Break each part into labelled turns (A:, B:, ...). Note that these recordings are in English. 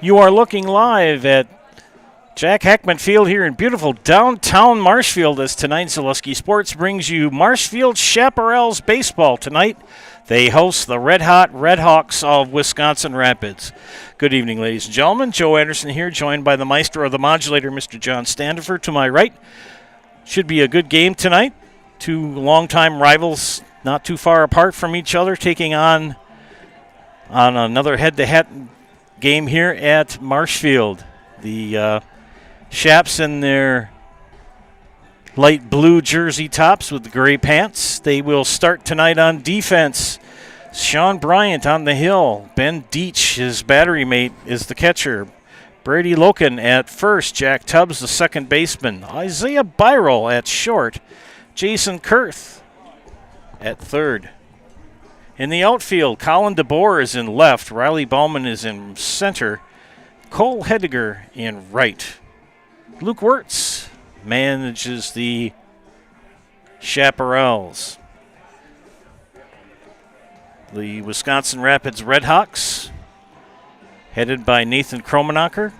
A: You are looking live at Jack Heckman Field here in beautiful downtown Marshfield as tonight's Zaleski Sports brings you Marshfield Chaparrals baseball. Tonight, they host the red-hot Redhawks of Wisconsin Rapids. Good evening, ladies and gentlemen. Joe Anderson here, joined by the maestro of the modulator, Mr. John Standifer, to my right. Should be a good game tonight. Two longtime rivals not too far apart from each other, taking on another head-to-head game here at Marshfield. The Chaps in their light blue jersey tops with the gray pants. They will start tonight on defense. Sean Bryant on the hill. Ben Deach, his battery mate, is the catcher. Brady Loken at first. Jack Tubbs, the second baseman. Isaiah Byrell at short. Jason Kurth at third. In the outfield, Colin DeBoer is in left. Riley Bauman is in center. Cole Hediger in right. Luke Wirtz manages the Chaparrals. The Wisconsin Rapids Redhawks, headed by Nathan Kromenacher,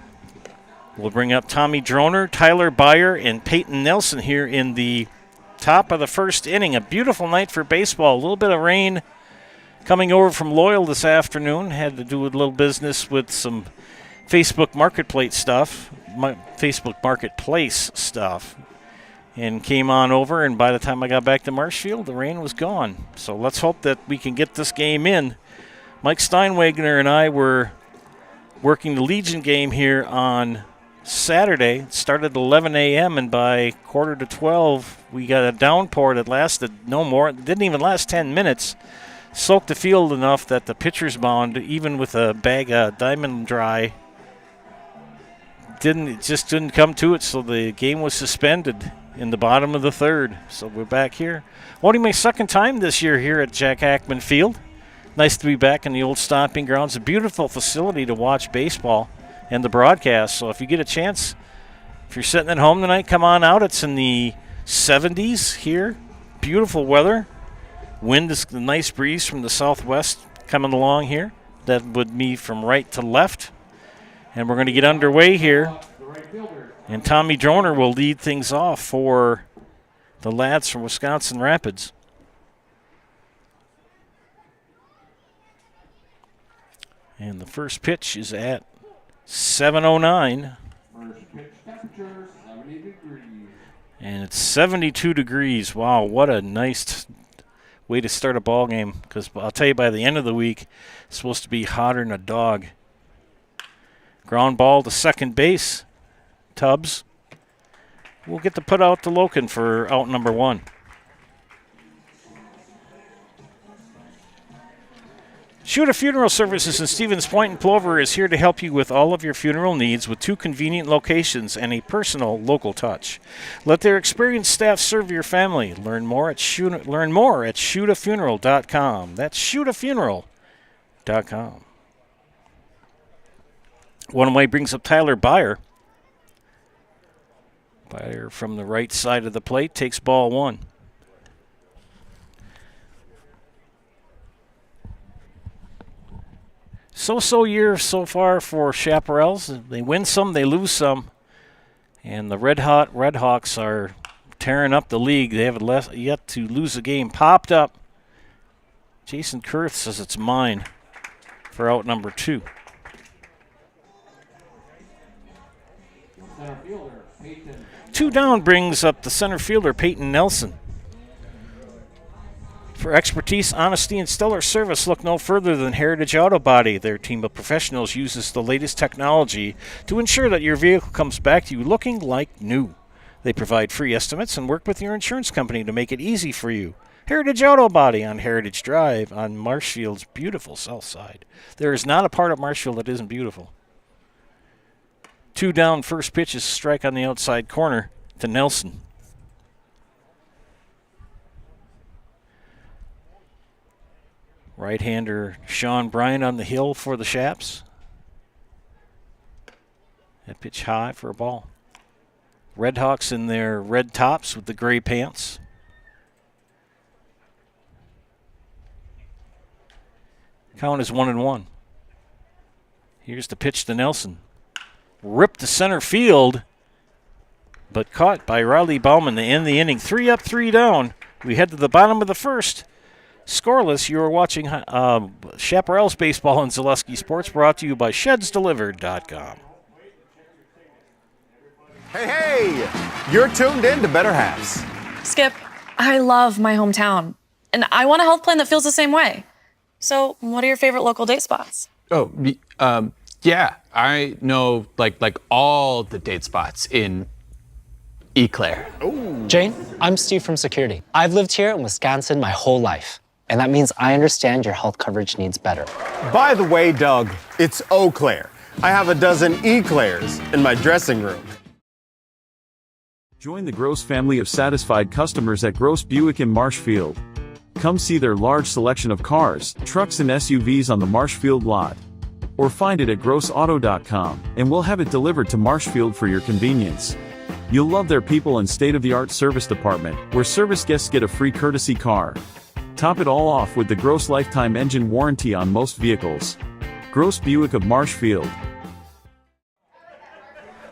A: will bring up Tommy Droner, Tyler Byer, and Peyton Nelson here in the top of the first inning. A beautiful night for baseball. A little bit of rain coming over from Loyal this afternoon. Had to do a little business with some Facebook Marketplace stuff, and came on over, and by the time I got back to Marshfield, the rain was gone. So let's hope that we can get this game in. Mike Steinwagner and I were working the Legion game here on Saturday. It started at 11 a.m., and by quarter to 12, we got a downpour that lasted no more. It didn't even last 10 minutes. Soaked the field enough that the pitcher's mound, even with a bag of Diamond Dry, just didn't come to it, so the game was suspended in the bottom of the third. So we're back here. Only my second time this year here at Jack Heckman Field. Nice to be back in the old stomping grounds. A beautiful facility to watch baseball and the broadcast. So if you get a chance, if you're sitting at home tonight, come on out. It's in the 70s here. Beautiful weather. Wind is a nice breeze from the southwest coming along here. That would be from right to left. And we're going to get underway here. And Tommy Droner will lead things off for the lads from Wisconsin Rapids. And the first pitch is at 7:09.
B: First pitch temperature, 70 degrees.
A: And it's 72 degrees. Wow, what a nice way to start a ball game. Because I'll tell you, by the end of the week, it's supposed to be hotter than a dog. Ground ball to second base. Tubbs will get to put out to Loken for out number one. Shuta Funeral Services in Stevens Point and Plover is here to help you with all of your funeral needs with two convenient locations and a personal local touch. Let their experienced staff serve your family. Learn more at shutafuneral.com. That's shutafuneral.com. One way brings up Tyler Byer. Byer from the right side of the plate takes ball one. So-so year so far for Chaparrals. They win some, they lose some. And the red-hot Redhawks are tearing up the league. They haven't yet to lose a game. Popped up. Jason Kurth says it's mine for out number two.
B: Center fielder, Peyton.
A: Two down brings up the center fielder, Peyton Nelson. For expertise, honesty, and stellar service, look no further than Heritage Auto Body. Their team of professionals uses the latest technology to ensure that your vehicle comes back to you looking like new. They provide free estimates and work with your insurance company to make it easy for you. Heritage Auto Body on Heritage Drive on Marshfield's beautiful south side. There is not a part of Marshfield that isn't beautiful. Two down, first pitch is a strike on the outside corner to Nelson. Right-hander Sean Bryant on the hill for the Chaps. That pitch high for a ball. Redhawks in their red tops with the gray pants. Count is 1-1. Here's the pitch to Nelson. Ripped to center field, but caught by Riley Bauman to end the inning. 3 up, 3 down. We head to the bottom of the first. Scoreless, you are watching Chaparral's Baseball on Zaleski Sports, brought to you by ShedsDelivered.com.
C: Hey, you're tuned in to Better Halves.
D: Skip, I love my hometown, and I want a health plan that feels the same way. So, what are your favorite local date spots?
E: Oh, yeah, I know like all the date spots in Eau Claire.
F: Jane, I'm Steve from security. I've lived here in Wisconsin my whole life, and that means I understand your health coverage needs better.
C: By the way, Doug, it's Eau Claire. I have a dozen Eclairs in my dressing room.
G: Join the Gross family of satisfied customers at Gross Buick in Marshfield. Come see their large selection of cars, trucks and SUVs on the Marshfield lot. Or find it at grossauto.com, and we'll have it delivered to Marshfield for your convenience. You'll love their people and state-of-the-art service department, where service guests get a free courtesy car. Top it all off with the Gross lifetime engine warranty on most vehicles. Gross Buick of Marshfield.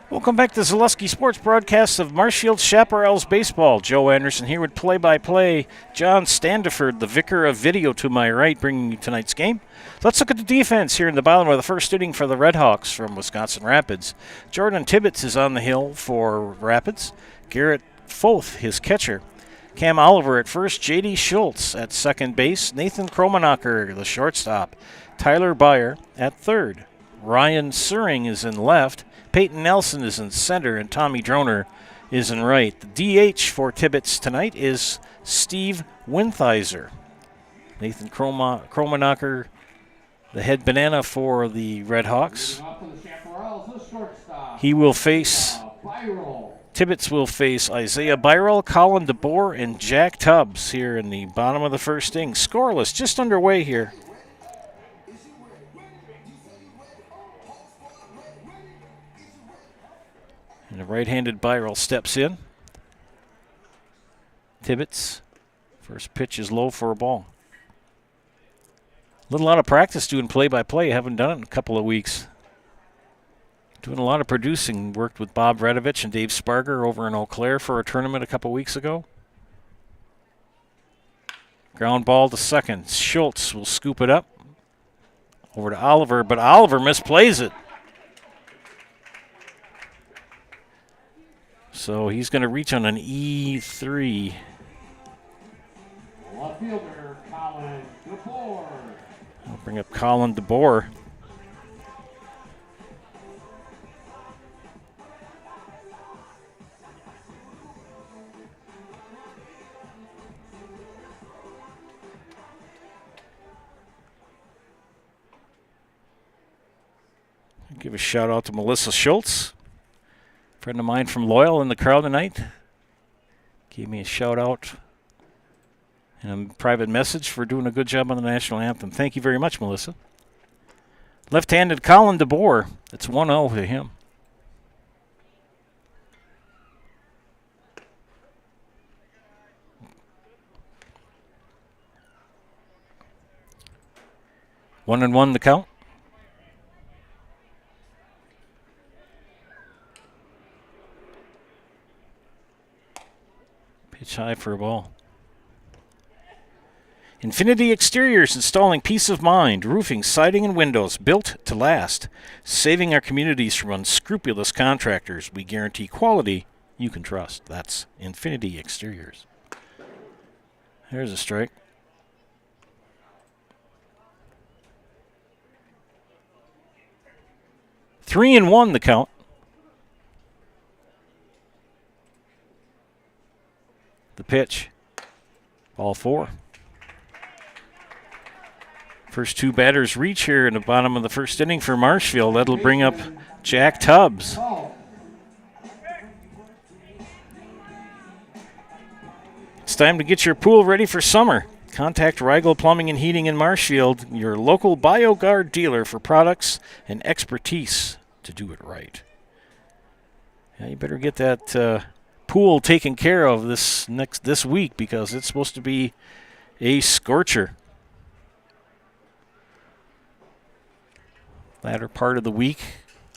A: Welcome back to Zaleski Sports broadcasts of Marshfield Chaparral's Baseball. Joe Anderson here with play-by-play. John Standiford, the vicar of video to my right, bringing you tonight's game. Let's look at the defense here in the bottom of the first inning for the Redhawks from Wisconsin Rapids. Jordan Tibbetts is on the hill for Rapids. Garrett Foth, his catcher. Cam Oliver at first. J.D. Schultz at second base. Nathan Kromenacher, the shortstop. Tyler Byer at third. Ryan Suring is in left. Peyton Nelson is in center, and Tommy Droner is in right. The DH for Tibbetts tonight is Steve Winthizer. Nathan Kromenacher, the head banana for the Redhawks. He will face, Tibbetts will face Isaiah Byrell, Colin DeBoer, and Jack Tubbs here in the bottom of the first inning. Scoreless, just underway here. And the right-handed Byrell steps in. Tibbetts, first pitch is low for a ball. A lot of practice doing play-by-play. Haven't done it in a couple of weeks. Doing a lot of producing. Worked with Bob Redovich and Dave Sparger over in Eau Claire for a tournament a couple weeks ago. Ground ball to second. Schultz will scoop it up. Over to Oliver, but Oliver misplays it. So he's going to reach on an E3.
B: Left fielder, Colin DeBoer.
A: I'll bring up Colin DeBoer. Give a shout out to Melissa Schultz. Friend of mine from Loyal in the crowd tonight. Gave me a shout out and a private message for doing a good job on the national anthem. Thank you very much, Melissa. Left-handed Colin DeBoer. It's 1-0 to him. One and one the count. Pitch high for a ball. Infinity Exteriors, installing peace of mind, roofing, siding, and windows built to last, saving our communities from unscrupulous contractors. We guarantee quality you can trust. That's Infinity Exteriors. There's a strike. Three and one the count. The pitch. Ball four. First two batters reach here in the bottom of the first inning for Marshfield. That'll bring up Jack Tubbs. It's time to get your pool ready for summer. Contact Rigel Plumbing and Heating in Marshfield, your local BioGuard dealer for products and expertise to do it right. Yeah, you better get that pool taken care of this week because it's supposed to be a scorcher. latter part of the week.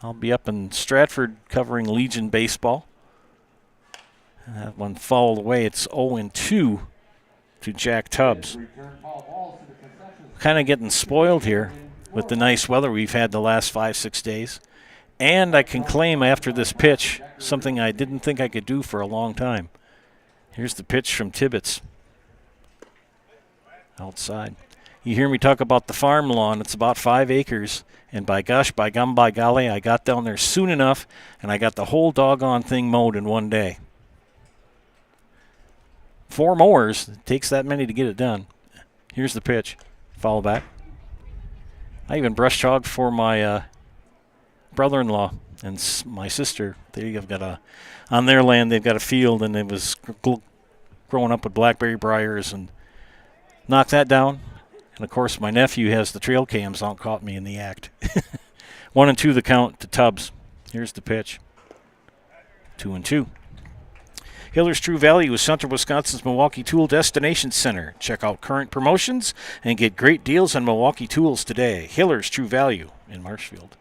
A: I'll be up in Stratford covering Legion baseball. That one fouled away. It's 0-2 to Jack Tubbs. Kind of getting spoiled here with the nice weather we've had the last 5-6 days. And I can claim after this pitch something I didn't think I could do for a long time. Here's the pitch from Tibbetts. Outside. You hear me talk about the farm lawn. It's about 5 acres. And by gosh, by gum, by golly, I got down there soon enough, and I got the whole doggone thing mowed in one day. 4 mowers. It takes that many to get it done. Here's the pitch. Foul back. I even brush hogged for my brother-in-law and my sister. They've got on their land they've got a field, and it was growing up with blackberry briars, and knocked that down. And of course my nephew has the trail cams out, caught me in the act. 1-2 the count to Tubbs. Here's the pitch. 2-2. Hiller's True Value is Central Wisconsin's Milwaukee Tool Destination Center. Check out current promotions and get great deals on Milwaukee tools today. Hiller's True Value in Marshfield.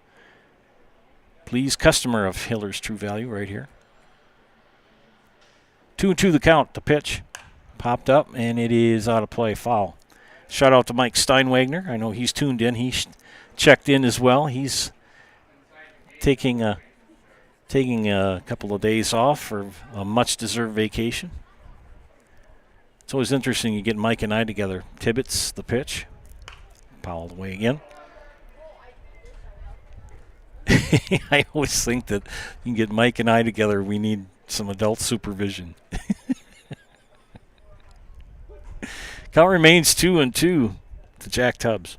A: Please, customer of Hiller's True Value right here. 2-2 the count. The pitch popped up, and it is out of play. Foul. Shout out to Mike Steinwagner. I know he's tuned in. He checked in as well. He's taking a couple of days off for a much-deserved vacation. It's always interesting you get Mike and I together. Tibbetts, the pitch. Fouled away again. I always think that you can get Mike and I together, we need some adult supervision. Count remains 2-2 to Jack Tubbs.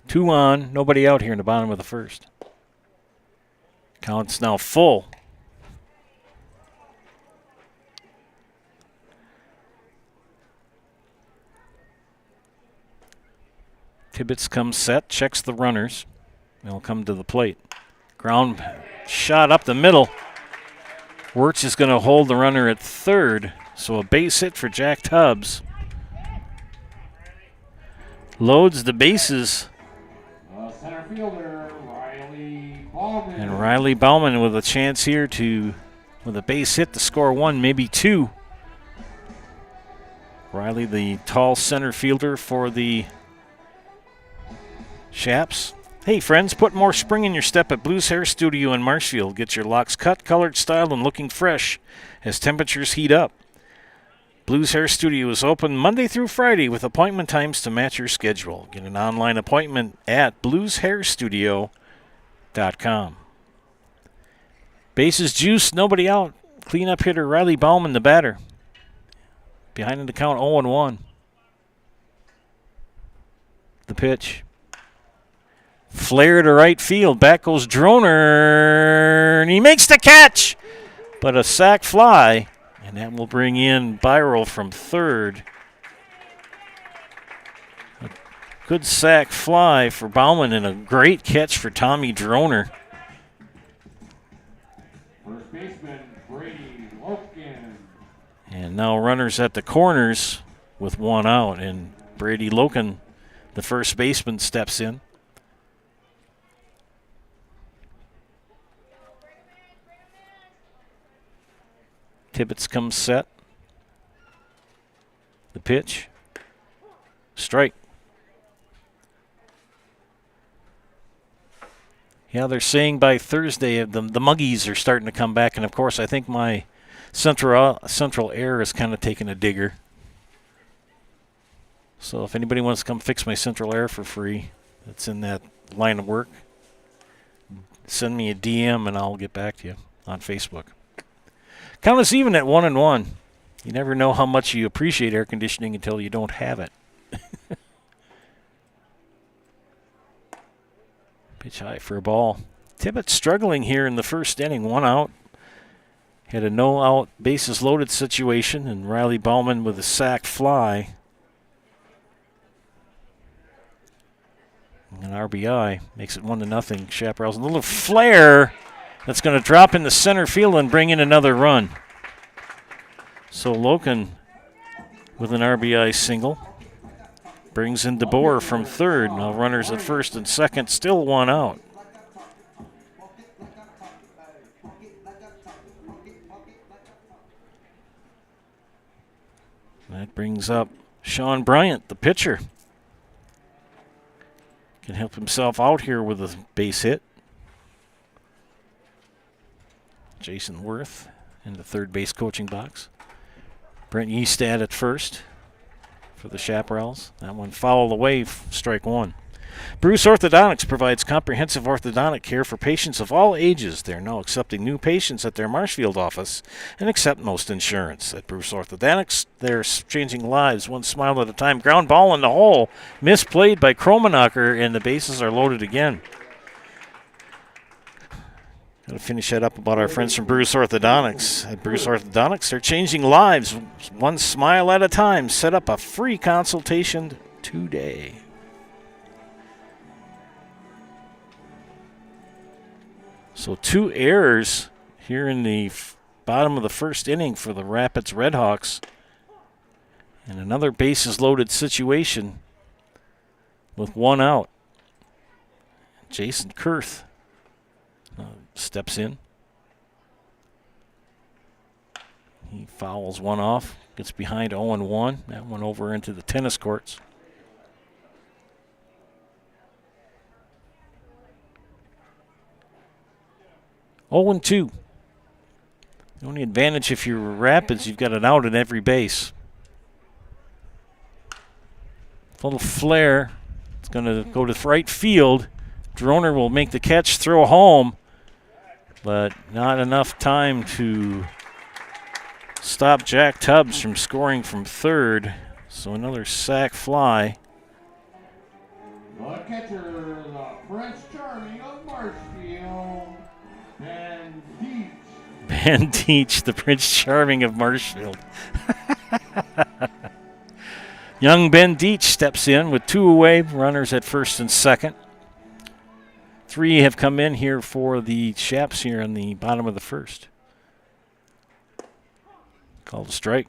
A: 2 on, nobody out here in the bottom of the first. Count's now full. Tibbetts comes set, checks the runners. They'll come to the plate. Ground shot up the middle. Wirtz is going to hold the runner at third, so a base hit for Jack Tubbs. Loads the bases.
B: Center fielder, Riley Bauman.
A: And Riley Bauman with a chance here with a base hit to score 1, maybe 2. Riley, the tall center fielder for the Shaps. Hey friends, put more spring in your step at Blues Hair Studio in Marshfield. Get your locks cut, colored, styled, and looking fresh as temperatures heat up. Blues Hair Studio is open Monday through Friday with appointment times to match your schedule. Get an online appointment at blueshairstudio.com. Bases juice, nobody out. Cleanup hitter Riley Bauman, the batter. Behind in the count, 0-1. The pitch. Flare to right field. Back goes Droner, and he makes the catch. But a sac fly. And that will bring in Byrel from third. A good sack fly for Bauman and a great catch for Tommy Droner.
B: First baseman, Brady Loken.
A: And now runners at the corners with 1 out. And Brady Loken, the first baseman, steps in. Tibbetts comes set. The pitch. Strike. Yeah, they're saying by Thursday the muggies are starting to come back, and of course I think my central air is kind of taking a digger. So if anybody wants to come fix my central air for free, that's in that line of work, send me a DM and I'll get back to you on Facebook. Count us even at 1-1. You never know how much you appreciate air conditioning until you don't have it. Pitch high for a ball. Tibbetts struggling here in the first inning. 1 out. Had a no-out bases loaded situation, and Riley Bauman with a sac fly. An RBI makes it 1-0. Chaparral's a little flare. That's going to drop into center field and bring in another run. So Loken with an RBI single. Brings in DeBoer from third. Now runners at first and second, still one out. That brings up Sean Bryant, the pitcher. Can help himself out here with a base hit. Jason Worth in the third base coaching box. Brent Yeastad at first for the Chaparrals. That one fouled away, strike one. Bruce Orthodontics provides comprehensive orthodontic care for patients of all ages. They're now accepting new patients at their Marshfield office and accept most insurance. At Bruce Orthodontics, they're changing lives one smile at a time. Ground ball in the hole, misplayed by Kromenacher, and the bases are loaded again. Got to finish that up about our friends from Bruce Orthodontics. At Bruce Orthodontics, they're changing lives one smile at a time. Set up a free consultation today. So 2 errors here in the bottom of the first inning for the Rapids Redhawks. And another bases loaded situation with 1 out. Jason Kurth steps in. He fouls one off, gets behind 0-1. That one over into the tennis courts. Oh, 2. The only advantage if you're Rapids, you've got an out at every base. Little flare. It's going to go to right field. Droner will make the catch, throw home, but not enough time to stop Jack Tubbs from scoring from third. So another sac fly.
B: The catcher, the Prince Charming of Marshfield, Ben Deach.
A: Ben Deach, the Prince Charming of Marshfield. Young Ben Deach steps in with 2 away, runners at first and second. 3 have come in here for the Chaps here in the bottom of the first. Called a strike.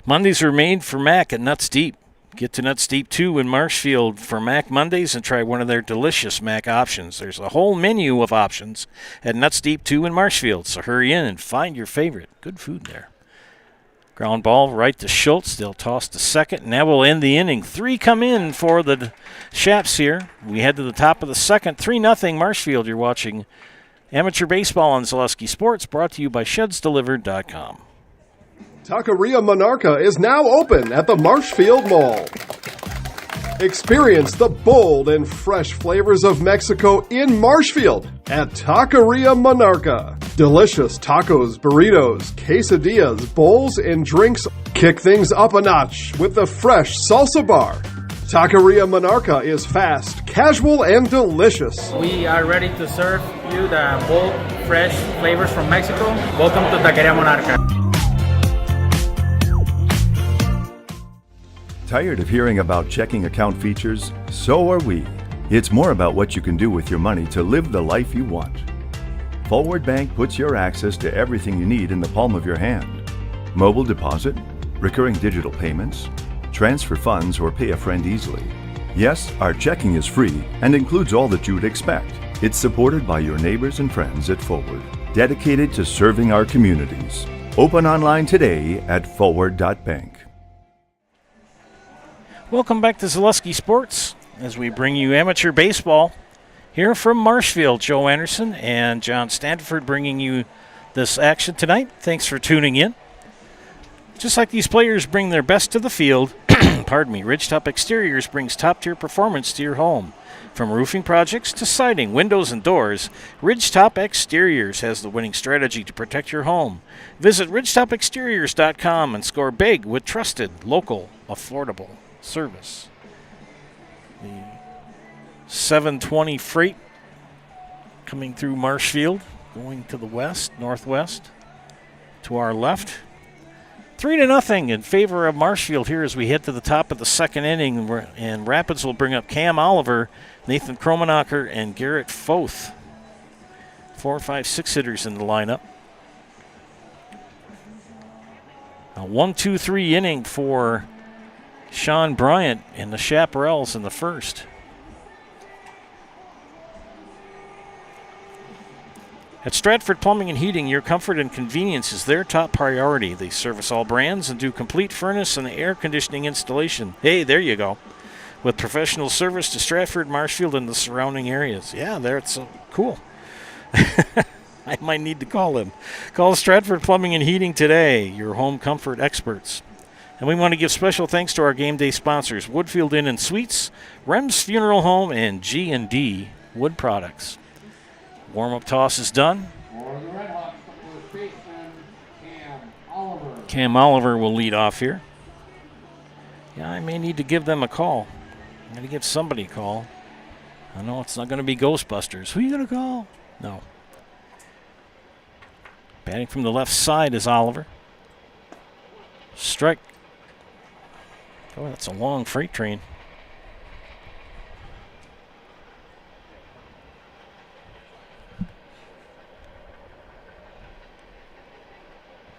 A: Mondays are made for Mac at Nuts Deep. Get to Nuts Deep 2 in Marshfield for Mac Mondays and try one of their delicious Mac options. There's a whole menu of options at Nuts Deep 2 in Marshfield, so hurry in and find your favorite. Good food there. Ground ball right to Schultz. They'll toss to second, and that will end the inning. 3 come in for the Chaps here. We head to the top of the second. 3-0 Marshfield. You're watching Amateur Baseball on Zaleski Sports, brought to you by ShedsDelivered.com.
H: Taqueria Monarca is now open at the Marshfield Mall. Experience the bold and fresh flavors of Mexico in Marshfield at Taqueria Monarca. Delicious tacos, burritos, quesadillas, bowls, and drinks. Kick things up a notch with the fresh salsa bar. Taqueria Monarca is fast, casual, and delicious.
I: We are ready to serve you the bold, fresh flavors from Mexico. Welcome to Taqueria Monarca.
J: Tired of hearing about checking account features? So are we. It's more about what you can do with your money to live the life you want. Forward Bank puts your access to everything you need in the palm of your hand. Mobile deposit, recurring digital payments, transfer funds, or pay a friend easily. Yes, our checking is free and includes all that you would expect. It's supported by your neighbors and friends at Forward, dedicated to serving our communities. Open online today at forward.bank.
A: Welcome back to Zaleski Sports as we bring you amateur baseball here from Marshfield. Joe Anderson and John Standiford bringing you this action tonight. Thanks for tuning in. Just like these players bring their best to the field, Ridgetop Exteriors brings top-tier performance to your home. From roofing projects to siding, windows, and doors, Ridgetop Exteriors has the winning strategy to protect your home. Visit ridgetopexteriors.com and score big with trusted, local, affordable service. The 720 freight coming through Marshfield, going to the west, northwest, to our left. 3-0 in favor of Marshfield here as we head to the top of the second inning, and Rapids will bring up Cam Oliver, Nathan Kromenacher, and Garrett Foth. 4, 5, 6 hitters in the lineup. A 1-2-3 inning for Sean Bryant and the Chaparrals in the first. At Stratford Plumbing and Heating, your comfort and convenience is their top priority. They service all brands and do complete furnace and air conditioning installation. Hey, there you go. With professional service to Stratford, Marshfield, and the surrounding areas. Yeah, it's cool. I might need to call them. Call Stratford Plumbing and Heating today, your home comfort experts. And we want to give special thanks to our game day sponsors, Woodfield Inn and Suites, Rem's Funeral Home, and G&D Wood Products. Warm-up toss is done.
B: For the Red Hawks, the first baseman, Cam Oliver.
A: Cam Oliver will lead off here. Yeah, I may need to give them a call. I'm going to give somebody a call. I know it's not going to be Ghostbusters. Who are you going to call? No. Batting from the left side is Oliver. Strike. Oh, that's a long freight train.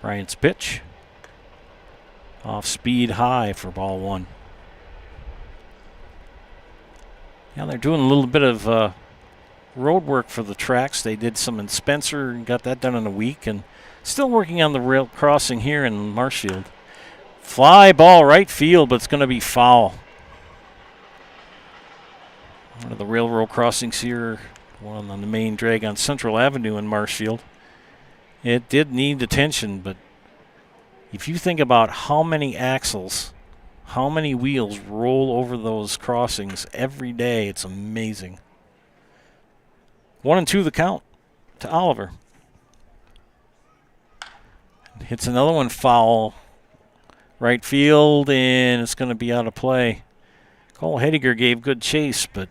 A: Bryant's pitch. Off speed high for ball one. Yeah, they're doing a little bit of road work for the tracks. They did some in Spencer and got that done in a week, and still working on the rail crossing here in Marshfield. Fly ball right field, but it's going to be foul. One of the railroad crossings here, one on the main drag on Central Avenue in Marshfield. It did need attention, but if you think about how many axles, how many wheels roll over those crossings every day, it's amazing. 1-2 the count to Oliver. Hits another one foul. Right field, and it's going to be out of play. Cole Hediger gave good chase, but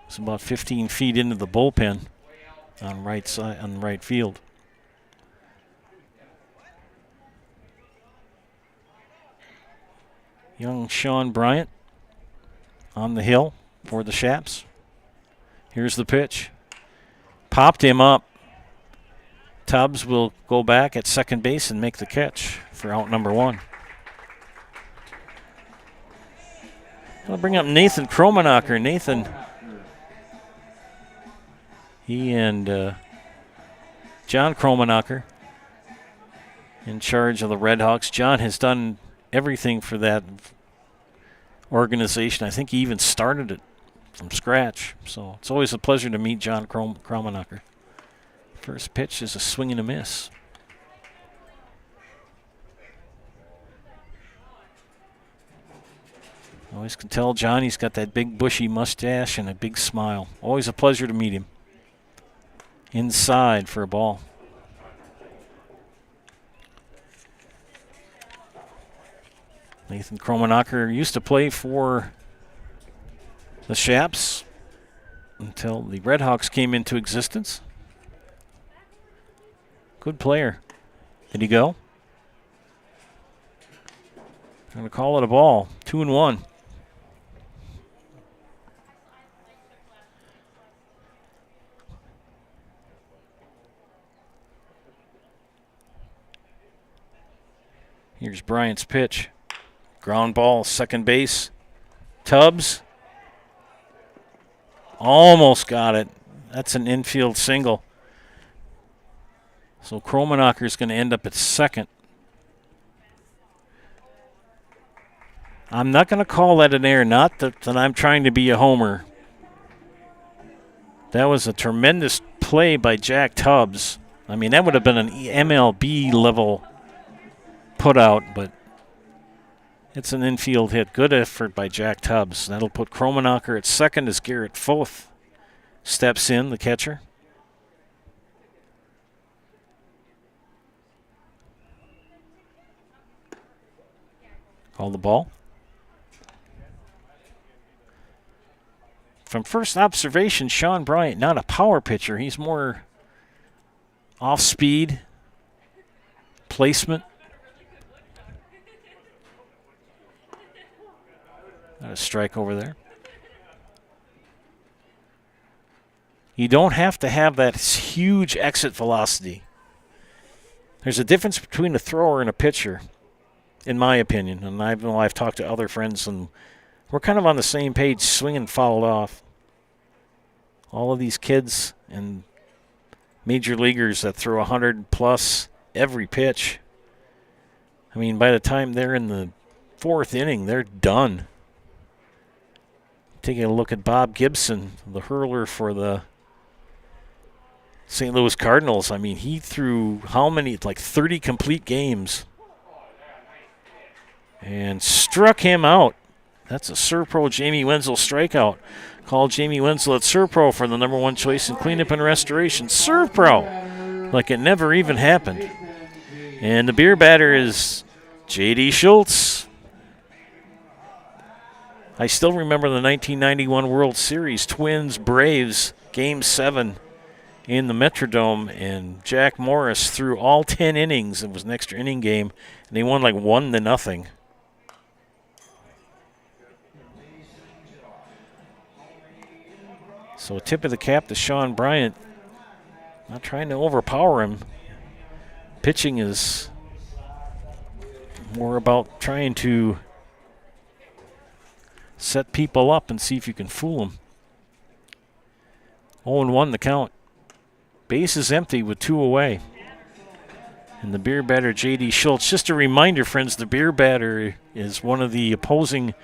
A: it's about 15 feet into the bullpen on right side, on right field. Young Sean Bryant on the hill for the Chaps. Here's the pitch. Popped him up. Tubbs will go back at second base and make the catch for out number one. I'll bring up Nathan Kromanacher. Nathan, he and John Kromanacher in charge of the Red Hawks. John has done everything for that organization. I think he even started it from scratch. So it's always a pleasure to meet John Kromanacher. First pitch is a swing and a miss. Always can tell John he's got that big bushy mustache and a big smile. Always a pleasure to meet him. Inside for a ball. Nathan Kromanacher used to play for the Chaps until the Red Hawks came into existence. Good player. Did he go? I'm going to call it a ball. 2-1. Here's Bryant's pitch. Ground ball, second base. Tubbs. Almost got it. That's an infield single. So Kromanacher is going to end up at second. I'm not going to call that an error, not that I'm trying to be a homer. That was a tremendous play by Jack Tubbs. I mean, that would have been an MLB level put out, but it's an infield hit. Good effort by Jack Tubbs. That'll put Kromanacher at second as Garrett Foth steps in, the catcher. Call the ball. From first observation, Sean Bryant, not a power pitcher. He's more off speed, placement. Got a strike over there. You don't have to have that huge exit velocity. There's a difference between a thrower and a pitcher. in my opinion. And I've talked to other friends, and we're kind of on the same page. Swinging fouled off. All of these kids and major leaguers that throw 100+ every pitch. I mean, by the time they're in the 4th inning, they're done. Taking a look at Bob Gibson, the hurler for the St. Louis Cardinals. I mean, he threw how many? Like 30 complete games. And struck him out. That's a Serpro Jamie Wenzel strikeout. Call Jamie Wenzel at Serpro for the #1 choice in cleanup and restoration. Serpro! Like it never even happened. And the beer batter is J.D. Schultz. I still remember the 1991 World Series, Twins-Braves, Game 7 in the Metrodome, and Jack Morris threw all 10 innings. It was an extra inning game, and they won like 1-0. So a tip of the cap to Sean Bryant. Not trying to overpower him. Pitching is more about trying to set people up and see if you can fool them. 0-1 the count. Base is empty with 2 away. And the beer batter, J.D. Schultz. Just a reminder, friends, the beer batter is one of the opposing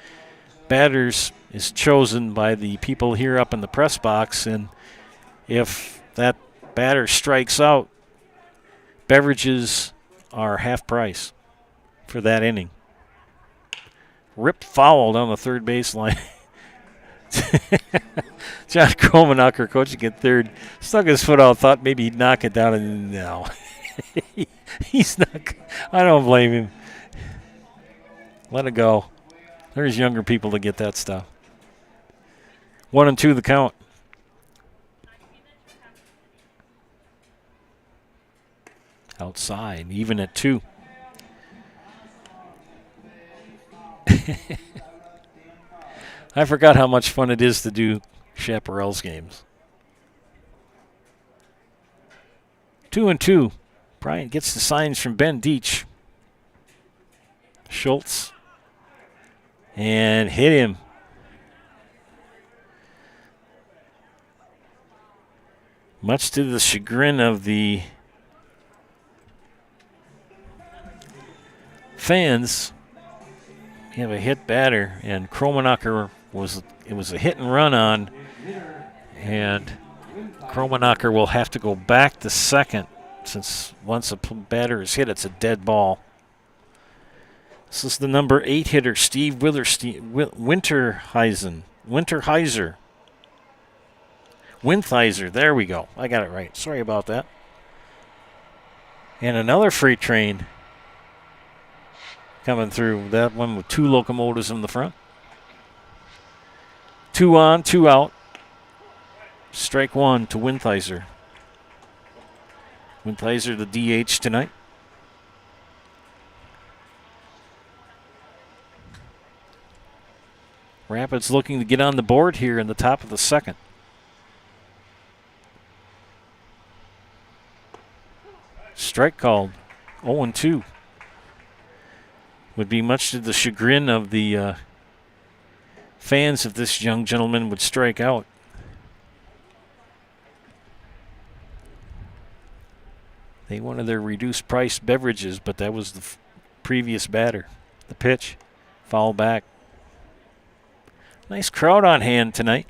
A: batters is chosen by the people here up in the press box. And if that batter strikes out, beverages are half price for that inning. Ripped foul down the third baseline. John Kromenacher, coaching at third, stuck his foot out, thought maybe he'd knock it down, and no. He's not. I don't blame him. Let it go. There's younger people to get that stuff. 1-2 the count. Outside, even at 2. I forgot how much fun it is to do Chaparral's games. 2-2. Bryant gets the signs from Ben Deach. Schultz. And hit him. Much to the chagrin of the fans, you have a hit batter, and Kromenacher was a hit and run on, and Kromenacher will have to go back to second, since once a batter is hit, it's a dead ball. This is the number 8 hitter, Steve Winterhiser. Winthizer, there we go. I got it right. Sorry about that. And another freight train coming through. That one with 2 locomotives in the front. 2 on, 2 out. Strike 1 to Winthizer. Winthizer, the DH tonight. Rapids looking to get on the board here in the top of the second. Strike called. 0-2. Would be much to the chagrin of the fans if this young gentleman would strike out. They wanted their reduced price beverages, but that was the previous batter. The pitch, foul back. Nice crowd on hand tonight.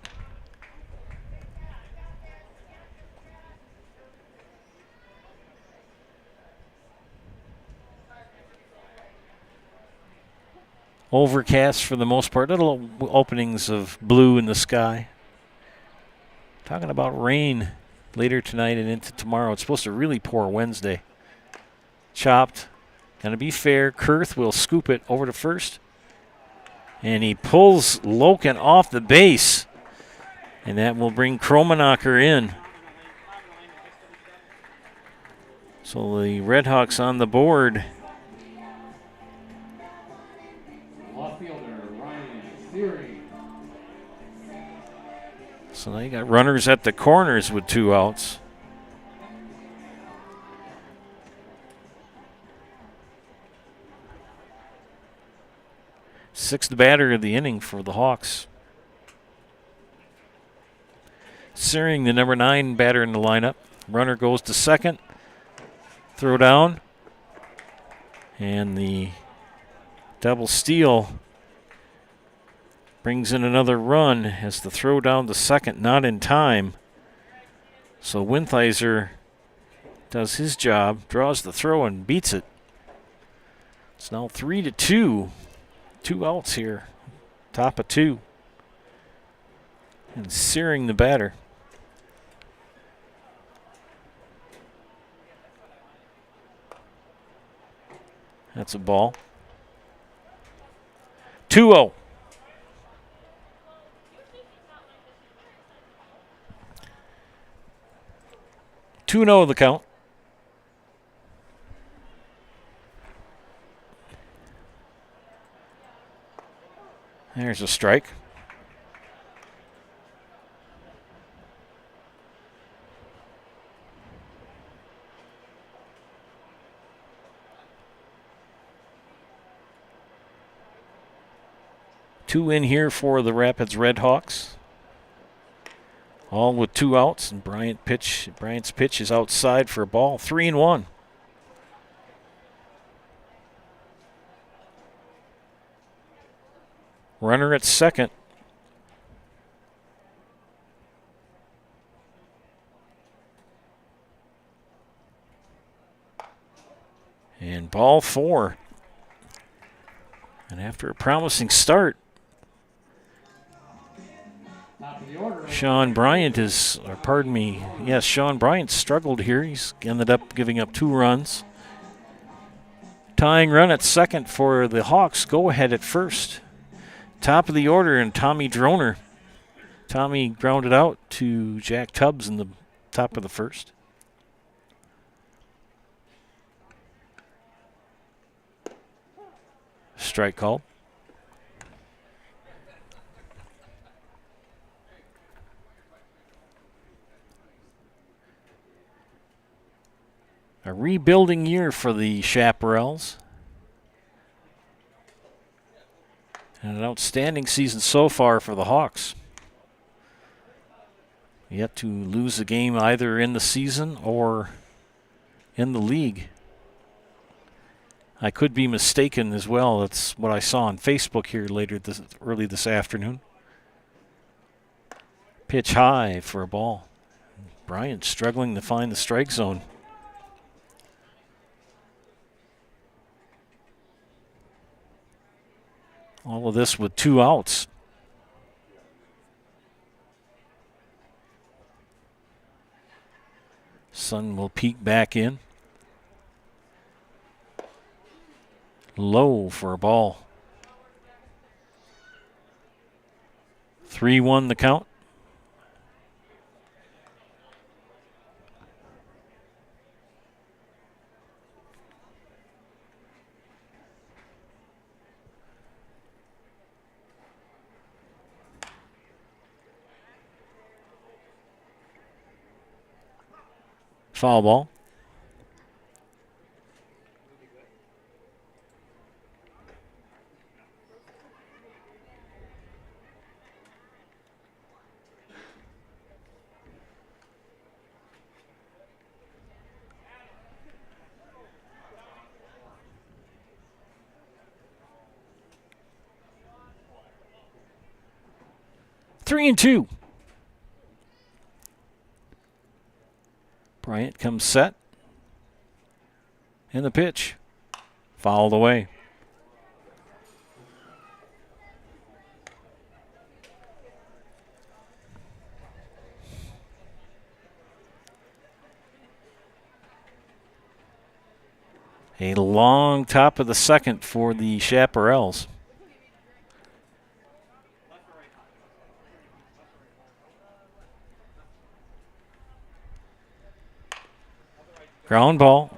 A: Overcast for the most part. Little openings of blue in the sky. Talking about rain later tonight and into tomorrow. It's supposed to really pour Wednesday. Chopped. Gonna be fair. Kurth will scoop it over to first. And he pulls Loken off the base. And that will bring Kromenacher in. So the Red Hawks on the board. So now you got runners at the corners with 2 outs. Sixth batter of the inning for the Hawks. Searing, the number 9 batter in the lineup. Runner goes to second. Throw down. And the double steal brings in another run as the throw down to second, not in time. So Wintheiser does his job, draws the throw and beats it. It's now 3-2. 2 outs here. Top of 2. And Searing the batter. That's a ball. 2-0. The count. There's a strike. Two in here for the Rapids Redhawks. All with 2 outs, and Bryant's pitch is outside for a ball. 3-1. Runner at second. And ball 4. And after a promising start, Sean Bryant struggled here. He's ended up giving up 2 runs. Tying run at second for the Hawks. Go ahead at first. Top of the order, and Tommy Droner. Tommy grounded out to Jack Tubbs in the top of the first. Strike called. A rebuilding year for the Chaparrals. And an outstanding season so far for the Hawks. Yet to lose a game either in the season or in the league. I could be mistaken as well. That's what I saw on Facebook here early this afternoon. Pitch high for a ball. Bryant struggling to find the strike zone. All of this with 2 outs. Sun will peek back in. Low for a ball. 3-1 the count. Foul ball. Three and 2. Bryant comes set. And the pitch. Fouled away. A long top of the second for the Chaparrals. Ground ball.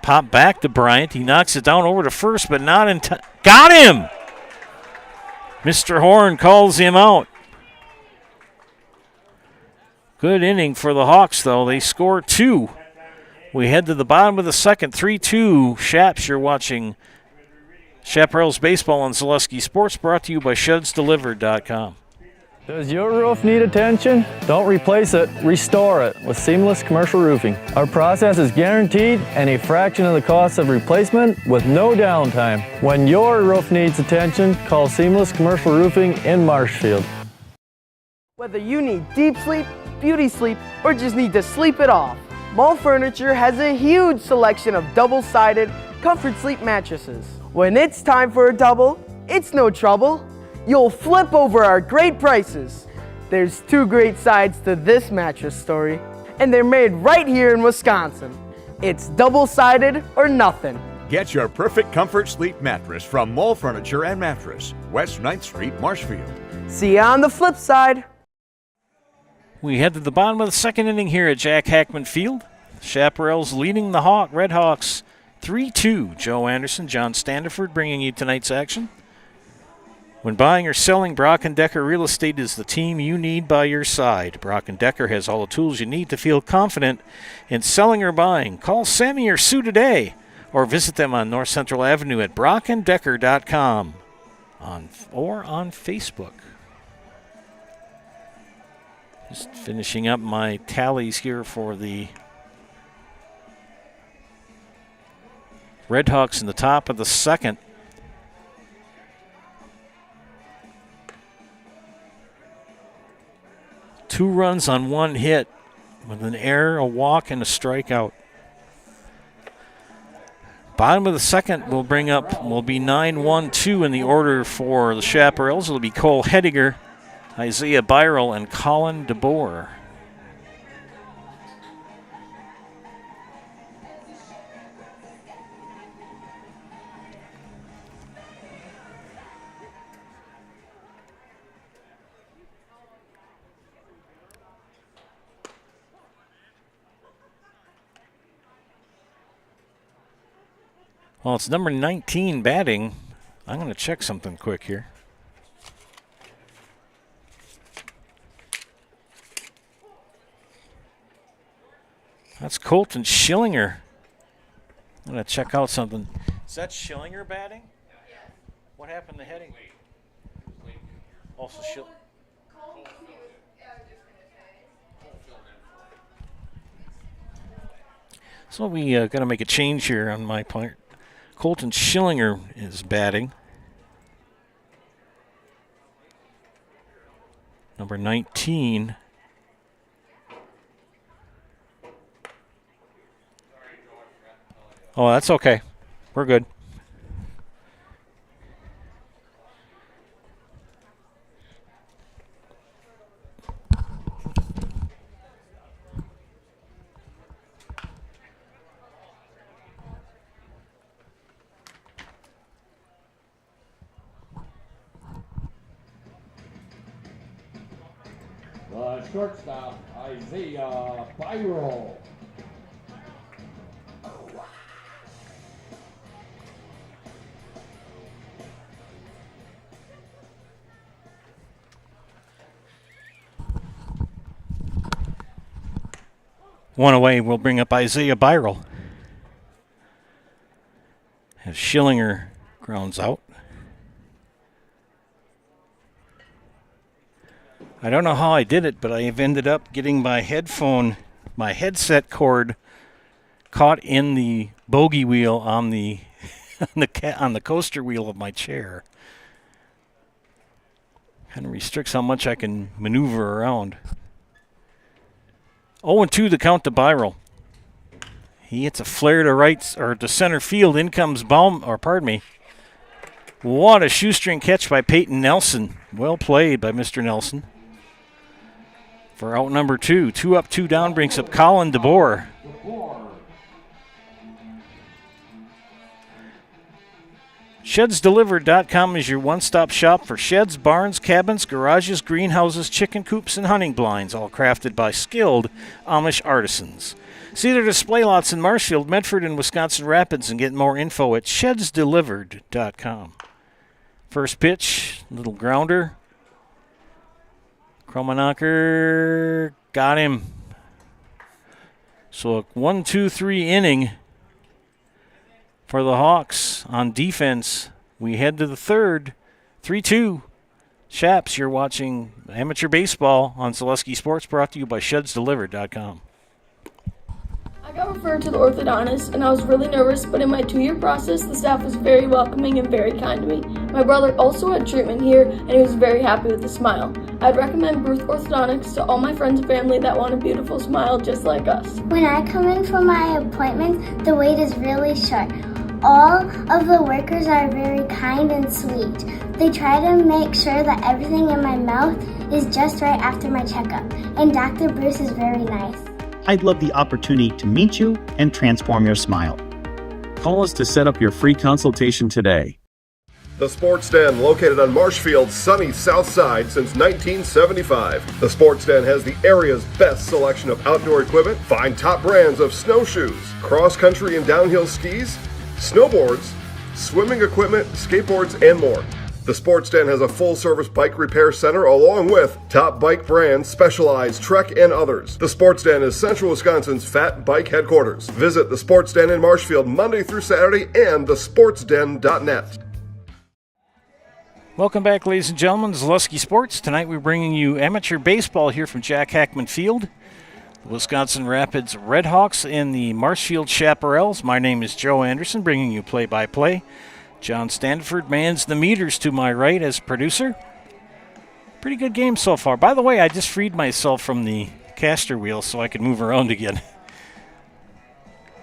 A: Pop back to Bryant. He knocks it down over to first, but not in time. Got him! Mr. Horn calls him out. Good inning for the Hawks, though. They score 2. We head to the bottom of the second, 3-2. Shaps, you're watching Chaparral's Baseball and Zaleski Sports brought to you by ShedsDelivered.com.
K: Does your roof need attention? Don't replace it, restore it with Seamless Commercial Roofing. Our process is guaranteed and a fraction of the cost of replacement with no downtime. When your roof needs attention, call Seamless Commercial Roofing in Marshfield.
L: Whether you need deep sleep, beauty sleep, or just need to sleep it off, Mall Furniture has a huge selection of double-sided comfort sleep mattresses. When it's time for a double, it's no trouble. You'll flip over our great prices. There's 2 great sides to this mattress story, and they're made right here in Wisconsin. It's double-sided or nothing.
M: Get your perfect comfort sleep mattress from Mall Furniture and Mattress, West 9th Street, Marshfield.
L: See you on the flip side.
A: We head to the bottom of the second inning here at Jack Hackman Field. Chaparral's leading the Red Hawks 3-2. Joe Anderson, John Standiford bringing you tonight's action. When buying or selling, Brock & Decker Real Estate is the team you need by your side. Brock & Decker has all the tools you need to feel confident in selling or buying. Call Sammy or Sue today or visit them on North Central Avenue at brockanddecker.com or on Facebook. Just finishing up my tallies here for the Red Hawks in the top of the second. Two runs on one hit with an error, a walk, and a strikeout. Bottom of the second will be 9-1-2 in the order for the Chaparrals. It'll be Cole Hediger, Isaiah Byrel, and Colin DeBoer. Well, it's number 19 batting. I'm going to check something quick here. That's Colton Schillinger. I'm going to check out something. Is that Schillinger batting? What happened to Heading? Also Schillinger. So we got to make a change here on my part. Colton Schillinger is batting. Number 19. Oh, that's okay. We're good.
B: The shortstop, Isaiah Byrel.
A: One away will bring up Isaiah Byrel. As Schillinger grounds out. I don't know how I did it, but I have ended up getting my headset cord caught in the bogey wheel on the on the coaster wheel of my chair. Kind of restricts how much I can maneuver around. 0-2 the count to Byrel. He hits a flare to right or to center field. In comes What a shoestring catch by Peyton Nelson. Well played by Mr. Nelson. For out number 2. 2 up, 2 down brings up Colin DeBoer. ShedsDelivered.com is your one-stop shop for sheds, barns, cabins, garages, greenhouses, chicken coops, and hunting blinds, all crafted by skilled Amish artisans. See their display lots in Marshfield, Medford, and Wisconsin Rapids, and get more info at ShedsDelivered.com. First pitch, little grounder. Kromanacher got him. So a 1-2-3 inning for the Hawks on defense we head to the third. 3-2. Chaps, you're watching amateur baseball on Zaleski Sports, brought to you by ShedsDelivered.com.
N: I got referred to the orthodontist, and I was really nervous, but in my 2-year process, the staff was very welcoming and very kind to me. My brother also had treatment here, and he was very happy with the smile. I'd recommend Bruce Orthodontics to all my friends and family that want a beautiful smile just like us.
O: When I come in for my appointment, the wait is really short. All of the workers are very kind and sweet. They try to make sure that everything in my mouth is just right after my checkup, and Dr. Bruce is very nice.
P: I'd love the opportunity to meet you and transform your smile.
G: Call us to set up your free consultation today.
H: The Sports Den, located on Marshfield's sunny south side since 1975. The Sports Den has the area's best selection of outdoor equipment. Find top brands of snowshoes, cross-country and downhill skis, snowboards, swimming equipment, skateboards, and more. The Sports Den has a full-service bike repair center along with top bike brands, Specialized, Trek, and others. The Sports Den is Central Wisconsin's fat bike headquarters. Visit the Sports Den in Marshfield Monday through Saturday and thesportsden.net.
A: Welcome back, ladies and gentlemen, to Zaleski Sports. Tonight we're bringing you amateur baseball here from Jack Hackman Field. The Wisconsin Rapids Redhawks and the Marshfield Chaparrals. My name is Joe Anderson, bringing you play-by-play. John Standiford mans the meters to my right as producer. Pretty good game so far. By the way, I just freed myself from the caster wheel so I could move around again.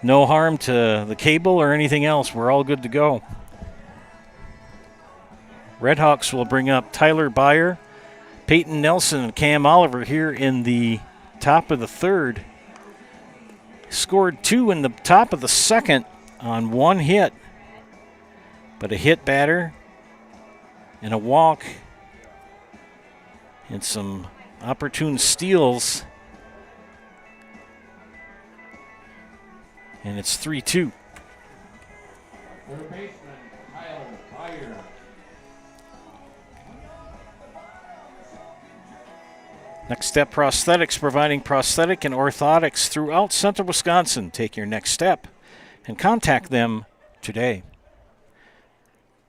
A: No harm to the cable or anything else. We're all good to go. Redhawks will bring up Tyler Byer, Peyton Nelson, and Cam Oliver here in the top of the third. Scored 2 in the top of the second on 1 hit. But a hit batter and a walk and some opportune steals. And it's 3-2.
B: Third baseman, Tyler Byer.
A: Next Step Prosthetics, providing prosthetic and orthotics throughout central Wisconsin. Take your next step and contact them today.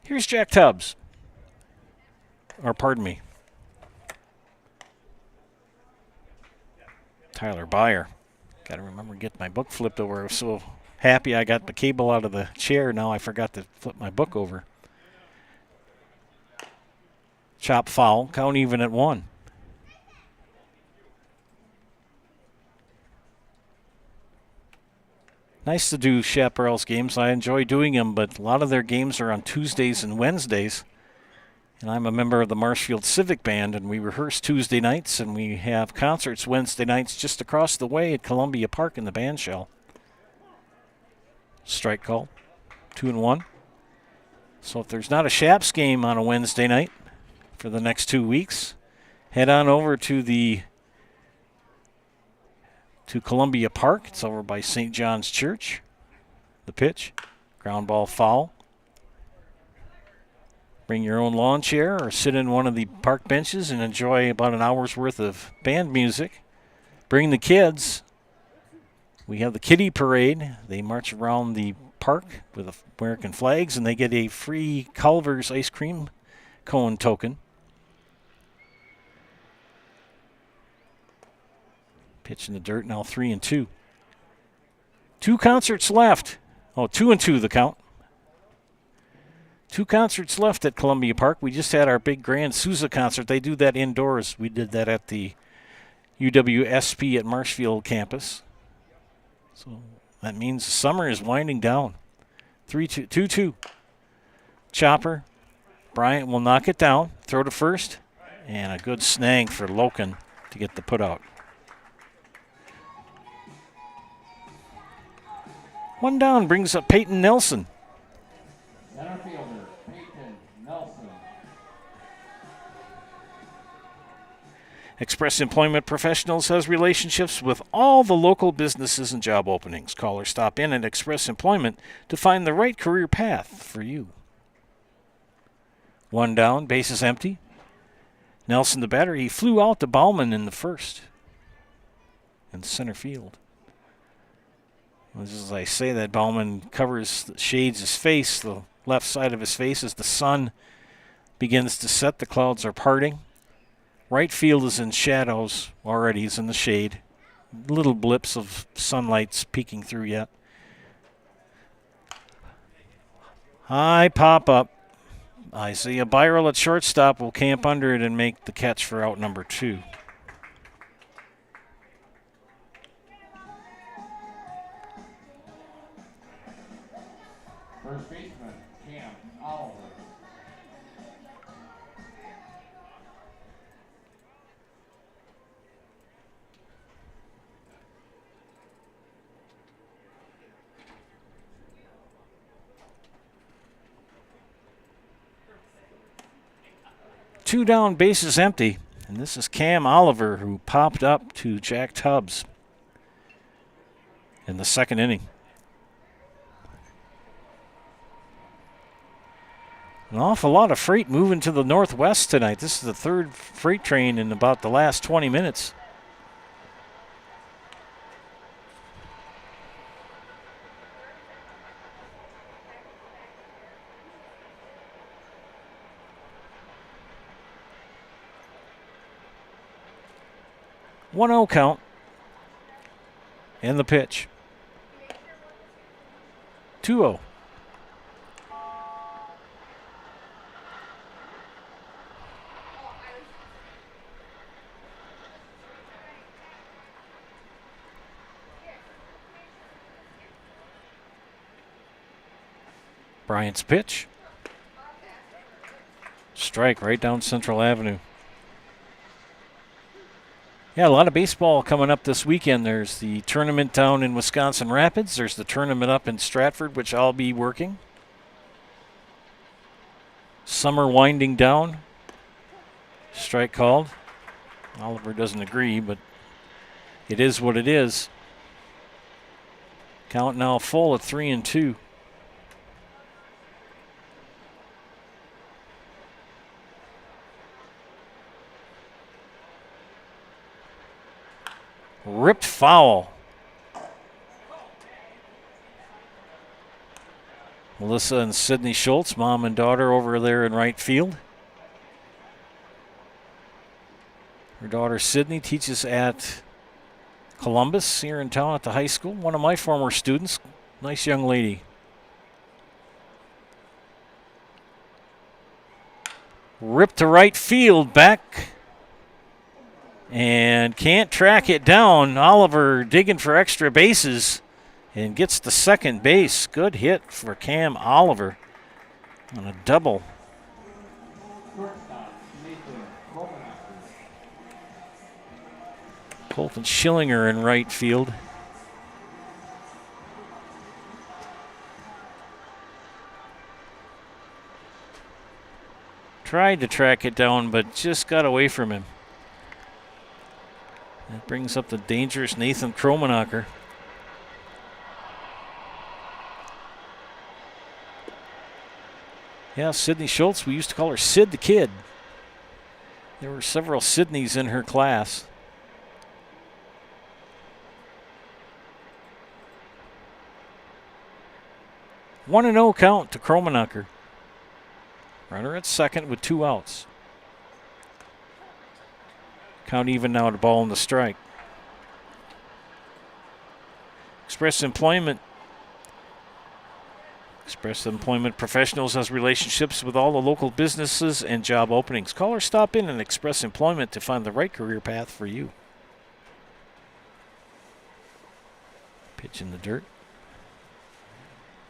A: Here's Jack Tubbs. Or pardon me. Tyler Byer. Got to remember to get my book flipped over. I was so happy I got the cable out of the chair. Now I forgot to flip my book over. Chop foul. Count even at 1. Nice to do Chaparrals games. I enjoy doing them, but a lot of their games are on Tuesdays and Wednesdays. And I'm a member of the Marshfield Civic Band, and we rehearse Tuesday nights, and we have concerts Wednesday nights just across the way at Columbia Park in the band shell. Strike call. 2-1. So if there's not a Chaps game on a Wednesday night for the next 2 weeks, head on over to Columbia Park. It's over by St. John's Church. The pitch, ground ball foul. Bring your own lawn chair or sit in one of the park benches and enjoy about an hour's worth of band music. Bring the kids. We have the kiddie parade. They march around the park with American flags, and they get a free Culver's ice cream cone token. Pitch in the dirt, now 3-2. 2 concerts left. 2-2 the count. 2 concerts left at Columbia Park. We just had our big Grand Sousa concert. They do that indoors. We did that at the UWSP at Marshfield campus. So that means the summer is winding down. 2-2. Chopper. Bryant will knock it down. Throw to first. And a good snag for Loken to get the put out. 1 down brings up Peyton Nelson.
B: Center fielder, Peyton Nelson.
A: Express Employment Professionals has relationships with all the local businesses and job openings. Call or stop in at Express Employment to find the right career path for you. 1 down, base is empty. Nelson, the batter, he flew out to Bauman in the first. In center field. As I say that, Bauman shades his face. The left side of his face as the sun begins to set. The clouds are parting. Right field is in shadows already. He's in the shade. Little blips of sunlight's peeking through yet. High pop-up. Isaiah Byral at shortstop will camp under it and make the catch for out number 2.
B: First baseman, Cam Oliver.
A: Two down, bases empty. And this is Cam Oliver, who popped up to Jack Tubbs in the second inning. An awful lot of freight moving to the northwest tonight. This is the third freight train in about the last 20 minutes. One 0 count. And the pitch. 2-0. Bryant's pitch. Strike right down Central Avenue. Yeah, a lot of baseball coming up this weekend. There's the tournament down in Wisconsin Rapids. There's the tournament up in Stratford, which I'll be working. Summer winding down. Strike called. Oliver doesn't agree, but it is what it is. Count now full at 3-2. Ripped foul. Melissa and Sydney Schultz, mom and daughter, over there in right field. Her daughter Sydney teaches at Columbus here in town at the high school. One of my former students. Nice young lady. Ripped to right field, back. And can't track it down. Oliver digging for extra bases and gets the second base. Good hit for Cam Oliver on a double. Colton Schillinger in right field. Tried to track it down, but just got away from him. That brings up the dangerous Nathan Kromenacher. Yeah, Sydney Schultz, we used to call her Sid the Kid. There were several Sydneys in her class. One 1-0 count to Kromenacher. Runner at second with 2 outs. Count even now to ball and the strike. Express Employment Professionals has relationships with all the local businesses and job openings. Call or stop in and Express Employment to find the right career path for you. Pitch in the dirt.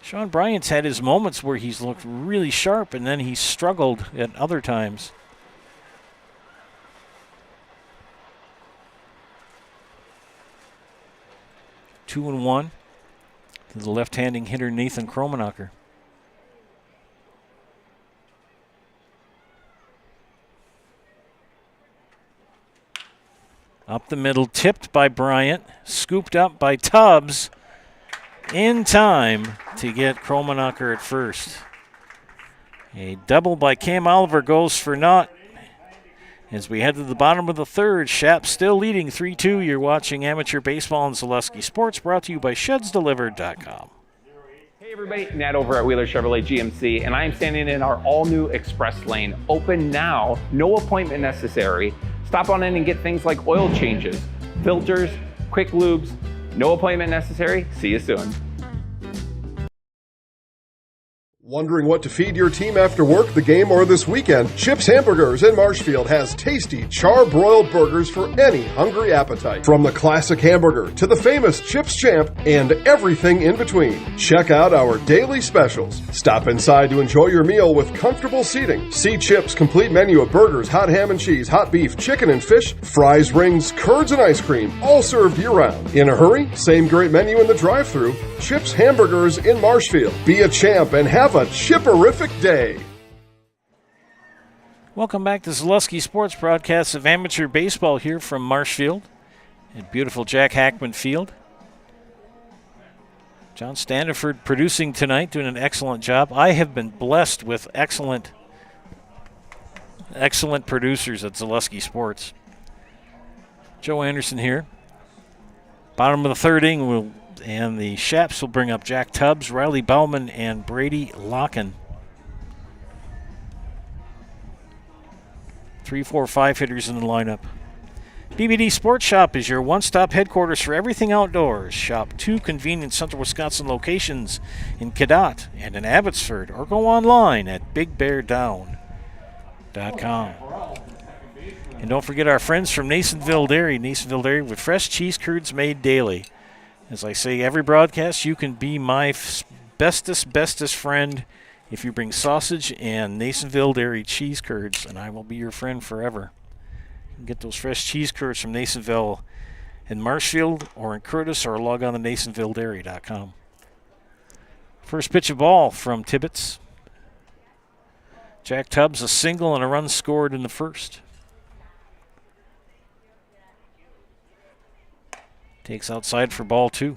A: Sean Bryant's had his moments where he's looked really sharp and then he's struggled at other times. Two and one to the left-handing hitter Nathan Kromenacher. Up the middle, tipped by Bryant, scooped up by Tubbs in time to get Kromenacher at first. A double by Cam Oliver goes for naught. As we head to the bottom of the third, Shap still leading 3-2. You're watching Amateur Baseball and Zaleski Sports, brought to you by ShedsDelivered.com.
Q: Hey everybody, Nat over at Wheeler Chevrolet GMC, and I am standing in our all-new express lane. Open now, no appointment necessary. Stop on in and get things like oil changes, filters, quick lubes. No appointment necessary. See you soon.
H: Wondering what to feed your team after work, the game, or this weekend? Chips Hamburgers in Marshfield has tasty char-broiled burgers for any hungry appetite. From the classic hamburger to the famous Chips Champ and everything in between. Check out our daily specials. Stop inside to enjoy your meal with comfortable seating. See Chips' complete menu of burgers, hot ham and cheese, hot beef, chicken and fish, fries, rings, curds, and ice cream, all served year-round. In a hurry? Same great menu in the drive-thru. Chips Hamburgers in Marshfield. Be a champ and have a chipperific day.
A: Welcome back to Zaleski Sports broadcast of amateur baseball here from Marshfield at beautiful Jack Hackman Field. John Standiford producing tonight, doing an excellent job. I have been blessed with excellent producers at Zaleski Sports. Joe Anderson here. Bottom of the third inning, and the Shaps will bring up Jack Tubbs, Riley Bauman, and Brady Locken. 3, 4, 5 hitters in the lineup. BBD Sports Shop is your one-stop headquarters for everything outdoors. Shop 2 convenient Central Wisconsin locations in Cadott and in Abbotsford, or go online at bigbeardown.com. And don't forget our friends from Nasonville Dairy. Nasonville Dairy with fresh cheese curds made daily. As I say every broadcast, you can be my bestest friend if you bring sausage and Nasonville Dairy cheese curds, and I will be your friend forever. You can get those fresh cheese curds from Nasonville in Marshfield or in Curtis, or log on to NasonvilleDairy.com. First pitch of ball from Tibbetts. Jack Tubbs, a single and a run scored in the first. Takes outside for ball 2.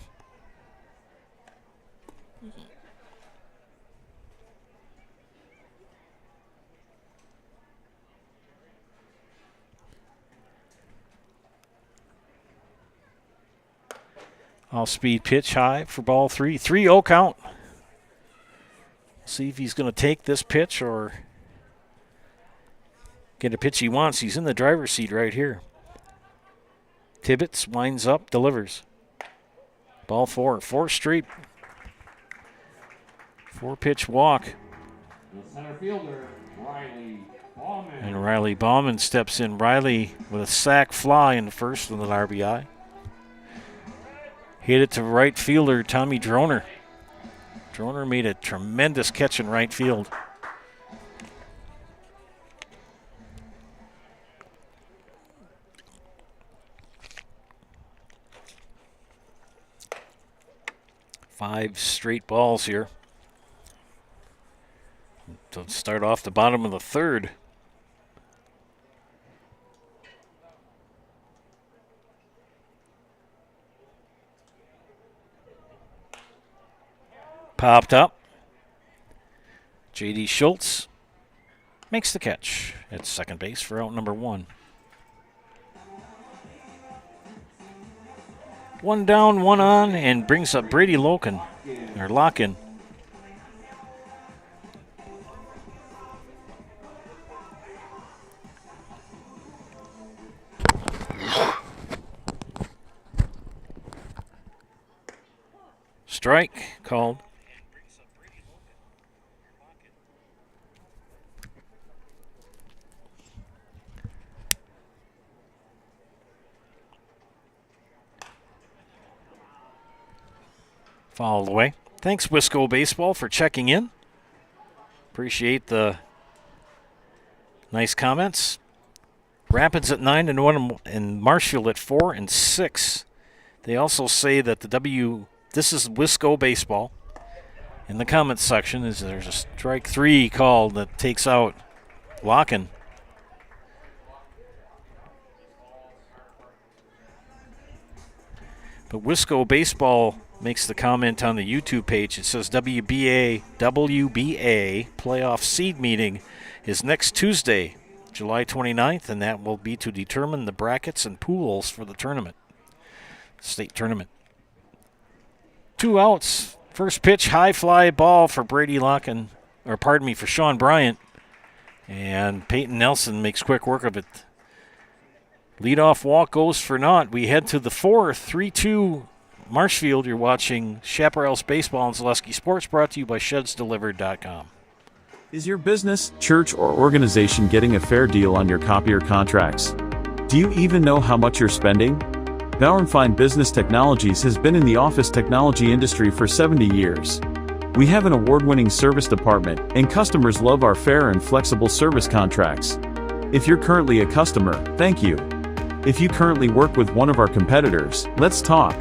A: Off-speed pitch high for ball 3. 3-0 count. See if he's going to take this pitch or get a pitch he wants. He's in the driver's seat right here. Tibbetts winds up, delivers. Ball 4. 4 straight. 4-pitch walk.
B: The center fielder, Riley Bauman.
A: And Riley Bauman steps in. Riley with a sac fly in the first with an RBI. Hit it to right fielder Tommy Droner. Droner made a tremendous catch in right field. Five straight balls here to start off the bottom of the third. Popped up. J.D. Schultz makes the catch at second base for out number 1. 1 down, 1 on, and brings up Brady Locken. Strike called. Fouled away. Thanks, Wisco Baseball, for checking in. Appreciate the nice comments. Rapids at 9-1 and Marshfield at 4-6. They also say that this is Wisco Baseball. In the comments section, there's a strike 3 called that takes out Locken. But Wisco Baseball makes the comment on the YouTube page. It says WBA playoff seed meeting is next Tuesday, July 29th, and that will be to determine the brackets and pools for the tournament, state tournament. 2 outs First pitch, high fly ball for Brady Locken, or pardon me, for Sean Bryant. And Peyton Nelson makes quick work of it. Leadoff walk goes for naught. We head to the fourth, 3-2 Marshfield. You're watching Chaparral's Baseball and Zaleski Sports, brought to you by ShedsDelivered.com.
G: Is your business, church, or organization getting a fair deal on your copier contracts? Do you even know how much you're spending? Bauer & Fine Business Technologies has been in the office technology industry for 70 years. We have an award-winning service department, and customers love our fair and flexible service contracts. If you're currently a customer, thank you. If you currently work with one of our competitors, let's talk.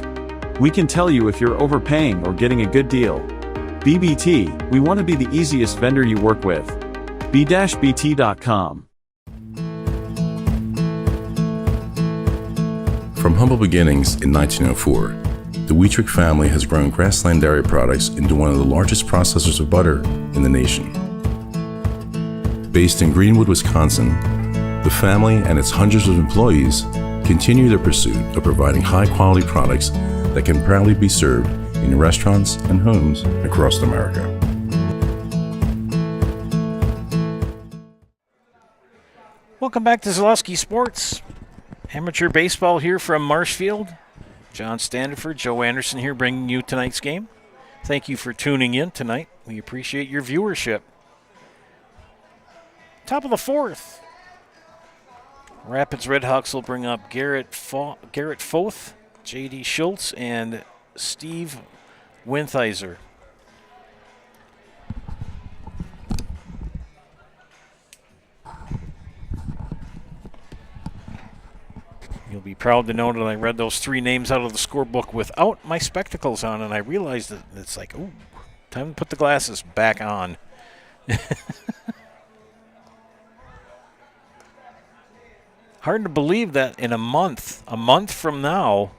G: We can tell you if you're overpaying or getting a good deal. BBT, we want to be the easiest vendor you work with. b-bt.com.
R: From humble beginnings in 1904, the Wheatrick family has grown Grassland Dairy Products into one of the largest processors of butter in the nation. Based in Greenwood, Wisconsin, the family and its hundreds of employees continue their pursuit of providing high-quality products that can proudly be served in restaurants and homes across America.
A: Welcome back to Zaleski Sports. Amateur baseball here from Marshfield. John Standiford, Joe Anderson here bringing you tonight's game. Thank you for tuning in tonight. We appreciate your viewership. Top of the fourth. Rapids Redhawks will bring up Garrett Foth, J.D. Schultz, and Steve Winthizer. You'll be proud to know that I read those three names out of the scorebook without my spectacles on, and I realized that it's like, ooh, time to put the glasses back on. Hard to believe that in a month from now,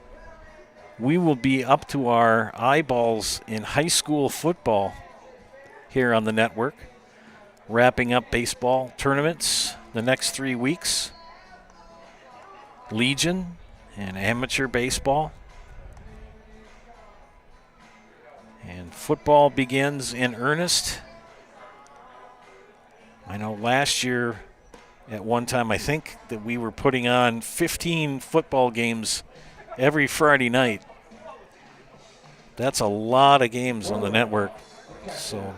A: we will be up to our eyeballs in high school football here on the network, wrapping up baseball tournaments the next 3 weeks. Legion and amateur baseball. And football begins in earnest. I know last year at one time I think that we were putting on 15 football games every Friday night. That's a lot of games on the network. So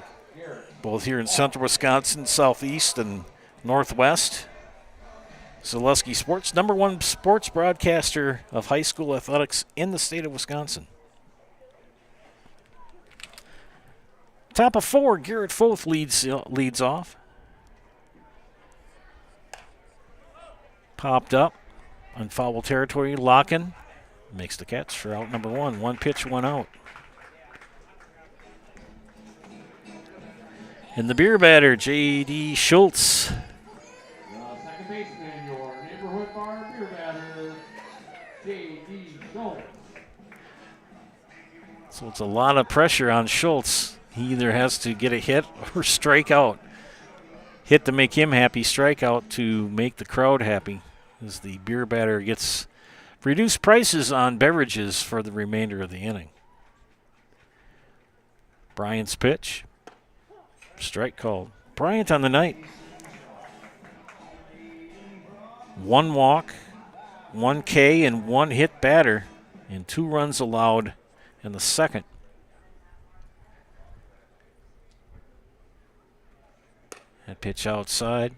A: both here in central Wisconsin, southeast, and northwest. Zaleski Sports, #1 sports broadcaster of high school athletics in the state of Wisconsin. Top of four, Garrett Foth leads off. Popped up on foul territory. Locken makes the catch for out #1. One pitch, one out. And the beer batter, J.D. Schultz.
B: Second baseman, your neighborhood bar beer batter, J.D. Schultz.
A: So it's a lot of pressure on Schultz. He either has to get a hit or strike out. Hit to make him happy, strike out to make the crowd happy, as the beer batter gets reduced prices on beverages for the remainder of the inning. Bryant's pitch. Strike called. Bryant on the night. 1 walk, 1 K, and 1 hit batter, and 2 runs allowed in the second. That pitch outside.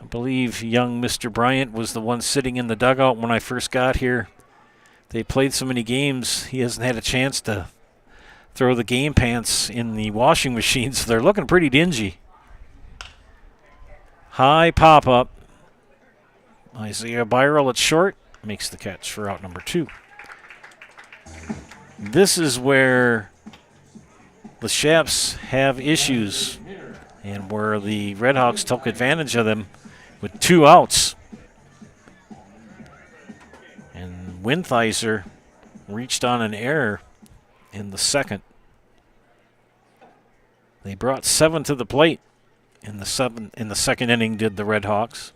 A: I believe young Mr. Bryant was the one sitting in the dugout when I first got here. They played so many games, he hasn't had a chance to throw the game pants in the washing machine, so they're looking pretty dingy. High pop-up. Isaiah Byral at short makes the catch for out #2. This is where the Chaps have issues and where the Redhawks took advantage of them with 2 outs. And Winthizer reached on an error in the second. They brought 7 to the plate in the second inning, did the Redhawks.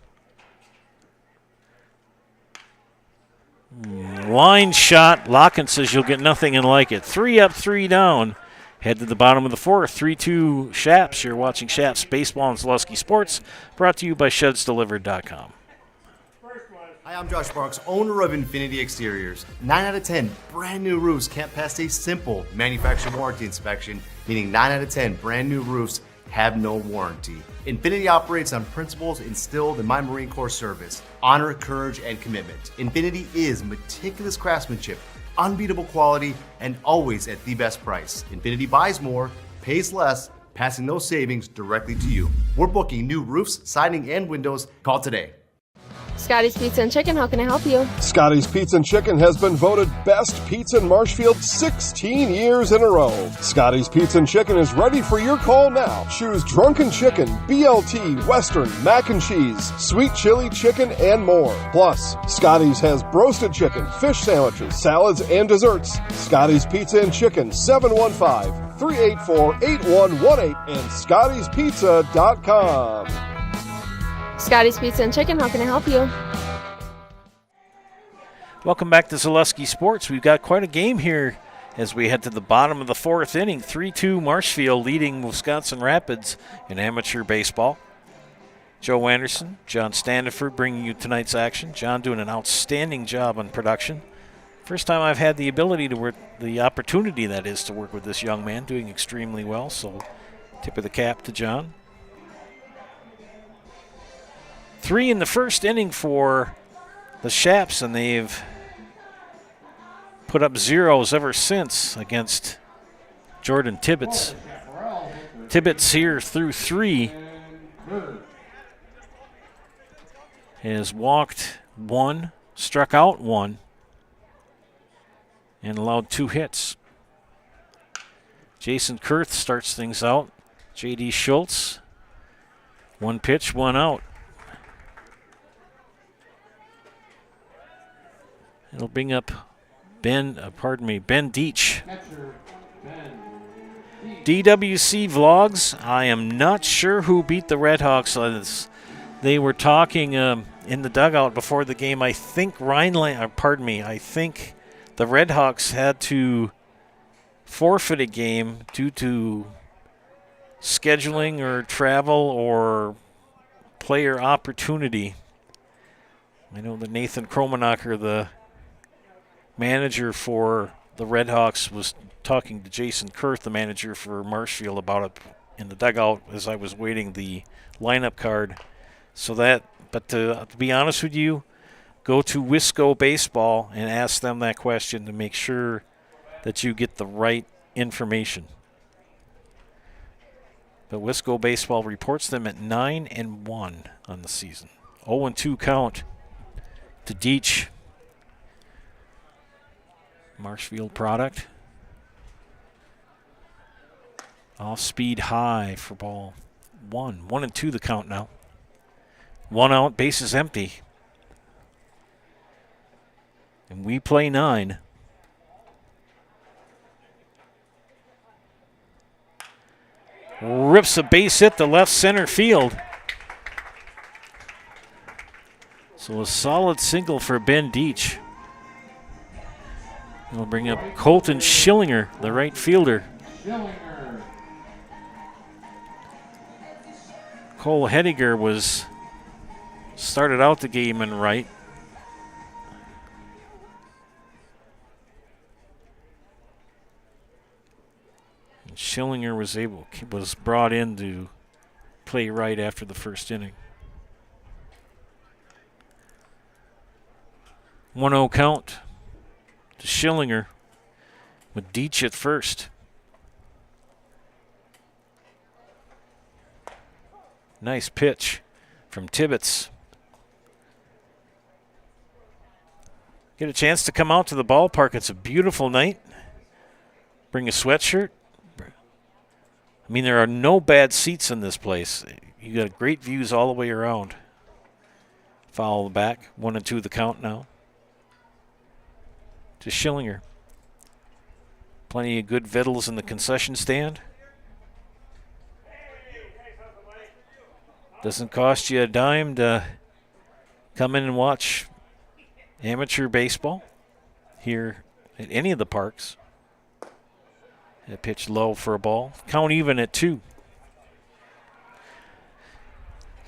A: Line shot. Locken says you'll get nothing and like it. 3 up, 3 down. Head to the bottom of the fourth. 3-2 Shaps. You're watching Shaps Baseball and Zaleski Sports. Brought to you by ShedsDelivered.com.
S: Hi, I'm Josh Marks, owner of Infinity Exteriors. 9 out of 10 brand new roofs can't pass a simple manufacturer warranty inspection, meaning 9 out of 10 brand new roofs have no warranty. Infinity operates on principles instilled in my Marine Corps service: honor, courage, and commitment. Infinity is meticulous craftsmanship, unbeatable quality, and always at the best price. Infinity buys more, pays less, passing those savings directly to you. We're booking new roofs, siding, and windows. Call today.
T: Scotty's Pizza and Chicken, how can I help you?
H: Scotty's Pizza and Chicken has been voted best pizza in Marshfield 16 years in a row. Scotty's Pizza and Chicken is ready for your call now. Choose drunken chicken, BLT, Western, mac and cheese, sweet chili chicken, and more. Plus, Scotty's has broasted chicken, fish sandwiches, salads, and desserts. Scotty's Pizza and Chicken, 715-384-8118 and Scotty'sPizza.com.
T: Scotty's Pizza and Chicken, how can I help you?
A: Welcome back to Zaleski Sports. We've got quite a game here as we head to the bottom of the fourth inning. 3-2 Marshfield leading Wisconsin Rapids in amateur baseball. Joe Anderson, John Standiford bringing you tonight's action. John doing an outstanding job on production. First time I've had the ability to work, the opportunity that is, to work with this young man, doing extremely well. So tip of the cap to John. 3 in the first inning for the Shaps, and they've put up zeros ever since against Jordan Tibbetts. Tibbetts here through 3 has walked 1, struck out 1, and allowed 2 hits. Jason Kurth starts things out. J.D. Schultz, 1 pitch, 1 out. It'll bring up Ben Deach. DWC Vlogs. I am not sure who beat the Redhawks. They were talking in the dugout before the game. I think I think the Redhawks had to forfeit a game due to scheduling or travel or player opportunity. I know that Nathan Kromenacher, the manager for the Redhawks, was talking to Jason Kurth, the manager for Marshfield, about it in the dugout as I was waiting the lineup card. But to be honest with you, go to Wisco Baseball and ask them that question to make sure that you get the right information. But Wisco Baseball reports them at 9-1 on the season. 0-2 count to Deach. Marshfield product. Off speed high for ball 1. 1-2 the count now. 1 out, bases empty. And we play 9. Rips a base hit to left center field. So a solid single for Ben Deach. We'll bring up Colton Schillinger, the right fielder. Cole Hediger started out the game in right. And Schillinger was brought in to play right after the first inning. 1-0 count to Schillinger with Deach at first. Nice pitch from Tibbetts. Get a chance to come out to the ballpark. It's a beautiful night. Bring a sweatshirt. I mean, there are no bad seats in this place. You got great views all the way around. Foul back. 1-2 the count now to Schillinger. Plenty of good victuals in the concession stand. Doesn't cost you a dime to come in and watch amateur baseball here at any of the parks. That pitch low for a ball. Count even at 2.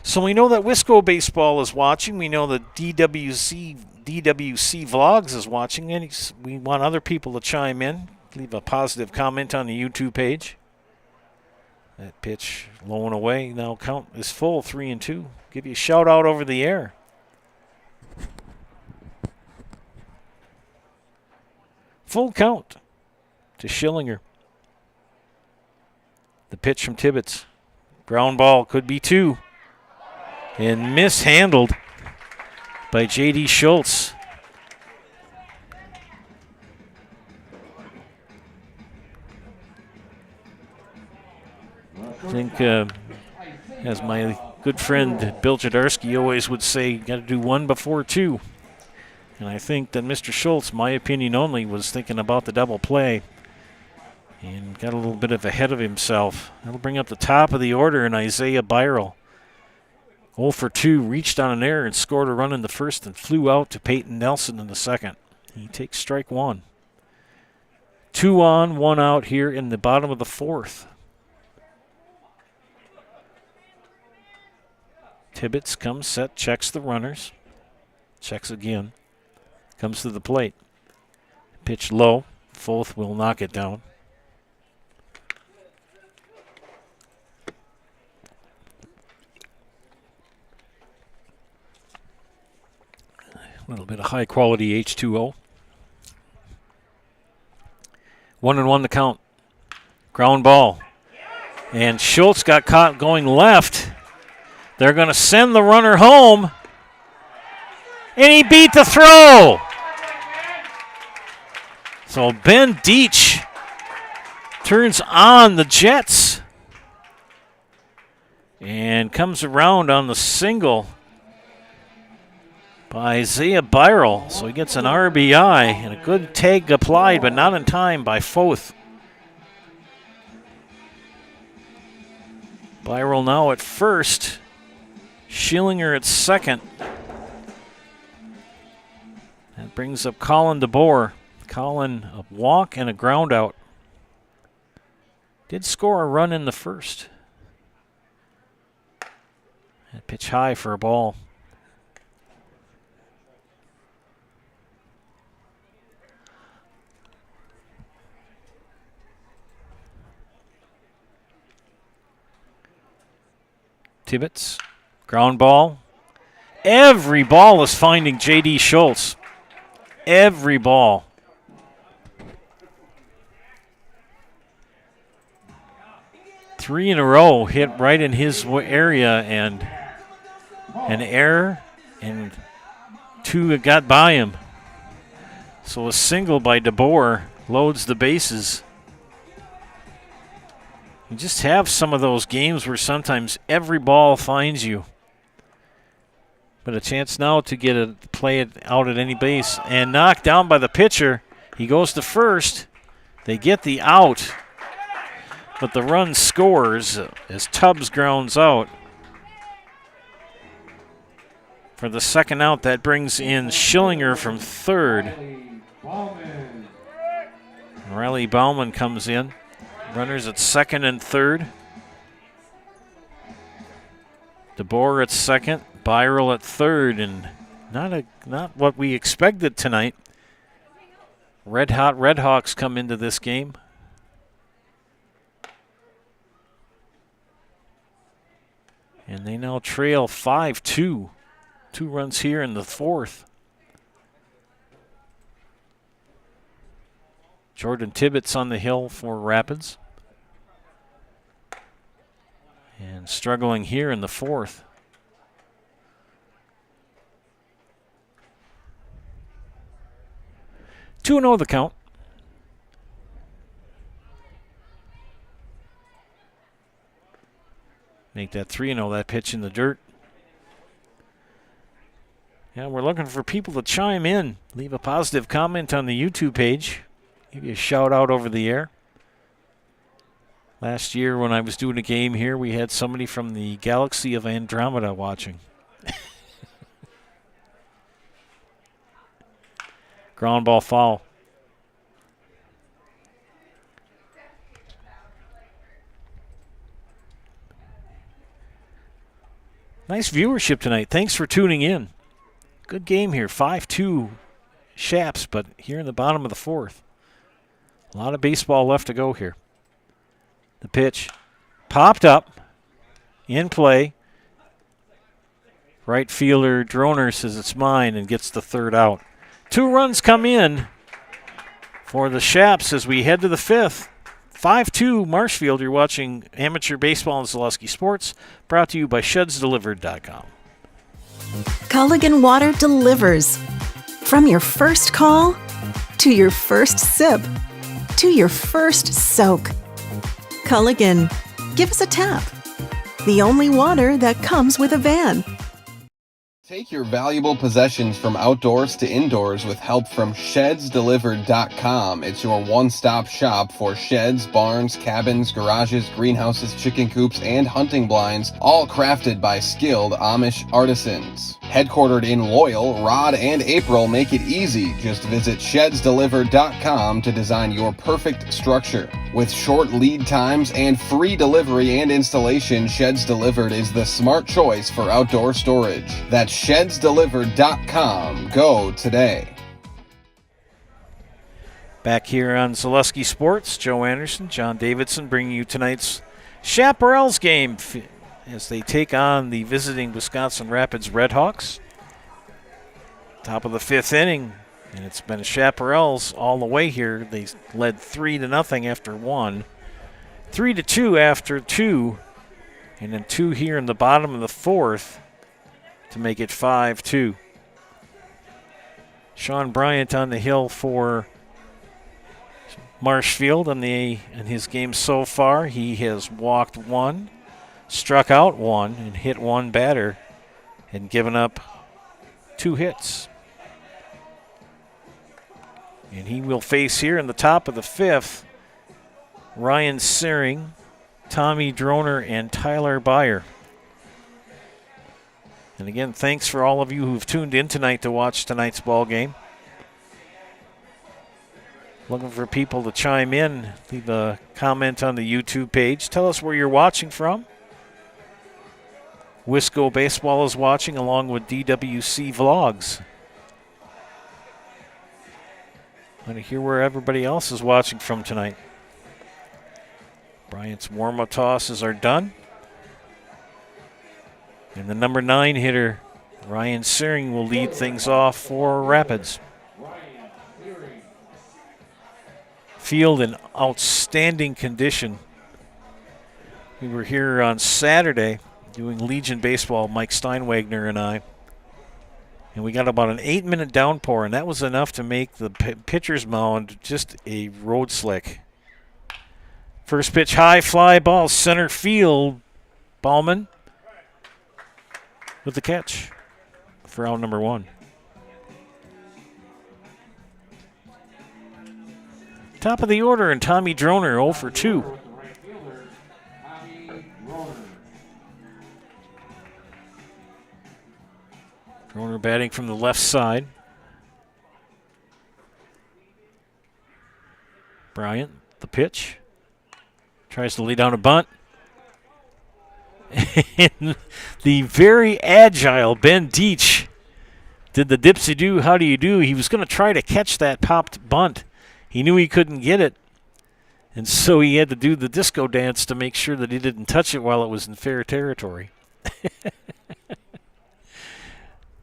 A: So we know that Wisco Baseball is watching. We know that DWC Vlogs is watching. And we want other people to chime in. Leave a positive comment on the YouTube page. That pitch low and away. Now count is full, 3-2. Give you a shout out over the air. Full count to Schillinger. The pitch from Tibbetts. Ground ball, could be 2. And mishandled by J.D. Schultz. I think, as my good friend Bill Jadarski always would say, you got to do 1 before 2. And I think that Mr. Schultz, my opinion only, was thinking about the double play and got a little bit of ahead of himself. That'll bring up the top of the order, and Isaiah Byrell. 0 for 2, reached on an error and scored a run in the first and flew out to Peyton Nelson in the second. He takes strike 1. 2 on, 1 out here in the bottom of the 4th. Tibbetts comes set, checks the runners. Checks again. Comes to the plate. Pitch low. Foth will knock it down. A little bit of high quality H2O. 1-1 the count. Ground ball. And Schultz got caught going left. They're going to send the runner home. And he beat the throw. So Ben Deach turns on the Jets. And comes around on the single by Isaiah Byrell. So he gets an RBI and a good tag applied, but not in time by Foth. Byrell now at first. Schillinger at second. That brings up Colin DeBoer. Colin, a walk and a ground out. Did score a run in the first. That pitch high for a ball. Tibbetts, ground ball. Every ball is finding J.D. Schultz. Every ball. Three in a row hit right in his area, and an error, and 2 got by him. So a single by DeBoer loads the bases. You just have some of those games where sometimes every ball finds you. But a chance now to get it, play it out at any base, and knocked down by the pitcher. He goes to first. They get the out, but the run scores as Tubbs grounds out. For the second out, that brings in Schillinger from third. Riley Bauman comes in. Runners at second and third. DeBoer at second, Byrell at third, and not what we expected tonight. Red Hot Redhawks come into this game. And they now trail 5-2. 2 runs here in the 4th. Jordan Tibbetts on the hill for Rapids. And struggling here in the 4th. Two 2-0 the count. Make that 3-0, that pitch in the dirt. Yeah, we're looking for people to chime in. Leave a positive comment on the YouTube page. Give you a shout out over the air. Last year when I was doing a game here, we had somebody from the galaxy of Andromeda watching. Ground ball foul. Nice viewership tonight. Thanks for tuning in. Good game here. 5-2 Shaps, but here in the bottom of the fourth. A lot of baseball left to go here. The pitch popped up. In play. Right fielder Droner says it's mine and gets the third out. 2 runs come in for the Shaps as we head to the fifth. 5-2 Marshfield. You're watching Amateur Baseball and Zaleski Sports, brought to you by ShedsDelivered.com.
U: Culligan Water delivers. From your first call, to your first sip, to your first soak. Culligan, give us a tap. The only water that comes with a van.
V: Take your valuable possessions from outdoors to indoors with help from ShedsDelivered.com. It's your one-stop shop for sheds, barns, cabins, garages, greenhouses, chicken coops, and hunting blinds, all crafted by skilled Amish artisans. Headquartered in Loyal, Rod and April make it easy. Just visit ShedsDelivered.com to design your perfect structure. With short lead times and free delivery and installation, Sheds Delivered is the smart choice for outdoor storage. That's ShedsDelivered.com. Go today.
A: Back here on Zaleski Sports, Joe Anderson, John Davidson bringing you tonight's Chaparrals game as they take on the visiting Wisconsin Rapids Redhawks. Top of the fifth inning, and it's been Chaparrals all the way here. They led 3-0 after 1, 3-2 after 2, and then 2 here in the bottom of the fourth to make it 5-2. Sean Bryant on the hill for Marshfield in his game so far. He has walked 1, struck out 1, and hit 1 batter, and given up 2 hits. And he will face here in the top of the fifth Ryan Searing, Tommy Droner, and Tyler Byer. And again, thanks for all of you who've tuned in tonight to watch tonight's ball game. Looking for people to chime in. Leave a comment on the YouTube page. Tell us where you're watching from. Wisco Baseball is watching along with DWC Vlogs. Want to hear where everybody else is watching from tonight. Bryant's warm-up tosses are done. And the number 9 hitter, Ryan Searing, will lead things off for Rapids. Field in outstanding condition. We were here on Saturday doing Legion Baseball, Mike Steinwagner and I. And we got about an 8-minute downpour, and that was enough to make the pitcher's mound just a road slick. First pitch, high fly ball, center field. Ballman with the catch for out number 1. Top of the order, and Tommy Droner 0 for 2. Droner batting from the left side. Bryant, the pitch. Tries to lay down a bunt. And the very agile Ben Deach did the dipsy-do, how do you do? He was going to try to catch that popped bunt. He knew he couldn't get it, and so he had to do the disco dance to make sure that he didn't touch it while it was in fair territory.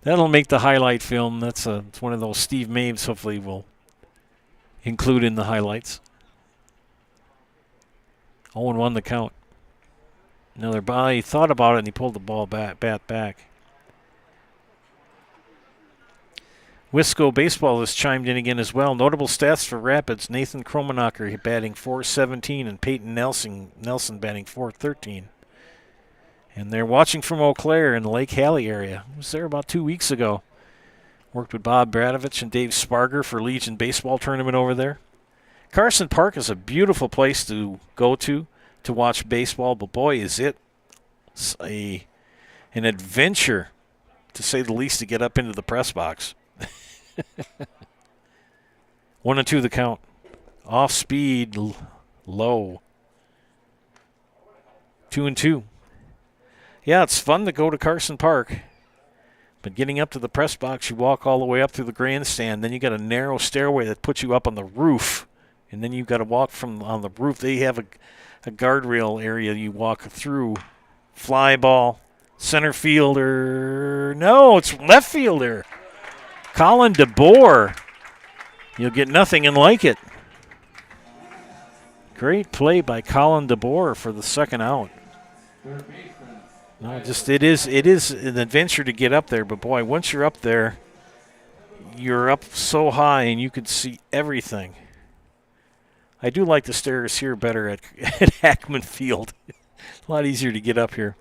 A: That'll make the highlight film. It's one of those Steve Maves hopefully will include in the highlights. 0-1 the count. Another ball. He thought about it and he pulled the ball bat back. Wisco Baseball has chimed in again as well. Notable stats for Rapids. Nathan Kromenacher batting .417 and Peyton Nelson batting .413. And they're watching from Eau Claire in the Lake Hallie area. I was there about 2 weeks ago. Worked with Bob Bradovich and Dave Sparger for Legion Baseball Tournament over there. Carson Park is a beautiful place to go to watch baseball, but boy, is it an adventure, to say the least, to get up into the press box. 1-2 the count. Off speed, low. 2-2. Yeah, it's fun to go to Carson Park. But getting up to the press box, you walk all the way up through the grandstand. Then you got a narrow stairway that puts you up on the roof. And then you've got to walk from on the roof. They have a guardrail area you walk through. Fly ball. Center fielder. No, it's left fielder. Colin DeBoer. You'll get nothing and like it. Great play by Colin DeBoer for the second out. No, just it is an adventure to get up there, but boy, once you're up there, you're up so high and you can see everything. I do like the stairs here better at Hackman Field. A lot easier to get up here.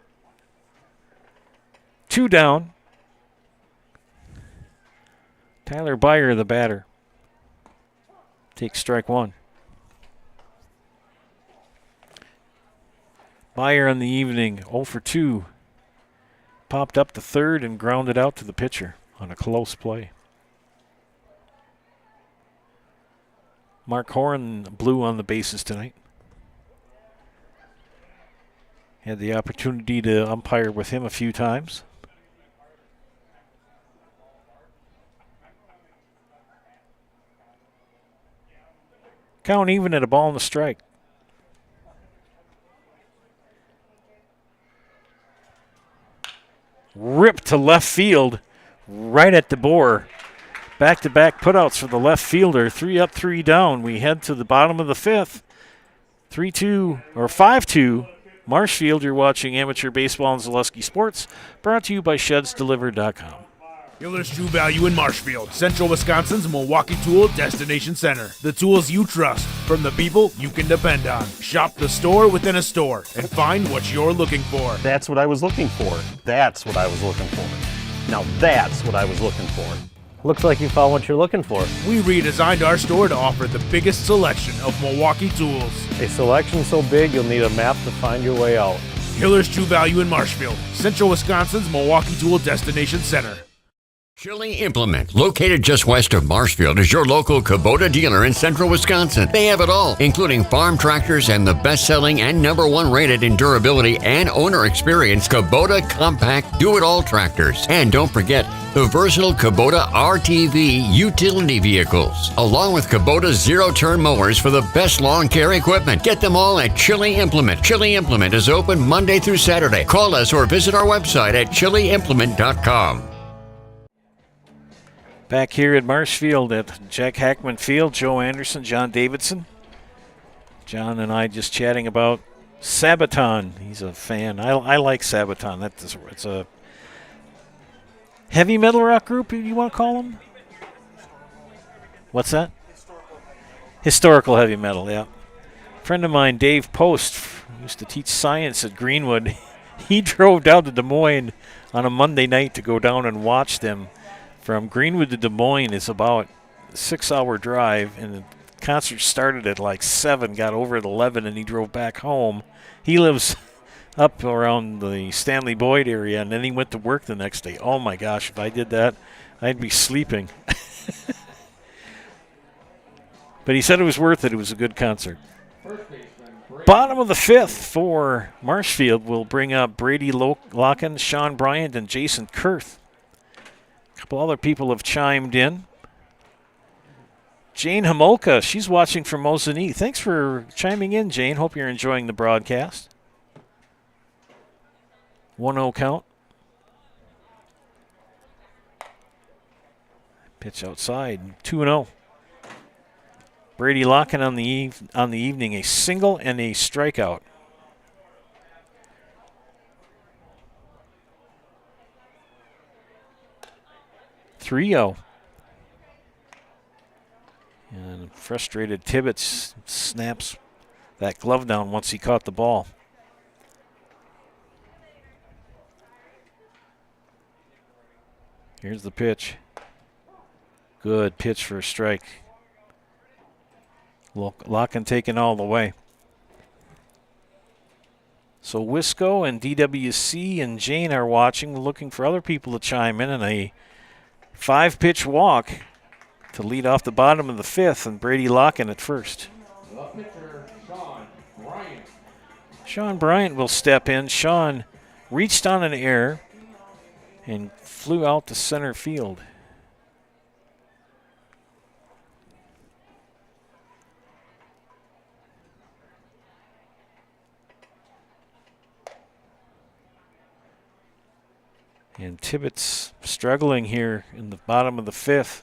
A: 2 down. Tyler Byer, the batter, takes strike 1. Byer on the evening, 0 for 2. Popped up the third and grounded out to the pitcher on a close play. Mark Horan blew on the bases tonight. Had the opportunity to umpire with him a few times. Count even at a ball and a strike. Ripped to left field, right at DeBoer. Back-to-back putouts for the left fielder. 3 up, 3 down. We head to the bottom of the 5th. 3-2 or 5-2. Marshfield, you're watching Amateur Baseball and Zaleski Sports, brought to you by ShedsDelivered.com.
D: Hiller's True Value in Marshfield, Central Wisconsin's Milwaukee Tool Destination Center. The tools you trust from the people you can depend on. Shop the store within a store and find what you're looking for.
E: That's what I was looking for. That's what I was looking for. Now that's what I was looking for.
K: Looks like you found what you're looking for.
D: We redesigned our store to offer the biggest selection of Milwaukee tools.
K: A selection so big you'll need a map to find your way out.
D: Hiller's True Value in Marshfield, Central Wisconsin's Milwaukee Tool Destination Center.
W: Chili Implement, located just west of Marshfield, is your local Kubota dealer in central Wisconsin. They have it all, including farm tractors and the best-selling and #1 rated in durability and owner experience Kubota compact do-it-all tractors. And don't forget the versatile Kubota RTV utility vehicles, along with Kubota zero-turn mowers for the best lawn care equipment. Get them all at Chili Implement. Chili Implement is open Monday through Saturday. Call us or visit our website at chiliimplement.com.
A: Back here at Marshfield at Jack Hackman Field, Joe Anderson, John Davidson. John and I just chatting about Sabaton. He's a fan. I like Sabaton. It's a heavy metal rock group, you want to call them? What's that? Historical heavy metal, yeah. A friend of mine, Dave Post, used to teach science at Greenwood. He drove down to Des Moines on a Monday night to go down and watch them. From Greenwood to Des Moines is about a 6-hour drive, and the concert started at like 7, got over at 11, and he drove back home. He lives up around the Stanley Boyd area, and then he went to work the next day. Oh my gosh, if I did that, I'd be sleeping. But he said it was worth it. It was a good concert. Bottom of the 5th for Marshfield will bring up Brady Locken, Sean Bryant, and Jason Kurth. A couple other people have chimed in. Jane Homolka, she's watching from Mosinee. Thanks for chiming in, Jane. Hope you're enjoying the broadcast. 1-0 count. Pitch outside, 2-0. Brady Locken on the evening, a single and a strikeout. .30. And frustrated Tibbetts snaps that glove down once he caught the ball. Here's the pitch. Good pitch for a strike. Locken taken all the way. So Wisco and DWC and Jane are watching, looking for other people to chime in a 5-pitch walk to lead off the bottom of the 5th, and Brady Locken at first.
B: The pitcher, Sean Bryant.
A: Sean Bryant will step in. Sean reached on an error and flew out to center field. And Tibbetts struggling here in the bottom of the 5th.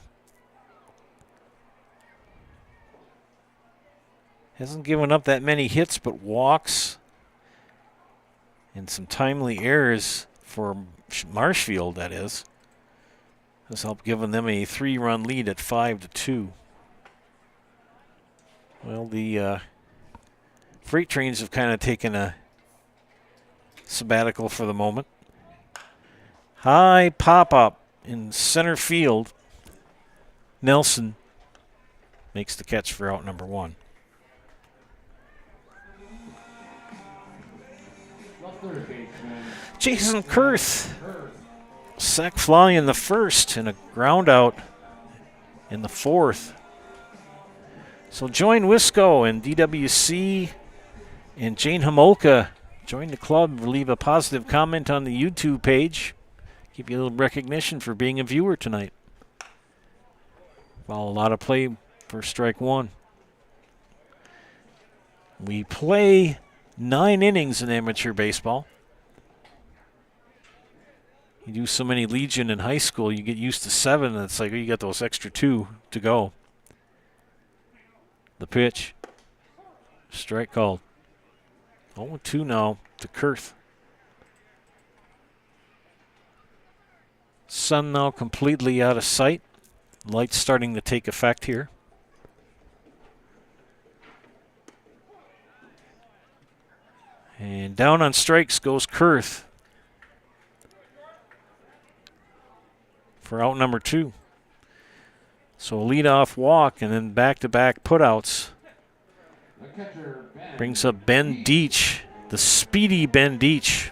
A: Hasn't given up that many hits, but walks and some timely errors for Marshfield, that is. Has helped giving them a 3-run lead at 5-2. Well, the freight trains have kind of taken a sabbatical for the moment. High pop-up in center field. Nelson makes the catch for out number 1. Jason Kurth. Sac fly in the 1st and a ground out in the 4th. So join Wisco and DWC and Jane Homolka. Join the club. Leave a positive comment on the YouTube page. Give you a little recognition for being a viewer tonight. Well, a lot of play for strike 1. We play 9 innings in amateur baseball. You do so many Legion in high school, you get used to 7, and it's like, oh, you got those extra 2 to go. The pitch. Strike called. 0-2 now to Kurth. Sun now completely out of sight. Lights starting to take effect here. And down on strikes goes Kurth for out number 2. So a leadoff walk and then back-to-back putouts. Brings up Ben Deach, the speedy Ben Deach.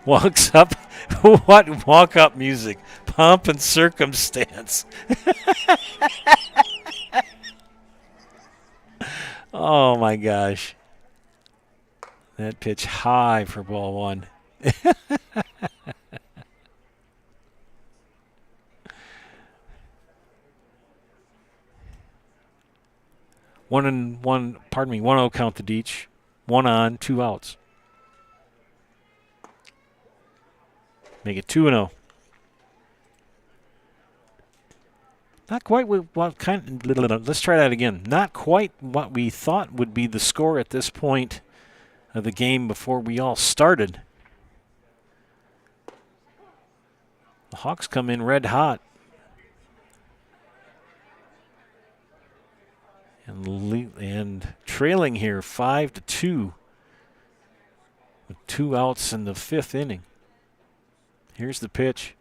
A: Walks up. What walk-up music? Pomp and circumstance. Oh, my gosh. That pitch high for ball 1. 1-0 count to Deach. 1 on, 2 outs. Make it 2-0. Not quite what kind. Let's try that again. Not quite what we thought would be the score at this point of the game before we all started. The Hawks come in red hot. And trailing here 5-2 with 2 outs in the 5th inning. Here's the pitch.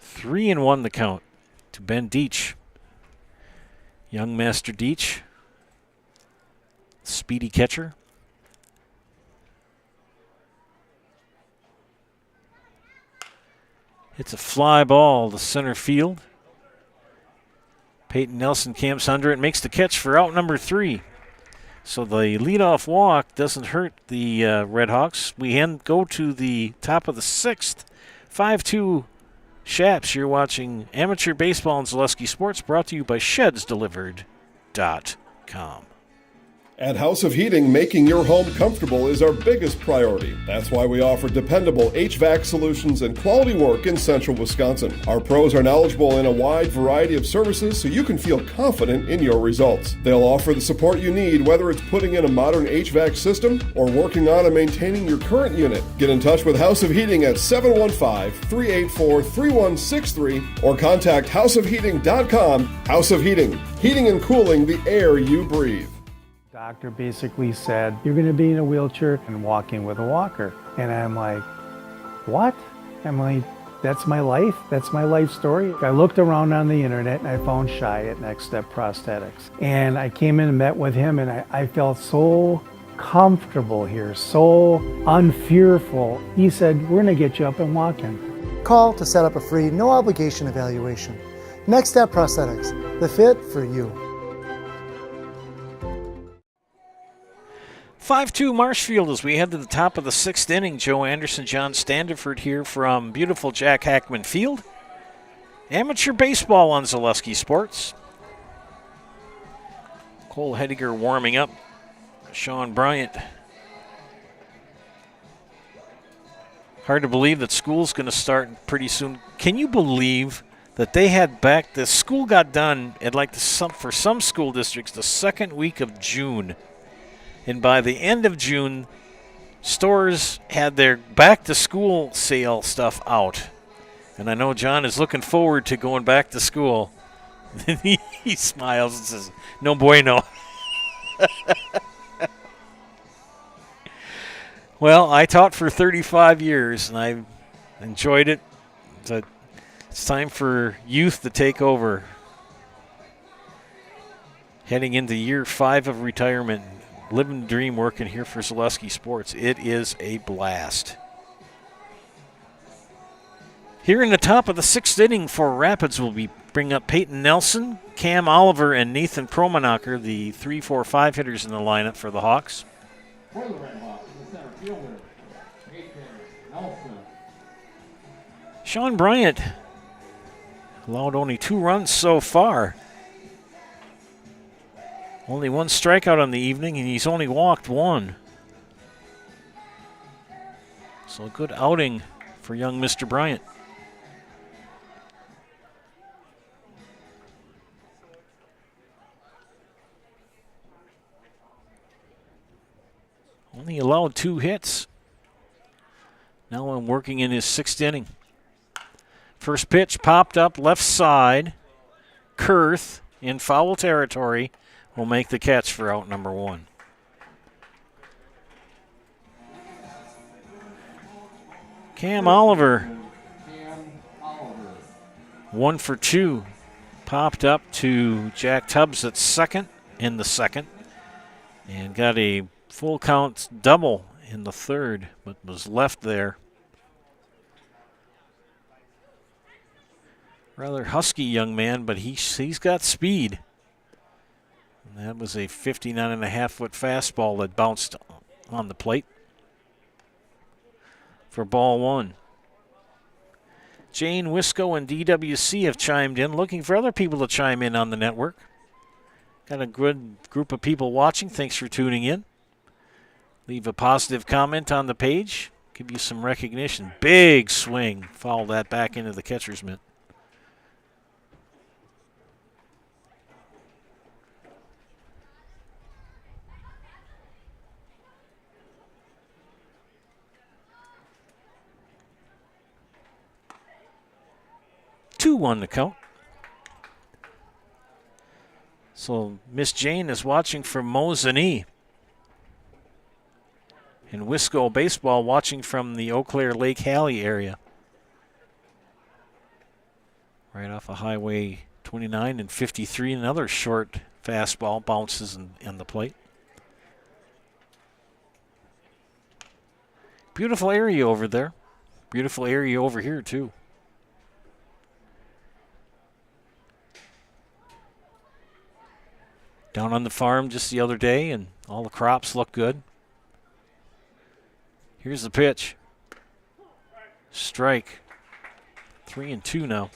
A: 3-1 the count to Ben Deach. Young Master Deach. Speedy catcher. Hits a fly ball to center field. Peyton Nelson camps under it, makes the catch for out number 3. So the leadoff walk doesn't hurt the Red Hawks. We go to the top of the 6th. 5-2 Shaps. You're watching Amateur Baseball and Zaleski Sports, brought to you by ShedsDelivered.com.
H: At House of Heating, making your home comfortable is our biggest priority. That's why we offer dependable HVAC solutions and quality work in central Wisconsin. Our pros are knowledgeable in a wide variety of services so you can feel confident in your results. They'll offer the support you need, whether it's putting in a modern HVAC system or working on and maintaining your current unit. Get in touch with House of Heating at 715-384-3163 or contact houseofheating.com. House of Heating, heating and cooling the air you breathe.
C: Doctor basically said, you're going to be in a wheelchair and walking with a walker. And I'm like, what? I'm like, that's my life. That's my life story. I looked around on the internet and I found Shai at Next Step Prosthetics. And I came in and met with him and I felt so comfortable here, so unfearful. He said, we're going to get you up and walking.
F: Call to set up a free, no obligation evaluation. Next Step Prosthetics, the fit for you.
A: 5-2 Marshfield as we head to the top of the 6th inning. Joe Anderson, John Standiford here from beautiful Jack Hackman Field. Amateur baseball on Zaleski Sports. Cole Hediger warming up. Sean Bryant. Hard to believe that school's going to start pretty soon. Can you believe that they had back, the school got done at like for some school districts the second week of June. And by the end of June, stores had their back to school sale stuff out. And I know John is looking forward to going back to school. He smiles and says, no bueno. Well, I taught for 35 years, and I enjoyed it. It's time for youth to take over. Heading into year 5 of retirement, living the dream working here for Zaleski Sports. It is a blast. Here in the top of the 6th inning for Rapids will be bring up Peyton Nelson, Cam Oliver, and Nathan Kromenacher, the 3, 4, 5 hitters in the lineup for the Hawks.
B: For the Red Hawks, the center fielder, Nathan Nelson.
A: Sean Bryant allowed only 2 runs so far. Only 1 strikeout on the evening, and he's only walked 1. So a good outing for young Mr. Bryant. Only allowed 2 hits. Now I'm working in his 6th inning. First pitch popped up left side. Kurth in foul territory will make the catch for out number 1. Cam Oliver. 1 for 2. Popped up to Jack Tubbs at second in the 2nd. And got a full count double in the 3rd, but was left there. Rather husky young man, but he's got speed. And that was a 59.5-foot fastball that bounced on the plate for ball 1. Jane Wisco and DWC have chimed in, looking for other people to chime in on the network. Got a good group of people watching. Thanks for tuning in. Leave a positive comment on the page. Give you some recognition. Big swing. Foul that back into the catcher's mitt. Two on the count. So Miss Jane is watching from Mosinee. And Wisco Baseball watching from the Eau Claire Lake Hallie area. Right off of Highway 29 and 53. Another short fastball bounces in the plate. Beautiful area over there. Beautiful area over here, too. Down on the farm just the other day, and all the crops look good. Here's the pitch. Strike. 3-2 now.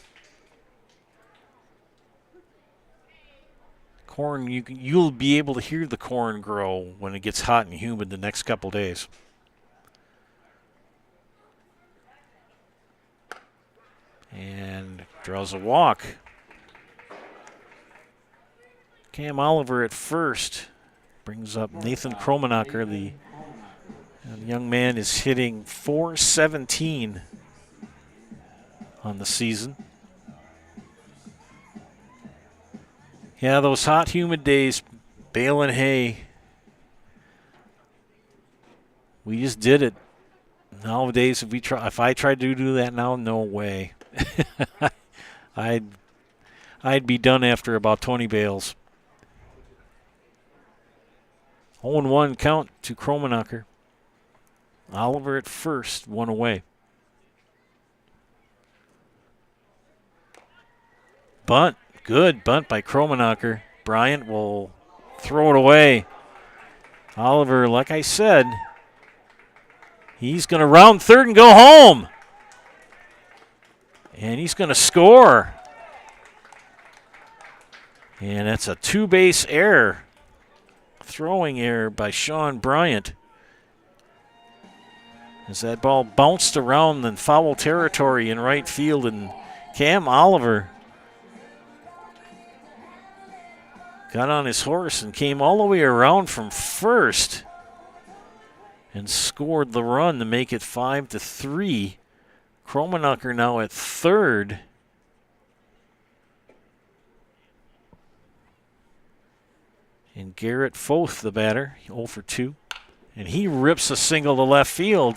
A: Corn, you'll be able to hear the corn grow when it gets hot and humid the next couple days. And draws a walk. Cam Oliver at first brings up Nathan Kromenacher. The young man is hitting .417 on the season. Yeah, those hot, humid days, baling hay. We just did it. Nowadays, if I tried to do that now, no way. I'd be done after about 20 bales. 0-1 count to Kromenacher. Oliver at first, one away. Bunt, good bunt by Kromenacher. Bryant will throw it away. Oliver, like I said, he's going to round third and go home. And he's going to score. And it's a two-base error. Throwing error by Sean Bryant. As that ball bounced around in foul territory in right field, and Cam Oliver got on his horse and came all the way around from first and scored the run to make it 5-3. Kromenacher now at third. And Garrett Foth, the batter, 0 for 2. And he rips a single to left field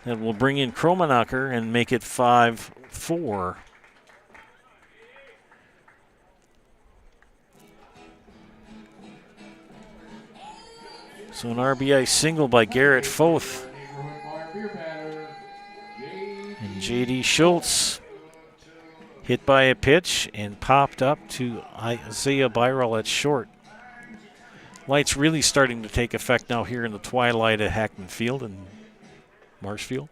A: that will bring in Kromenacher and make it 5-4. So an RBI single by Garrett Foth. And J.D. Schultz hit by a pitch and popped up to Isaiah Birol at short. Light's really starting to take effect now here in the twilight at Hackman Field and Marshfield.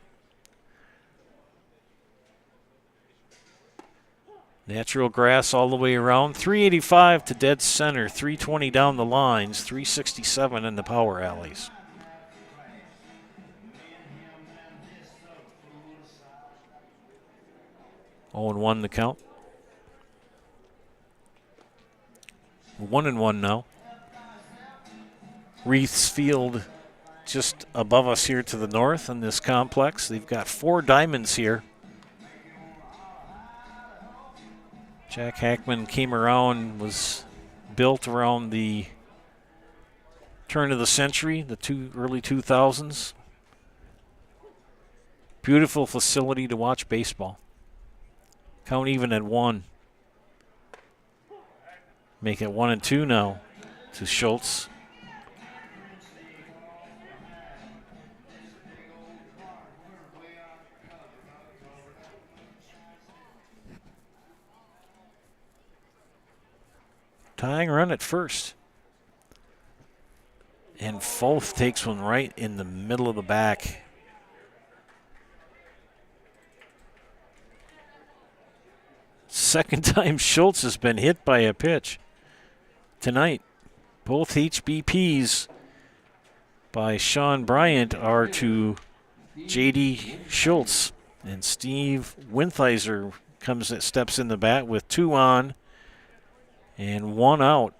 A: Natural grass all the way around. 385 to dead center, 320 down the lines, 367 in the power alleys. Oh, and 1 the count. 1-1 now. Reith's Field just above us here to the north in this complex. They've got 4 diamonds here. Jack Hackman came around, was built around the turn of the century, the early 2000s. Beautiful facility to watch baseball. Count even at 1. Make it 1-2 now to Schultz. Tying run at first. And Foth takes one right in the middle of the back. Second time Schultz has been hit by a pitch tonight. Both HBPs by Sean Bryant are to J.D. Schultz. And Steve Wintheiser steps in the bat with 2 on and 1 out.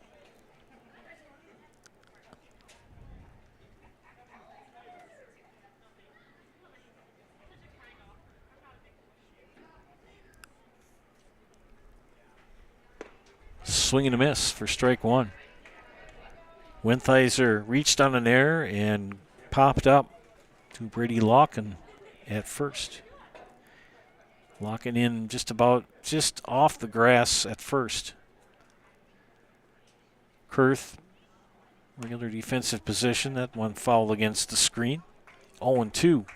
A: Swing and a miss for strike 1. Wintheiser reached on an error and popped up to Brady Locken at first. Locking in just off the grass at first. Kurth, regular defensive position. That one foul against the screen. 0-2.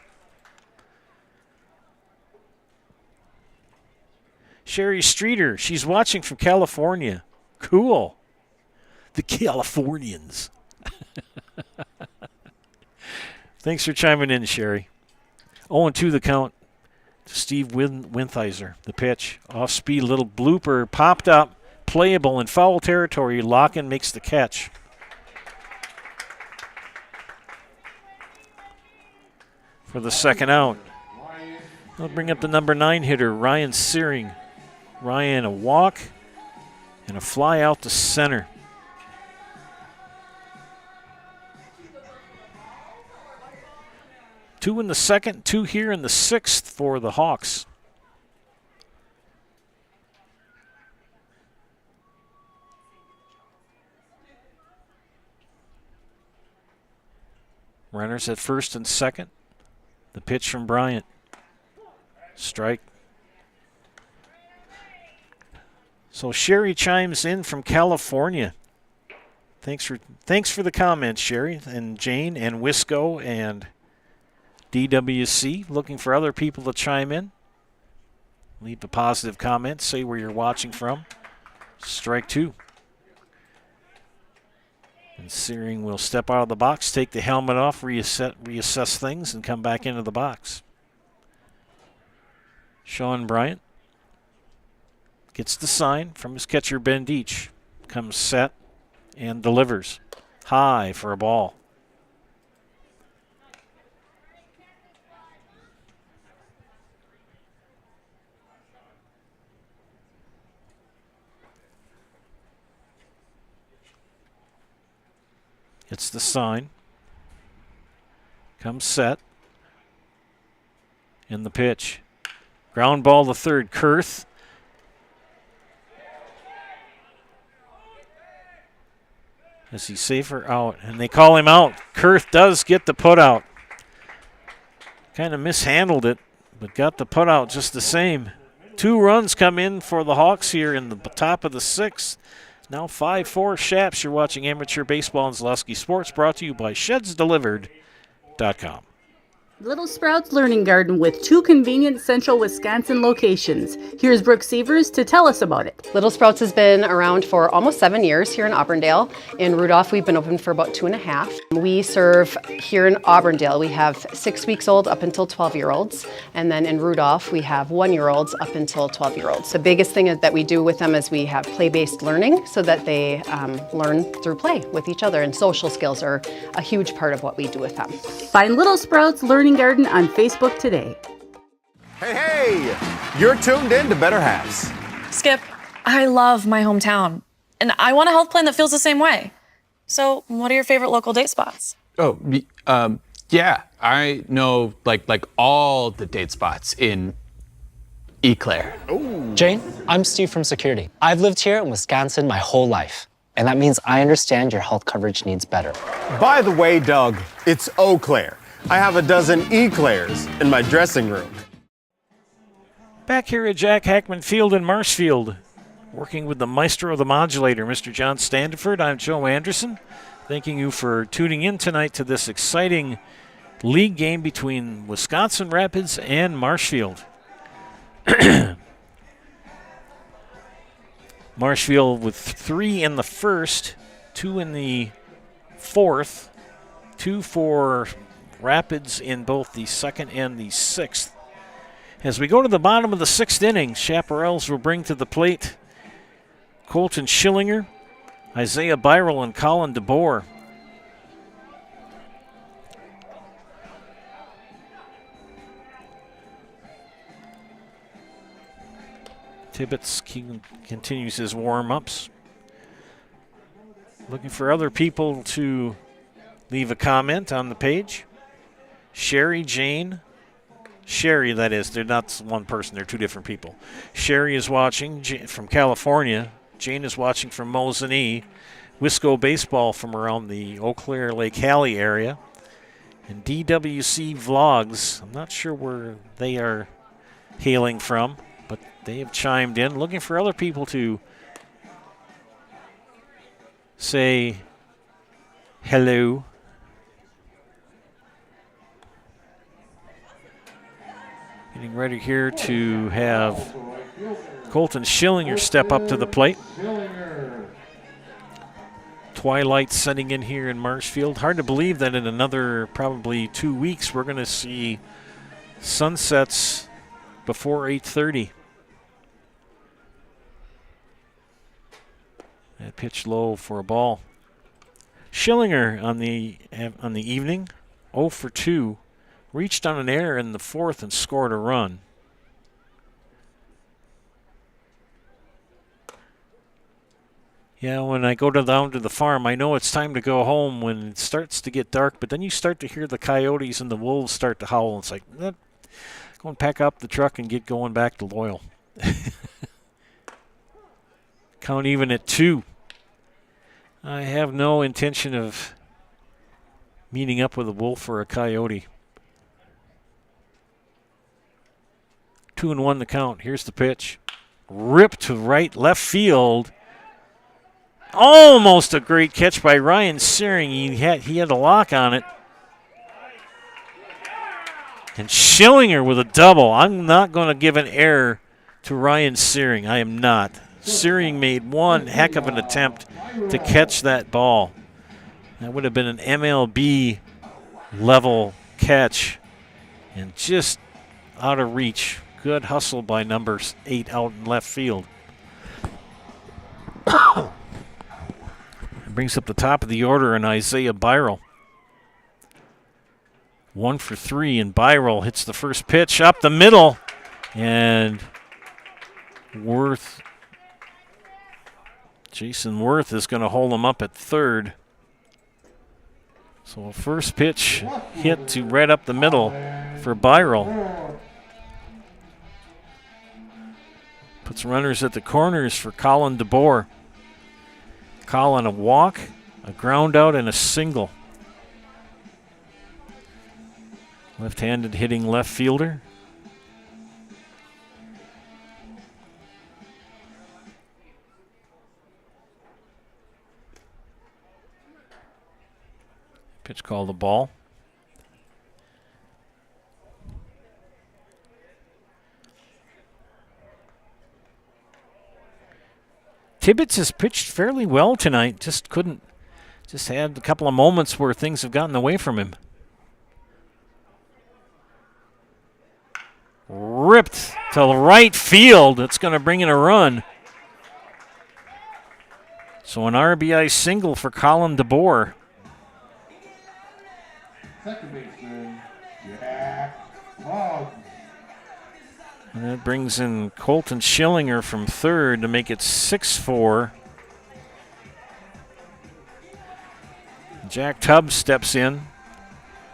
A: Sherry Streeter, she's watching from California. Cool. The Californians. Thanks for chiming in, Sherry. 0-2 the count to Steve Wintheiser. The pitch, off speed, little blooper, popped up. Playable in foul territory. Locken makes the catch. For the second out. I'll bring up the number 9 hitter, Ryan Searing. Ryan, a walk and a fly out to center. Two in the second, 2 here in the 6th for the Hawks. Runners at first and second. The pitch from Bryant. Strike. So Sherry chimes in from California. Thanks for the comments, Sherry and Jane and Wisco and DWC. Looking for other people to chime in. Leave a positive comment. Say where you're watching from. Strike 2. And Searing will step out of the box, take the helmet off, reassess things, and come back into the box. Sean Bryant gets the sign from his catcher, Ben Deach. Comes set and delivers. High for a ball. It's the sign. Comes set. In the pitch. Ground ball to third. Kurth. Is he safe or out? And they call him out. Kurth does get the put out. Kind of mishandled it, but got the put out just the same. 2 runs come in for the Hawks here in the top of the 6th. Now 5-4 Shaps. You're watching Amateur Baseball and Zaleski Sports, brought to you by ShedsDelivered.com.
I: Little Sprouts Learning Garden with 2 convenient central Wisconsin locations. Here's Brooke Sievers to tell us about it.
J: Little Sprouts has been around for almost 7 years here in Auburndale. In Rudolph, we've been open for about 2.5. We serve here in Auburndale, we have 6 weeks old up until 12-year-olds. And then in Rudolph, we have 1-year-olds up until 12-year-olds. The biggest thing that we do with them is we have play-based learning so that they learn through play with each other. And social skills are a huge part of what we do with them.
I: Find Little Sprouts Learning Garden on Facebook today.
M: Hey, you're tuned in to Better Halves.
X: Skip, I love my hometown, and I want a health plan that feels the same way. So, what are your favorite local date spots?
Y: Oh, yeah, I know like all the date spots in Eau Claire.
Z: Jane, I'm Steve from Security. I've lived here in Wisconsin my whole life, and that means I understand your health coverage needs better.
M: By the way, Doug, it's Eau Claire. I have a dozen Eclairs in my dressing room.
A: Back here at Jack Hackman Field in Marshfield, working with the maestro of the modulator, Mr. John Standiford. I'm Joe Anderson. Thanking you for tuning in tonight to this exciting league game between Wisconsin Rapids and Marshfield. Marshfield with 3 in the first, 2 in the fourth, 2 for Rapids in both the second and the 6th. As we go to the bottom of the 6th inning, Chaparrals will bring to the plate Colton Schillinger, Isaiah Byrell, and Colin DeBoer. Tibbetts continues his warm-ups. Looking for other people to leave a comment on the page. Sherry, Jane, Sherry, that is. They're not one person. They're 2 different people. Sherry is watching from California. Jane is watching from Mosinee. Wisco Baseball from around the Eau Claire, Lake Hallie area. And DWC Vlogs, I'm not sure where they are hailing from, but they have chimed in. Looking for other people to say hello. Getting ready here to have Colton Schillinger step up to the plate. Twilight setting in here in Marshfield. Hard to believe that in another probably 2 weeks we're going to see sunsets before 8:30. That pitch low for a ball. Schillinger on the evening, 0 for 2. Reached on an error in the 4th and scored a run. Yeah, when I go down to the farm, I know it's time to go home when it starts to get dark, but then you start to hear the coyotes and the wolves start to howl. It's like, go and pack up the truck and get going back to Loyal. Count even at 2. I have no intention of meeting up with a wolf or a coyote. 2-1 the count. Here's the pitch. Ripped to left field. Almost a great catch by Ryan Searing. He had a lock on it. And Schillinger with a double. I'm not going to give an error to Ryan Searing. I am not. Searing made one heck of an attempt to catch that ball. That would have been an MLB level catch. And just out of reach. Good hustle by number 8 out in left field. Brings up the top of the order in Isaiah Byrell. 1 for 3, and Byrell hits the first pitch up the middle. And Jason Worth is going to hold him up at third. So a first pitch hit to right up the middle for Byrell. Puts runners at the corners for Colin DeBoer. Colin a walk, a ground out, and a single. Left-handed hitting left fielder. Pitch called the ball. Tibbetts has pitched fairly well tonight. Just had a couple of moments where things have gotten away from him. Ripped to the right field. It's going to bring in a run. So an RBI single for Colin DeBoer.
B: Second baseman, Jack Boggs.
A: And that brings in Colton Schillinger from third to make it 6-4. Jack Tubbs steps in.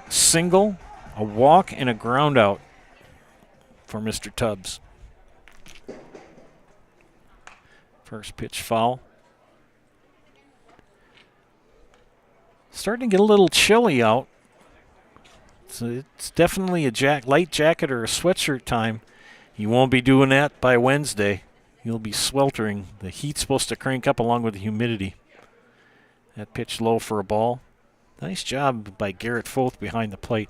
A: Single, a walk, and a ground out for Mr. Tubbs. First pitch foul. Starting to get a little chilly out. So it's definitely a light jacket or a sweatshirt time. You won't be doing that by Wednesday. You'll be sweltering. The heat's supposed to crank up along with the humidity. That pitch low for a ball. Nice job by Garrett Foth behind the plate.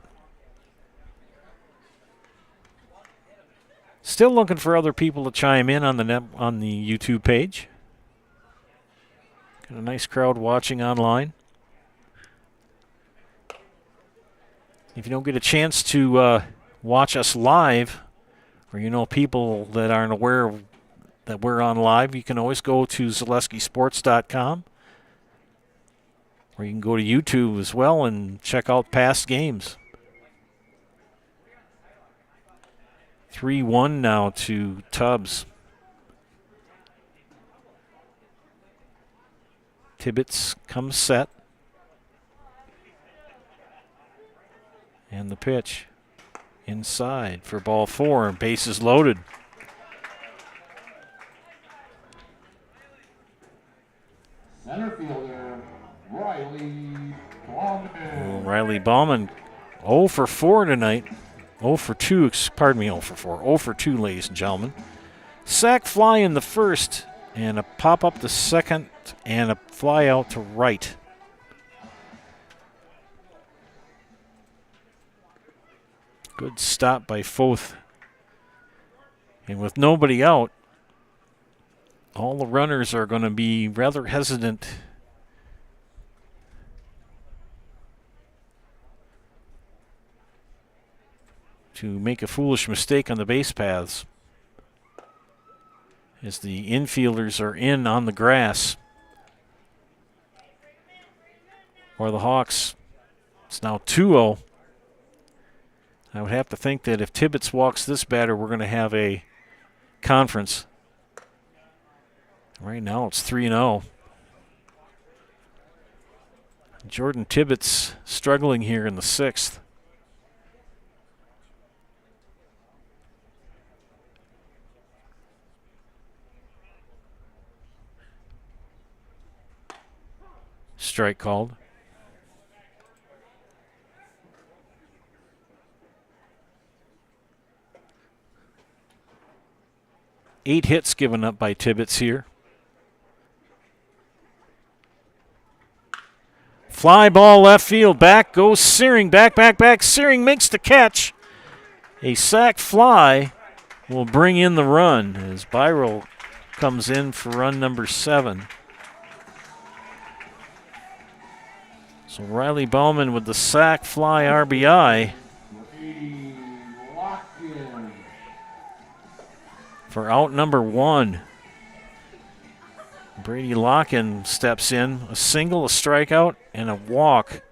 A: Still looking for other people to chime in on the YouTube page. Got a nice crowd watching online. If you don't get a chance to watch us live, or you know people that aren't aware that we're on live, you can always go to ZaleskiSports.com, or you can go to YouTube as well and check out past games. 3-1 now to Tubbs. Tibbetts comes set. And the pitch inside for ball 4. Bases loaded.
B: Center fielder, Riley Bauman.
A: Riley Bauman 0 for 4 tonight. 0 for 2, pardon me, 0 for 4. 0 for 2, ladies and gentlemen. Sac fly in the first, and a pop up the second, and a fly out to right. Good stop by Foth. And with nobody out, all the runners are going to be rather hesitant to make a foolish mistake on the base paths, as the infielders are in on the grass. For the Hawks, it's now 2-0. I would have to think that if Tibbetts walks this batter, we're going to have a conference. Right now it's 3-0. Jordan Tibbetts struggling here in the 6th. Strike called. Eight hits given up by Tibbetts here. Fly ball left field. Back goes Searing. Back. Searing makes the catch. A sac fly will bring in the run as Byro comes in for run number 7. So Riley Bauman with the sac fly RBI for out number 1. Brady Locken steps in, a single, a strikeout, and a walk.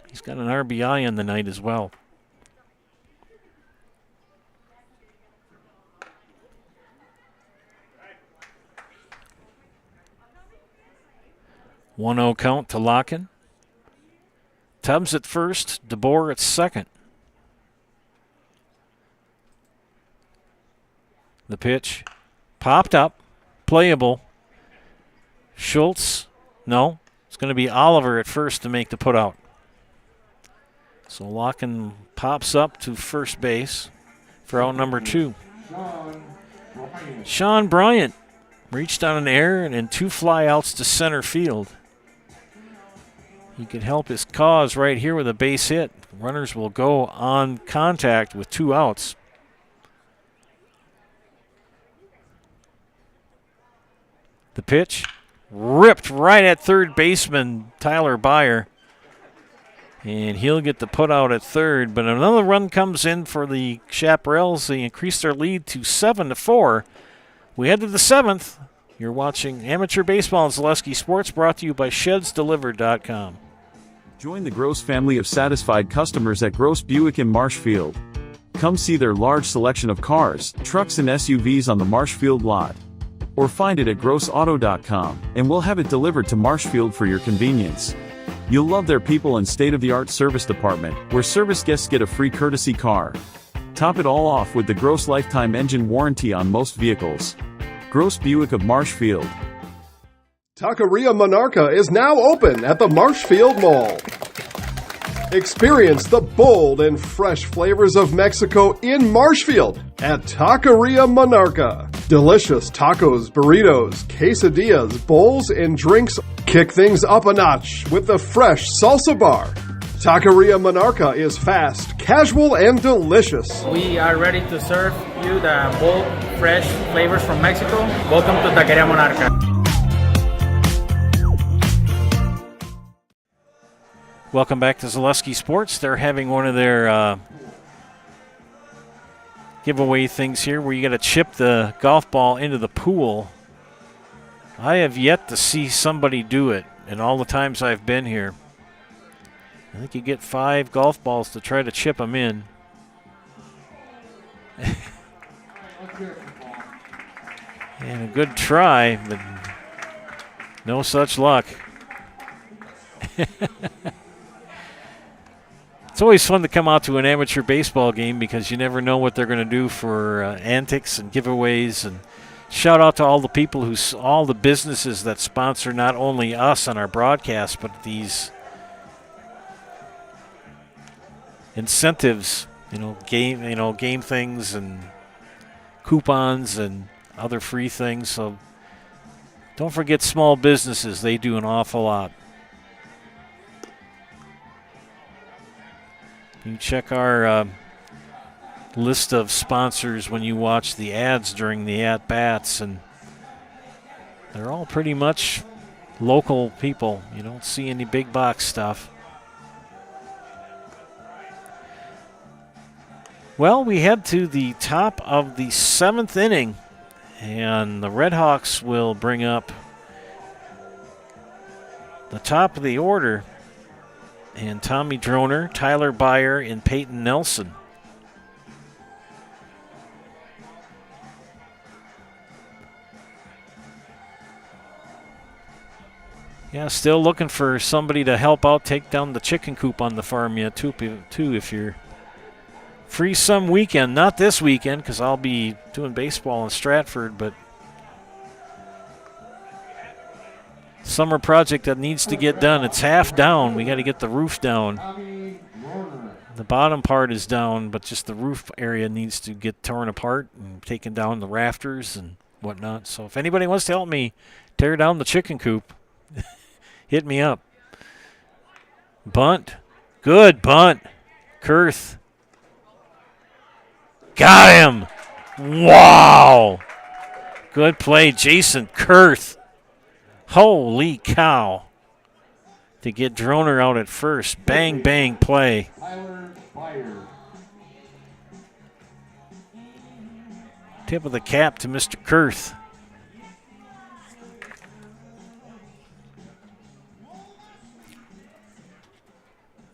A: He's got an RBI in the night as well. 1-0 count to Locken. Tubbs at first, DeBoer at second. The pitch popped up. Playable. Schultz, no. It's going to be Oliver at first to make the putout. So Locken pops up to first base for out number 2. Sean Bryant reached on an error and 2 flyouts to center field. He could help his cause right here with a base hit. Runners will go on contact with 2 outs. The pitch ripped right at third baseman Tyler Byer. And he'll get the put out at third. But another run comes in for the Chaparrals. They increase their lead to 7-4. We head to the 7th. You're watching Amateur Baseball and Zaleski Sports, brought to you by ShedsDelivered.com.
G: Join the Gross family of satisfied customers at Gross Buick in Marshfield. Come see their large selection of cars, trucks and SUVs on the Marshfield lot. Or find it at grossauto.com, and we'll have it delivered to Marshfield for your convenience. You'll love their people and state-of-the-art service department, where service guests get a free courtesy car. Top it all off with the Gross lifetime engine warranty on most vehicles. Gross Buick of Marshfield.
H: Taqueria Monarca is now open at the Marshfield Mall. Experience the bold and fresh flavors of Mexico in Marshfield at Taqueria Monarca. Delicious tacos, burritos, quesadillas, bowls, and drinks. Kick things up a notch with the fresh salsa bar. Taqueria Monarca is fast, casual, and delicious.
L: We are ready to serve you the bold, fresh flavors from Mexico. Welcome to Taqueria Monarca.
A: Welcome back to Zaleski Sports. They're having one of their giveaway things here where you got to chip the golf ball into the pool. I have yet to see somebody do it in all the times I've been here. I think you get 5 golf balls to try to chip them in. And a good try, but no such luck. It's always fun to come out to an amateur baseball game because you never know what they're going to do for antics and giveaways. And shout out to all the people all the businesses that sponsor not only us on our broadcast, but these incentives, game things and coupons and other free things. So don't forget small businesses; they do an awful lot. You check our list of sponsors when you watch the ads during the at-bats, and they're all pretty much local people. You don't see any big box stuff. Well, we head to the top of the 7th inning, and the Redhawks will bring up the top of the order. And Tommy Droner, Tyler Byer, and Peyton Nelson. Yeah, still looking for somebody to help out take down the chicken coop on the farm yet, too, if you're free some weekend. Not this weekend, because I'll be doing baseball in Stratford, but summer project that needs to get done. It's half down. We got to get the roof down. The bottom part is down, but just the roof area needs to get torn apart and taken down, the rafters and whatnot. So if anybody wants to help me tear down the chicken coop, Hit me up. Bunt. Good bunt. Kurth. Got him. Wow. Good play, Jason Kurth. Holy cow. To get Droner out at first. Bang, bang play. Tip of the cap to Mr. Kurth.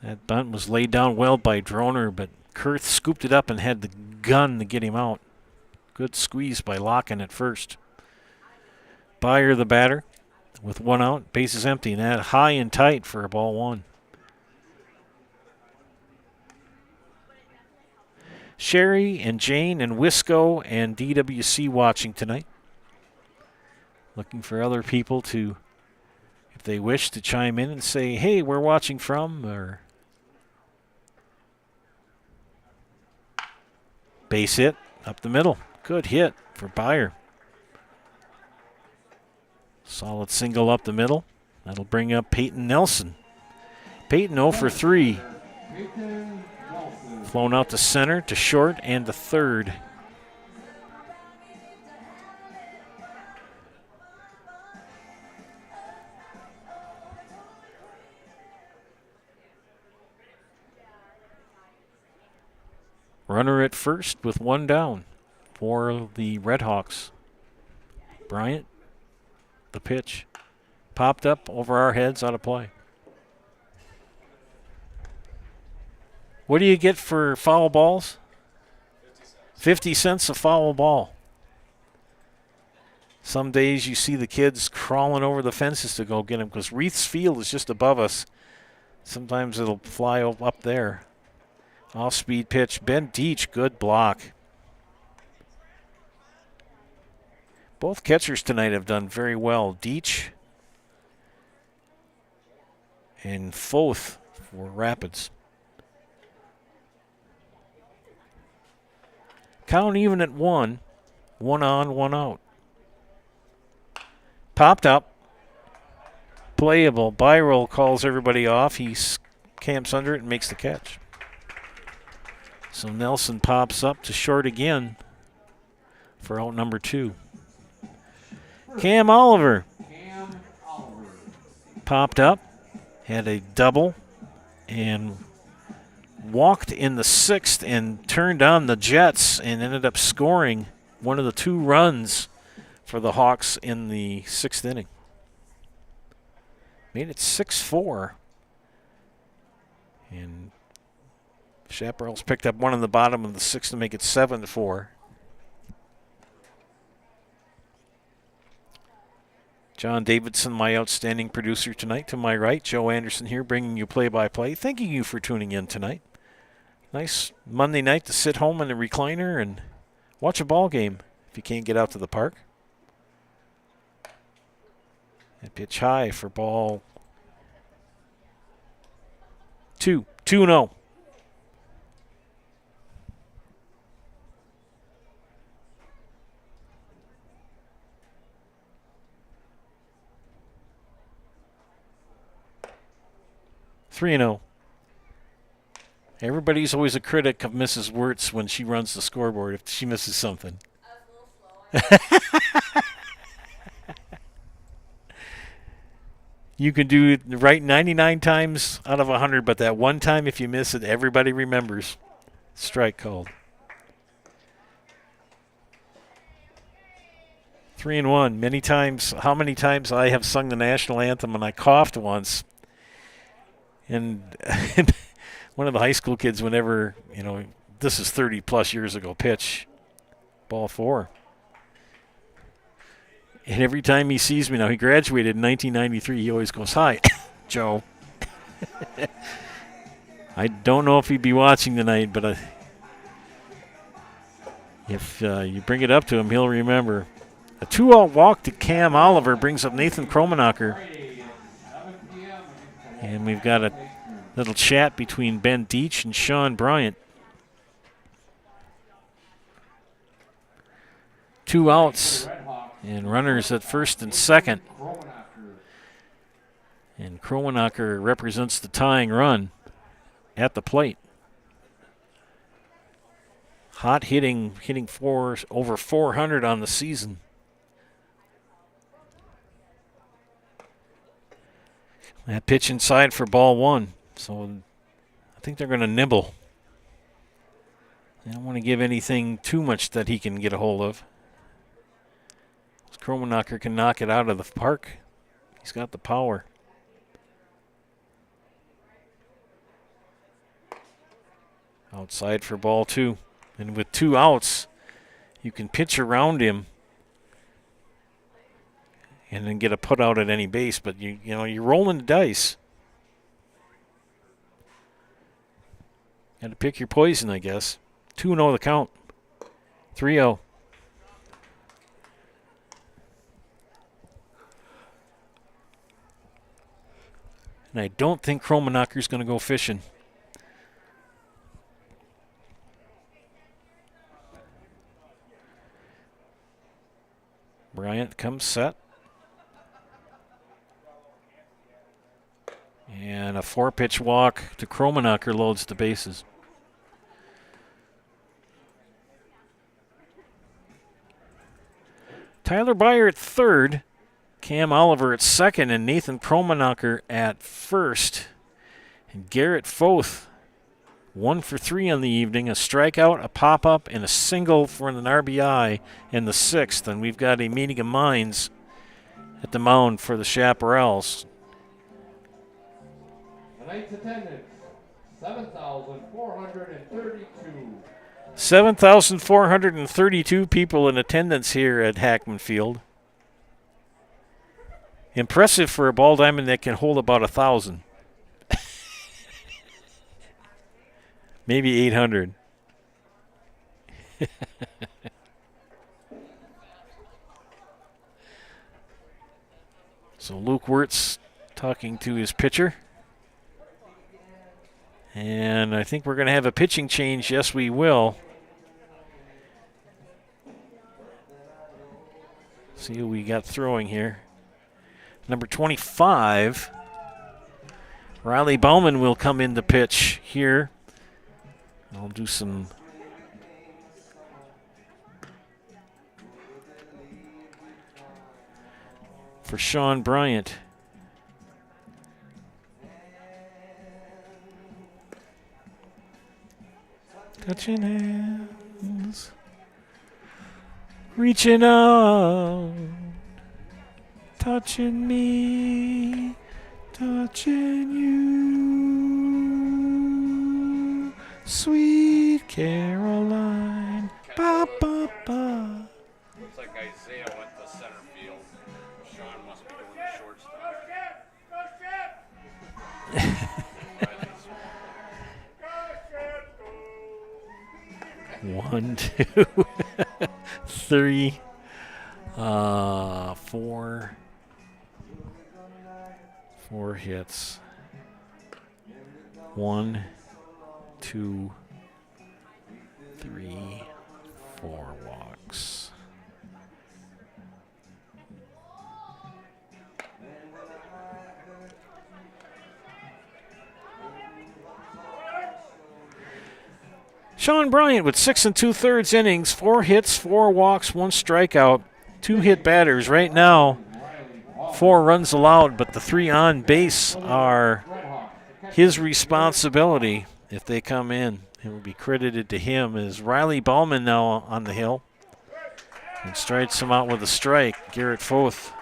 A: That bunt was laid down well by Droner, but Kurth scooped it up and had the gun to get him out. Good squeeze by Locken at first. Byer the batter with 1 out, bases empty, and that high and tight for a ball 1. Sherry and Jane and Wisco and DWC watching tonight. Looking for other people to, if they wish, to chime in and say, hey, we're watching from, or base hit up the middle. Good hit for Byer. Solid single up the middle. That'll bring up Peyton Nelson. Peyton 0 for 3. Flown out to center, to short, and to third. Runner at first with 1 down for the Redhawks. Bryant, the pitch. Popped up over our heads, out of play. What do you get for foul balls? 50 cents a foul ball. Some days you see the kids crawling over the fences to go get them because Reith's Field is just above us. Sometimes it'll fly up there. Off-speed pitch. Ben Deach, good block. Both catchers tonight have done very well. Deach and Foth for Rapids. Count even at 1. 1 on, 1 out. Popped up. Playable. Byroll calls everybody off. He camps under it and makes the catch. So Nelson pops up to short again for out number 2. Cam Oliver. Popped up. Had a double and walked in the 6th and turned on the Jets and ended up scoring one of the 2 runs for the Hawks in the 6th inning. Made it 6-4. And Chaparral's picked up one in the bottom of the 6th to make it 7-4. John Davidson, my outstanding producer tonight. To my right, Joe Anderson here bringing you play-by-play. Thanking you for tuning in tonight. Nice Monday night to sit home in a recliner and watch a ball game if you can't get out to the park. And pitch high for ball 2. 2-0. Three and 0. Everybody's always a critic of Mrs. Wirtz when she runs the scoreboard if she misses something. You can do it right 99 times out of 100, but that one time if you miss it, everybody remembers. Strike called. 3-1. Many times, how many times I have sung the national anthem and I coughed once. And one of the high school kids, whenever, this is 30 plus years ago, pitch, ball 4. And every time he sees me now, he graduated in 1993, he always goes, hi, Joe. I don't know if he'd be watching tonight, but if you bring it up to him, he'll remember. A 2-out walk to Cam Oliver brings up Nathan Kromenacher. And we've got a little chat between Ben Deach and Sean Bryant. 2 outs and runners at first and second. And Kromenacher represents the tying run at the plate. Hot hitting over 400 on the season. That pitch inside for ball one. So I think they're going to nibble. They don't want to give anything too much that he can get a hold of. Kromenacher can knock it out of the park. He's got the power. Outside for ball two. And with 2 outs, you can pitch around him and then get a put out at any base, but you're rolling the dice. Got to pick your poison, I guess. 2-0 the count. 3-0. And I don't think Kromenacher's going to go fishing. Bryant comes set. And a 4-pitch walk to Kromenacher loads the bases. Tyler Beyer at third, Cam Oliver at second, and Nathan Kromenacher at first. And Garrett Foth, 1 for 3 on the evening, a strikeout, a pop-up, and a single for an RBI in the 6th. And we've got a meeting of minds at the mound for the Chaparrals.
B: Tonight's attendance, 7,432.
A: 7,432 people in attendance here at Hackman Field. Impressive for a ball diamond that can hold about 1,000. Maybe 800. So Luke Wirtz talking to his pitcher. And I think we're going to have a pitching change. Yes, we will. See who we got throwing here. Number 25, Riley Bauman will come in to pitch here. I'll do some for Sean Bryant. Touching hands, reaching out, touching me, touching you, sweet Caroline. Ba, ba, ba.
N: Looks like Isaiah went to center field. Sean must be going to shortstop.
A: One, two, 3, 4. 4 hits. 1, 2, 3, 4 walks. Sean Bryant with 6 2/3 innings, 4 hits, 4 walks, 1 strikeout, 2 hit batters. Right now, 4 runs allowed, but the 3 on base are his responsibility if they come in. It will be credited to him as Riley Bauman now on the hill. And strikes him out with a strike, Garrett Foth.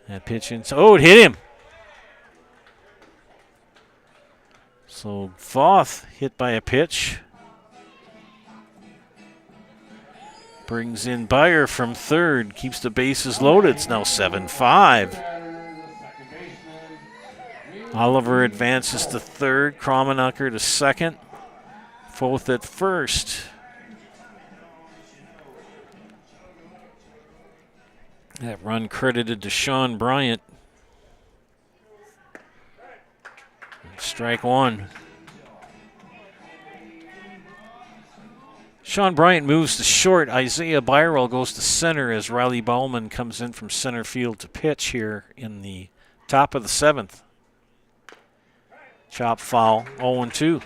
A: That pitch in. Oh, it hit him. So Foth hit by a pitch. Brings in Beyer from third. Keeps the bases loaded. It's now 7-5. Oliver advances to third. Kromenacher to second. Foth at first. That run credited to Sean Bryant. Strike one. Sean Bryant moves to short. Isaiah Byrell goes to center as Riley Bauman comes in from center field to pitch here in the top of the 7th. Chop foul, 0-2.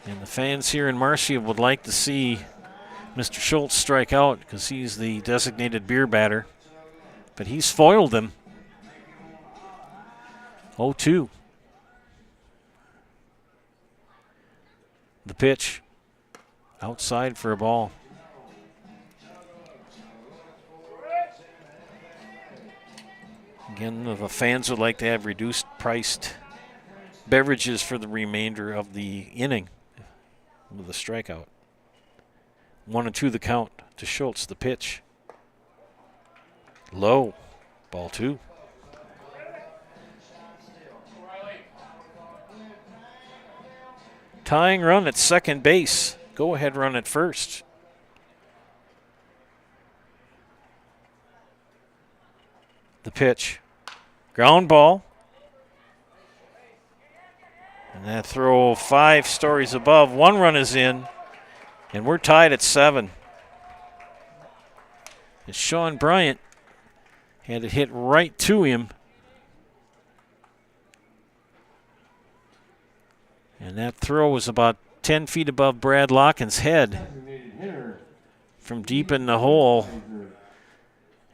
A: And the fans here in Marshfield would like to see Mr. Schultz strike out because he's the designated beer batter. But he's foiled them. 0-2. The pitch. Outside for a ball. Again, the fans would like to have reduced priced beverages for the remainder of the inning with a strikeout. 1-2 the count to Schultz. The pitch. Low. Ball 2. Tying run at second base. Go ahead run at first. The pitch. Ground ball. And that throw 5 stories above. 1 run is in. And we're tied at 7. And Sean Bryant had it hit right to him. And that throw was about 10 feet above Brad Locken's head from deep in the hole.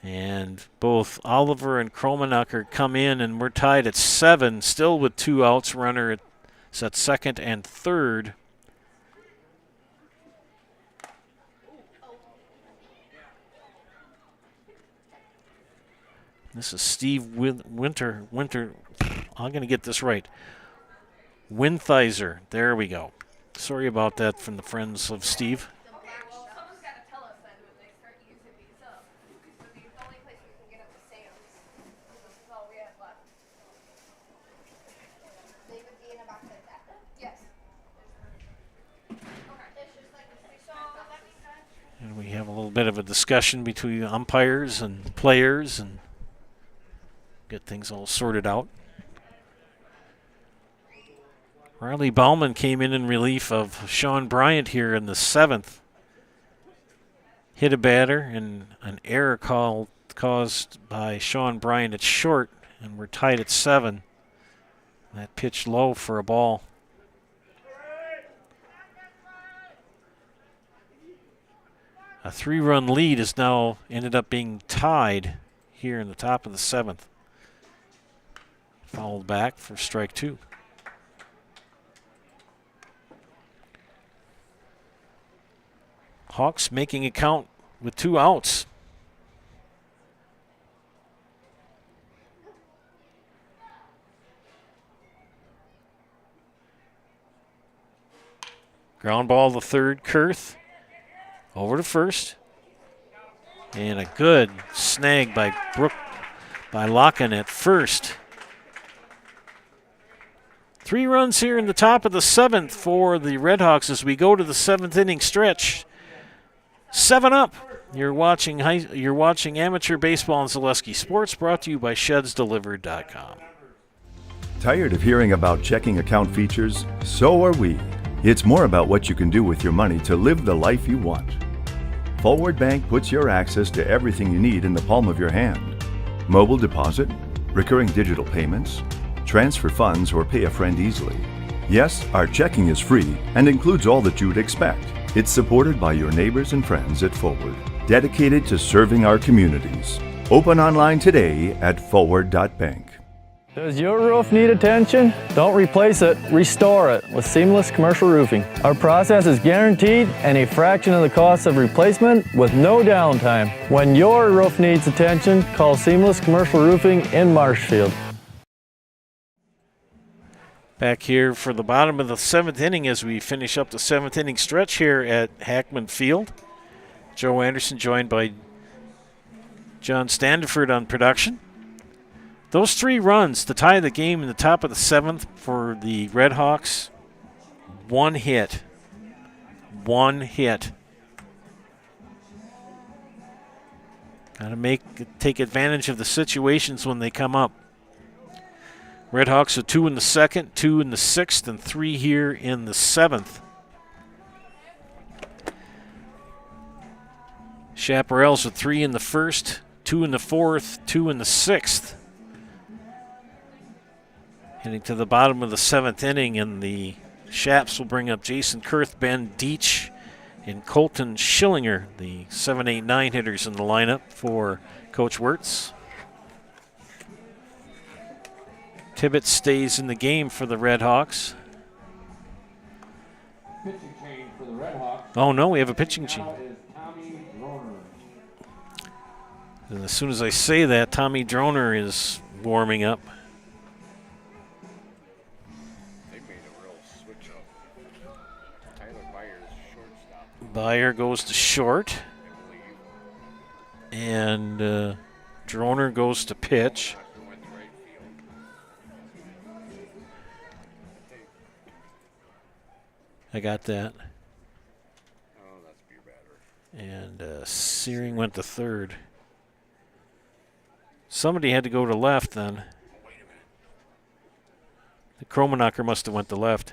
A: And both Oliver and Kromenacher come in, and we're tied at 7, still with 2 outs. Runner at second and third. This is Steve Winter. I'm going to get this right. Winthizer. There we go. Sorry about that from the friends of Steve. And we have a little bit of a discussion between umpires and players and get things all sorted out. Riley Bauman came in relief of Sean Bryant here in the 7th. Hit a batter and an error caused by Sean Bryant at short, and we're tied at 7. That pitch low for a ball. A 3-run lead is now ended up being tied here in the top of the 7th. Fouled back for strike 2. Hawks making a count with 2 outs. Ground ball the third, Kurth. Over to first. And a good snag by Locken at first. 3 runs here in the top of the 7th for the Redhawks as we go to the 7th inning stretch. 7 up. You're watching amateur baseball on Zaleski Sports, brought to you by ShedsDelivered.com.
O: Tired of hearing about checking account features? So are we. It's more about what you can do with your money to live the life you want. Forward Bank puts your access to everything you need in the palm of your hand. Mobile deposit, recurring digital payments, transfer funds, or pay a friend easily. Yes, our checking is free and includes all that you'd expect. It's supported by your neighbors and friends at Forward, dedicated to serving our communities. Open online today at forward.bank.
K: Does your roof need attention? Don't replace it, restore it with Seamless Commercial Roofing. Our process is guaranteed and a fraction of the cost of replacement with no downtime. When your roof needs attention, call Seamless Commercial Roofing in Marshfield.
A: Back here for the bottom of the 7th inning as we finish up the 7th inning stretch here at Hackman Field. Joe Anderson joined by John Standiford on production. Those 3 runs to tie the game in the top of the 7th for the Redhawks. 1 hit. 1 hit. Got to take advantage of the situations when they come up. Redhawks are 2 in the 2nd, 2 in the 6th, and 3 here in the 7th. Chaparrals with 3 in the first, 2 in the fourth, 2 in the sixth. Heading to the bottom of the 7th inning, and the Chaps will bring up Jason Kurth, Ben Deach, and Colton Schillinger, the 7, 8, 9 hitters in the lineup for Coach Wirtz. Tibbetts stays in the game for the Red Hawks.
B: Pitching change for the Red Hawks.
A: Oh no, we have a pitching change.
B: Now is Tommy Droner.
A: And as soon as I say that, Tommy Droner is warming up.
N: They made a real switch up. Tyler Byers, shortstop.
A: Byer goes to short. And Droner goes to pitch. I got that.
N: Oh, that's beer batter.
A: And Searing went to third. Somebody had to go to left then. The Kromanacher must have went to left.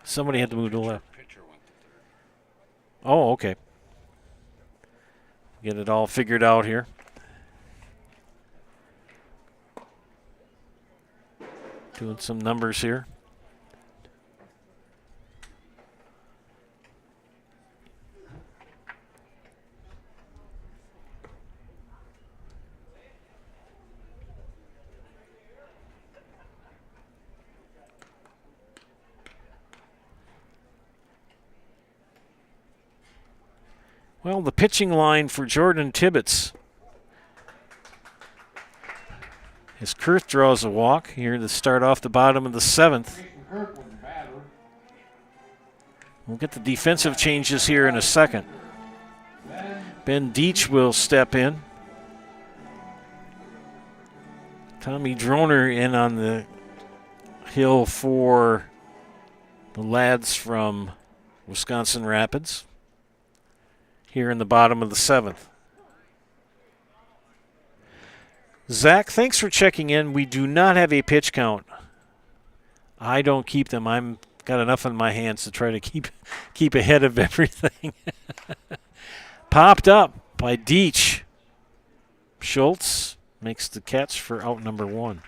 A: Somebody had to move to left. Oh, okay. Get it all figured out here. Doing some numbers here. Well, the pitching line for Jordan Tibbetts. As Kurth draws a walk here to start off the bottom of the 7th. We'll get the defensive changes here in a second. Ben Deach will step in. Tommy Droner in on the hill for the lads from Wisconsin Rapids here in the bottom of the 7th. Zach, thanks for checking in. We do not have a pitch count. I don't keep them. I'm got enough on my hands to try to keep ahead of everything. Popped up by Deach. Schultz makes the catch for out number 1.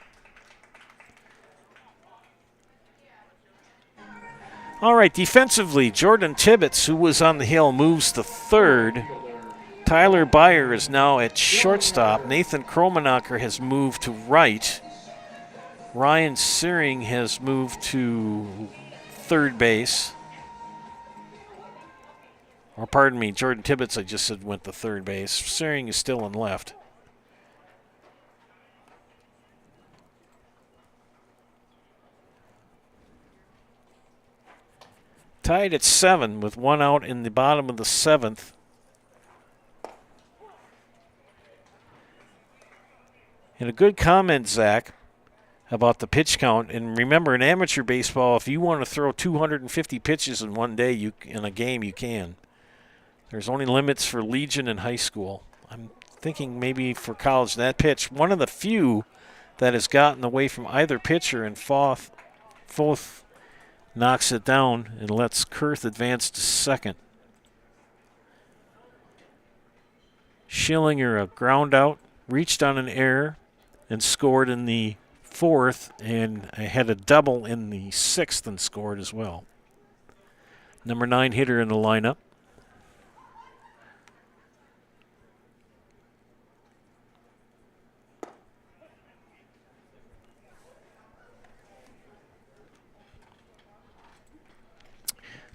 A: All right, defensively, Jordan Tibbetts, who was on the hill, moves to third. Tyler Byer is now at shortstop. Nathan Kromanacher has moved to right. Ryan Searing has moved to third base. Or pardon me, Jordan Tibbetts, I just said, went to third base. Searing is still in left. Tied at 7 with 1 out in the bottom of the 7th. And a good comment, Zach, about the pitch count. And remember, in amateur baseball, if you want to throw 250 pitches in one day, in a game, you can. There's only limits for Legion and high school. I'm thinking maybe for college, that pitch, one of the few that has gotten away from either pitcher, and Foth knocks it down and lets Kurth advance to second. Schillinger, a ground out, reached on an error and scored in the 4th, and had a double in the 6th and scored as well. Number 9 hitter in the lineup.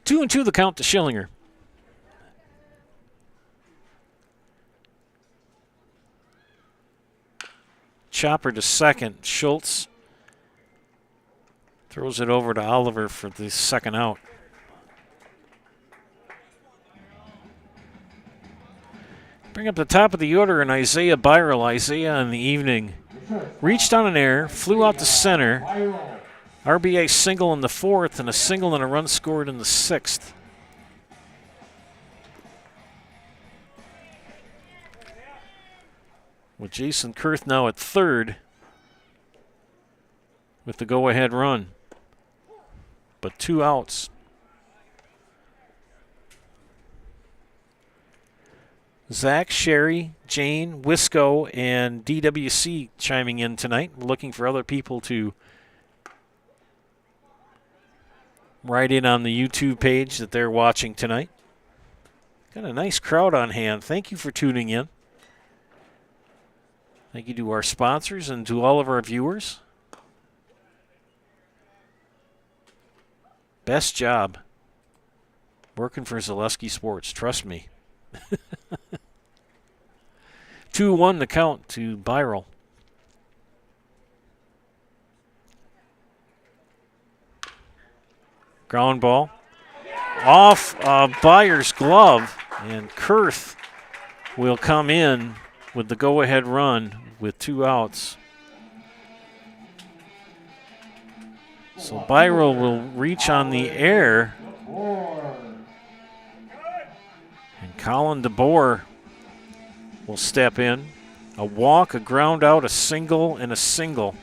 A: Two and two the count to Schillinger. Chopper to second. Schultz throws it over to Oliver for the second out. Bring up the top of the order and Isaiah Byrel. Isaiah in the evening reached on an error, flew out to center. RBI single in the 4th and a single and a run scored in the 6th. With Jason Kurth now at third with the go-ahead run. But 2 outs. Zach, Sherry, Jane, Wisco, and DWC chiming in tonight. We're looking for other people to write in on the YouTube page that they're watching tonight. Got a nice crowd on hand. Thank you for tuning in. Thank you to our sponsors and to all of our viewers. Best job working for Zaleski Sports. Trust me. 2-1 the count to Byral. Ground ball. Off Byer's glove, and Kurth will come in with the go-ahead run with 2 outs. So Byral will reach on the air. And Colin DeBoer will step in. A walk, a ground out, a single, and a single.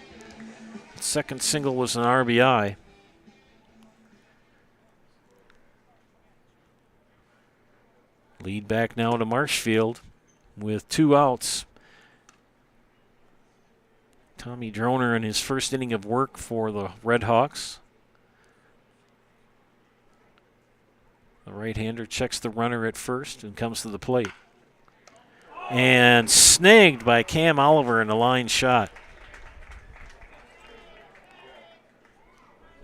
A: The second single was an RBI. Lead back now to Marshfield with 2 outs. Tommy Droner in his first inning of work for the Red Hawks. The right-hander checks the runner at first and comes to the plate. And snagged by Cam Oliver in a line shot.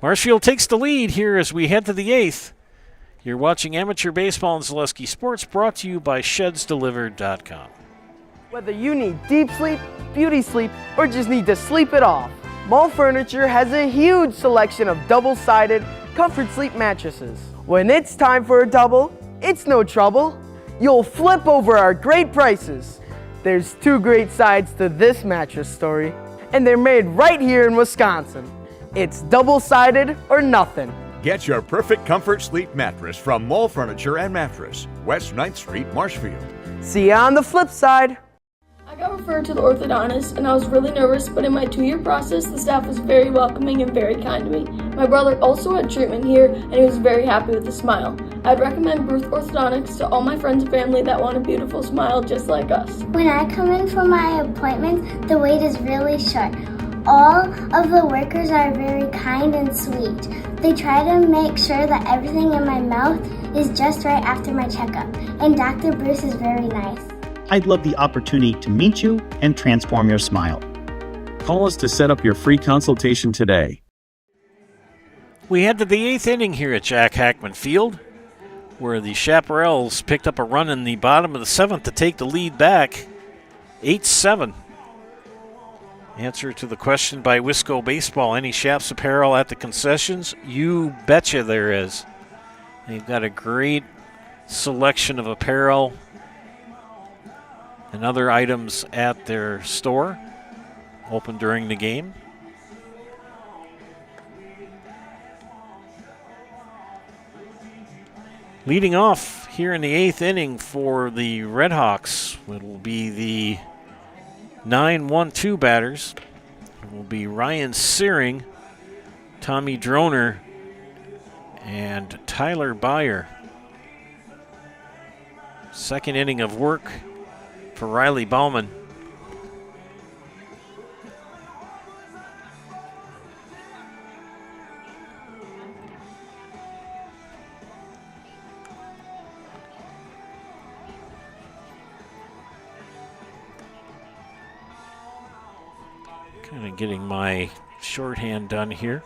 A: Marshfield takes the lead here as we head to the 8th. You're watching Amateur Baseball and Zaleski Sports, brought to you by ShedsDelivered.com.
P: Whether you need deep sleep, beauty sleep, or just need to sleep it off, Mall Furniture has a huge selection of double-sided comfort sleep mattresses. When it's time for a double, it's no trouble. You'll flip over our great prices. There's 2 great sides to this mattress story, and they're made right here in Wisconsin. It's double-sided or nothing.
Q: Get your perfect comfort sleep mattress from Mall Furniture and Mattress, West 9th Street, Marshfield.
P: See you on the flip side.
R: I got referred to the orthodontist and I was really nervous, but in my 2-year process, the staff was very welcoming and very kind to me. My brother also had treatment here and he was very happy with the smile. I'd recommend Bruce Orthodontics to all my friends and family that want a beautiful smile just like us.
S: When I come in for my appointment, the wait is really short. All of the workers are very kind and sweet. They try to make sure that everything in my mouth is just right after my checkup, and Dr. Bruce is very nice.
T: I'd love the opportunity to meet you and transform your smile.
G: Call us to set up your free consultation today.
A: We head to the 8th inning here at Jack Hackman Field, where the Chaparrals picked up a run in the bottom of the 7th to take the lead back, 8-7. Answer to the question by Wisco Baseball, any Chaps apparel at the concessions? You betcha there is. They've got a great selection of apparel and other items at their store, open during the game. Leading off here in the 8th inning for the Redhawks, it will be the 9-1-2 batters. It will be Ryan Searing, Tommy Droner, and Tyler Byer. Second inning of work for Riley Bauman. Kind of getting my shorthand done here.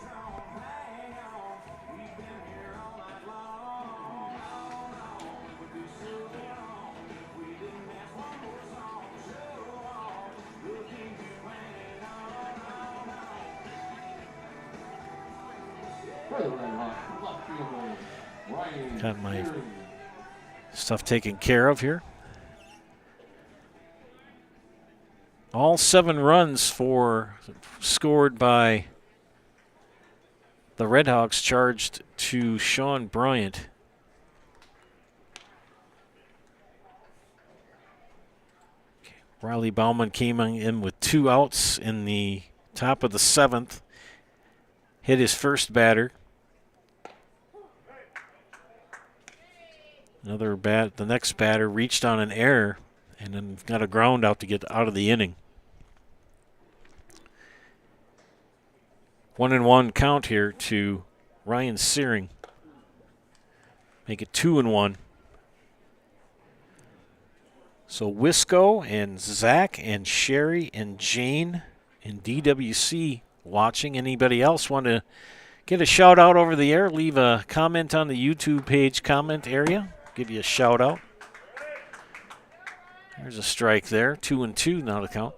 A: Got my stuff taken care of here. All 7 runs scored by the Redhawks charged to Sean Bryant. Riley Bauman came in with 2 outs in the top of the 7th. Hit his first batter. The next batter reached on an error And then got a ground out to get out of the inning. 1-1 count here to Ryan Searing. Make it 2-1. So Wisco and Zach and Sherry and Jane and DWC watching. Anybody else want to get a shout out over the air? Leave a comment on the YouTube page comment area. Give you a shout out. There's a strike there. 2-2 now to count.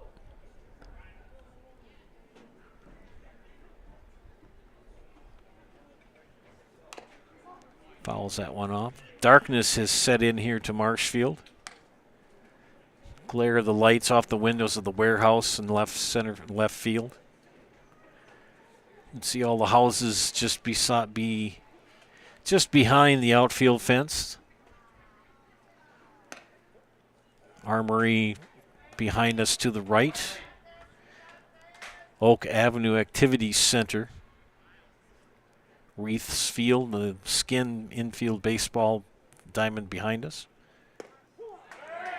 A: Fouls that one off. Darkness has set in here to Marshfield. Glare of the lights off the windows of the warehouse in left field. You can see all the houses just behind the outfield fence. Armory behind us to the right. Oak Avenue Activities Center. Wreaths Field, the Skin infield baseball diamond behind us.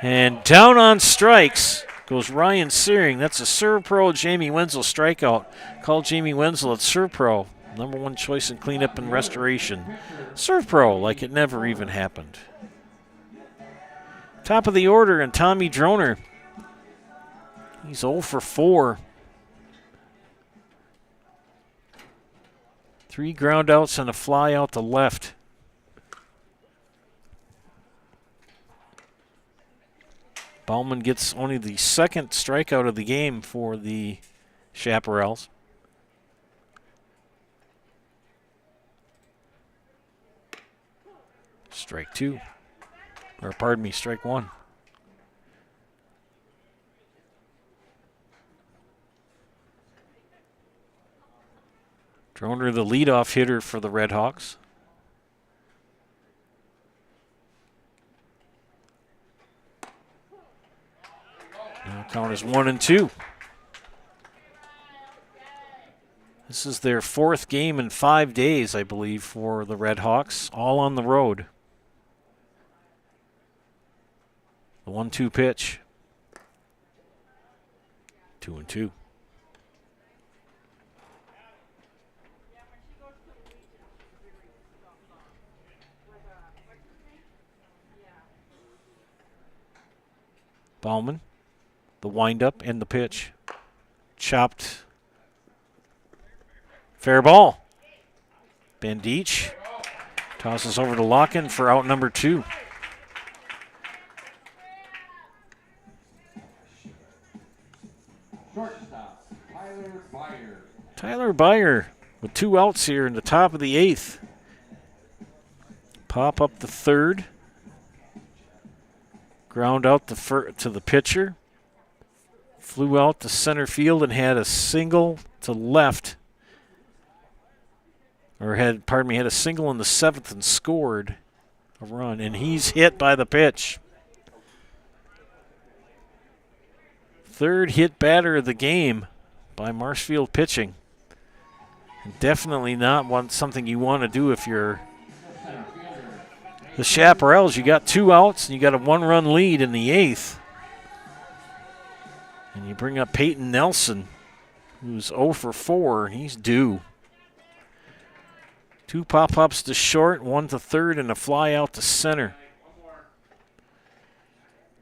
A: And down on strikes goes Ryan Searing. That's a Serve Pro Jamie Wenzel strikeout. Call Jamie Wenzel at Serve Pro. #1 choice in cleanup and restoration. Serve Pro like it never even happened. Top of the order, and Tommy Droner. He's 0 for 4. 3 ground outs and a fly out to left. Bauman gets only the second strikeout of the game for the Chaparrals. Strike 2. Or pardon me, strike 1. Droner, the leadoff hitter for the Red Hawks. Now count is 1-2. This is their 4th game in 5 days, I believe, for the Red Hawks, all on the road. The 1-2 pitch. 2-2. Bauman, the windup and the pitch. Chopped. Fair ball. Bandich tosses over to Locken for out number 2.
B: Shortstop, Tyler Byer.
A: Tyler Byer with 2 outs here in the top of the 8th. Pop up the 3rd. Ground out to the pitcher. Flew out to center field and had a single to left. Or had a single in the 7th and scored a run. And he's hit by the pitch. 3rd hit batter of the game by Marshfield pitching. And definitely not something you want to do if you're the Chaparrals. You got 2 outs and you got a 1-run lead in the 8th. And you bring up Peyton Nelson, who's 0 for 4. He's due. 2 pop-ups to short, 1 to 3rd, and a fly out to center.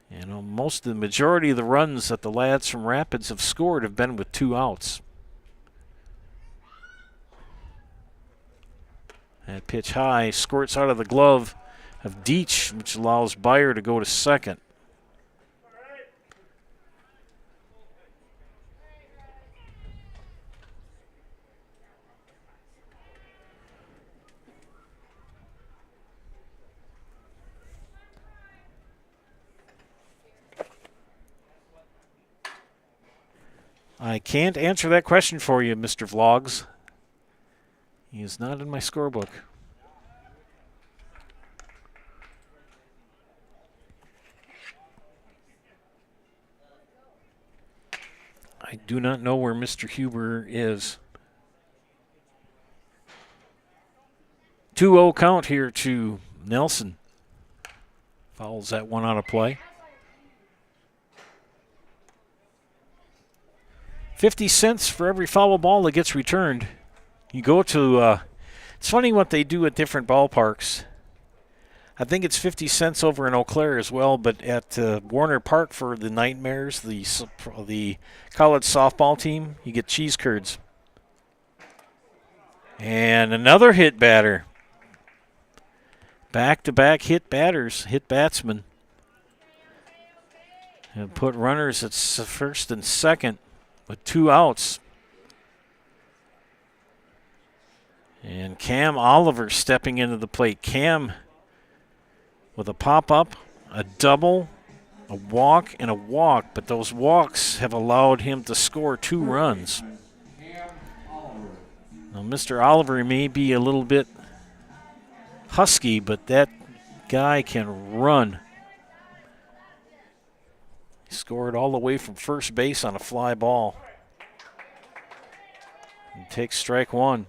A: And the majority of the runs that the lads from Rapids have scored have been with 2 outs. That pitch high, squirts out of the glove of Deach, which allows Byer to go to second. I can't answer that question for you, Mr. Vlogs. He is not in my scorebook. I do not know where Mr. Huber is. 2-0 count here to Nelson. Fouls that one out of play. 50 cents for every foul ball that gets returned. You go to, it's funny what they do at different ballparks. I think it's 50 cents over in Eau Claire as well, but at Warner Park for the Nightmares, the college softball team, you get cheese curds. And another hit batter. Back-to-back hit batsmen. And put runners at first and second with 2 outs. And Cam Oliver stepping into the plate. Cam with a pop-up, a double, a walk, and a walk. But those walks have allowed him to score 2 runs. Now, Mr. Oliver may be a little bit husky, but that guy can run. He scored all the way from first base on a fly ball. And takes strike 1.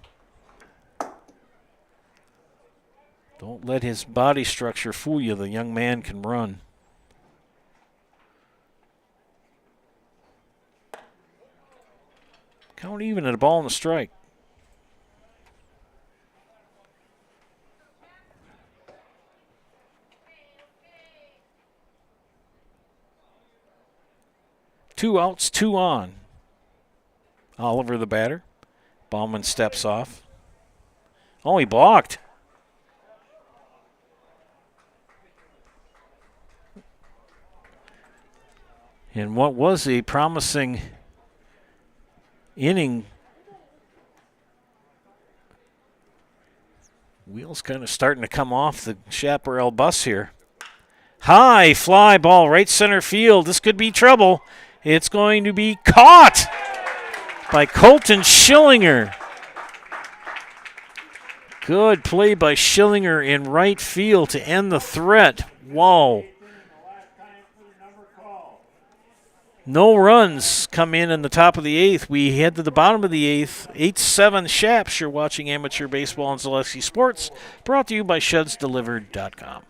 A: Don't let his body structure fool you. The young man can run. Count even at a ball and a strike. Two outs, 2 on. Oliver the batter. Bauman steps off. Oh, he blocked. And what was a promising inning. Wheels kind of starting to come off the Chaparral bus here. High fly ball, right center field. This could be trouble. It's going to be caught by Colton Schillinger. Good play by Schillinger in right field to end the threat. Whoa. No runs come in the top of the 8th. We head to the bottom of the 8th. 8-7 Shaps. You're watching Amateur Baseball on Zaleski Sports. Brought to you by ShedsDelivered.com.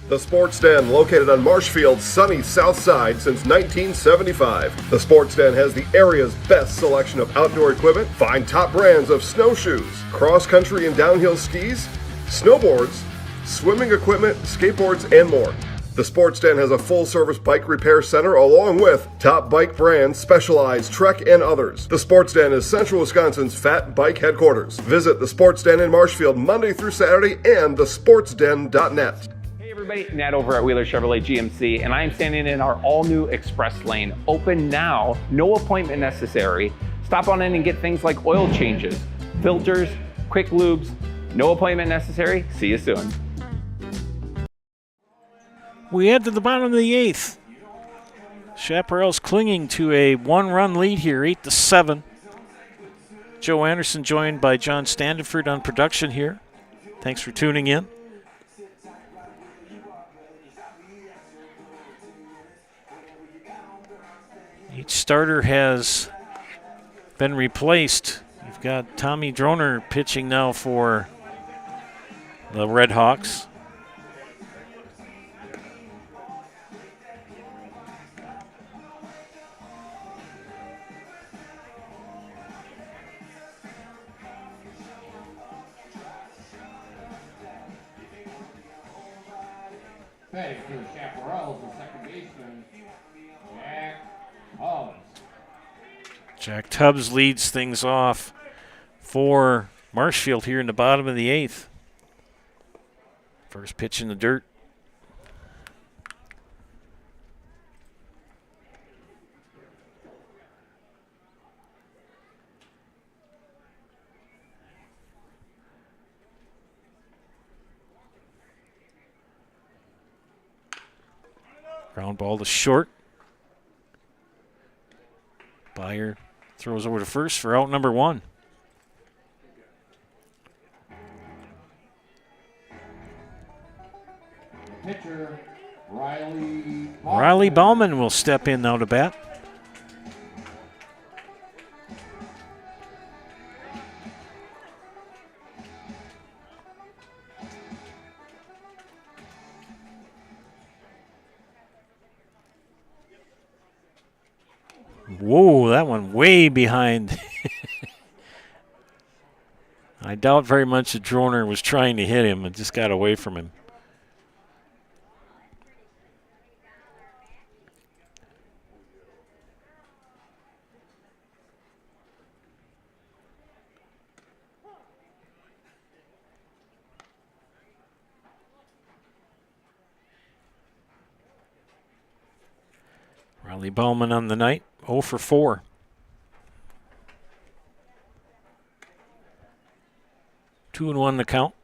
H: The Sports Den, located on Marshfield's sunny south side since 1975. The Sports Den has the area's best selection of outdoor equipment. Find top brands of snowshoes, cross-country and downhill skis, snowboards, swimming equipment, skateboards, and more. The Sports Den has a full-service bike repair center along with top bike brands, Specialized, Trek, and others. The Sports Den is Central Wisconsin's fat bike headquarters. Visit the Sports Den in Marshfield Monday through Saturday and thesportsden.net.
C: Everybody, Nat over at Wheeler Chevrolet GMC, and I am standing in our all-new express lane. Open now, no appointment necessary. Stop on in and get things like oil changes, filters, quick lubes. No appointment necessary. See you soon.
A: We head to the bottom of the 8th. Chaparral's clinging to a 1-run lead here, 8-7. Joe Anderson joined by John Standiford on production here. Thanks for tuning in. Each starter has been replaced. You've got Tommy Droner pitching now for the Red Hawks.
B: Batting for the Chaparrals, the second baseman, Jack Tubbs.
A: Jack Tubbs leads things off for Marshfield here in the bottom of the 8th. First pitch in the dirt. Ground ball to short. Byer throws over to first for out number 1.
B: Pitcher, Riley Bauman.
A: Riley Bauman will step in now to bat. Whoa, that one way behind. I doubt very much that Droner was trying to hit him and just got away from him. Riley Bowman on the night, 0 for 4. Two and 1 the count.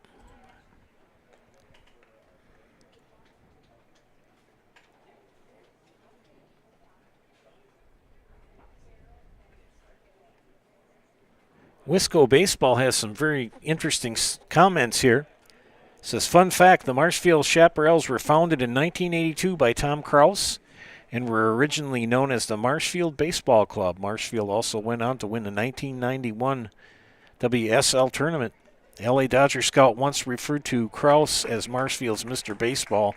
A: Wisco Baseball has some very interesting comments here. It says, fun fact, the Marshfield Chaparrals were founded in 1982 by Tom Kraus and were originally known as the Marshfield Baseball Club. Marshfield also went on to win the 1991 WSL tournament. LA Dodger scout once referred to Kraus as Marshfield's Mr. Baseball.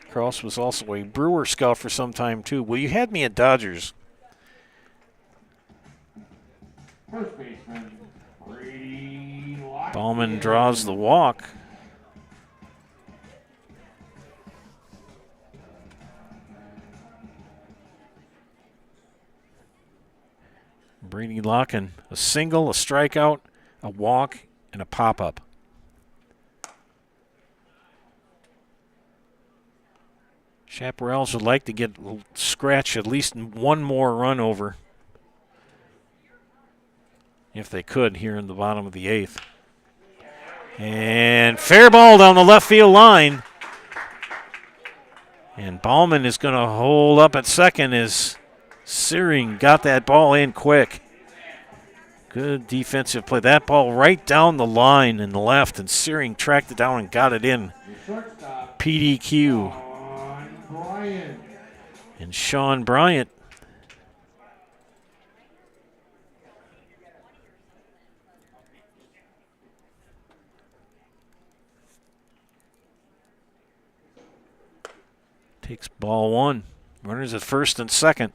A: Kraus was also a Brewer scout for some time, too. Well, you had me at Dodgers.
B: First baseman, Brady Lockett.
A: Ballman draws the walk. Brady Locken, a single, a strikeout, a walk, and a pop-up. Chaparrals would like to get scratch at least one more run over, if they could, here in the bottom of the 8th. And fair ball down the left field line. And Ballman is going to hold up at second as Searing got that ball in quick. Good defensive play. That ball right down the line in the left, and Searing tracked it down and got it in. PDQ. And Sean Bryant. Takes ball 1. Runners at first and second.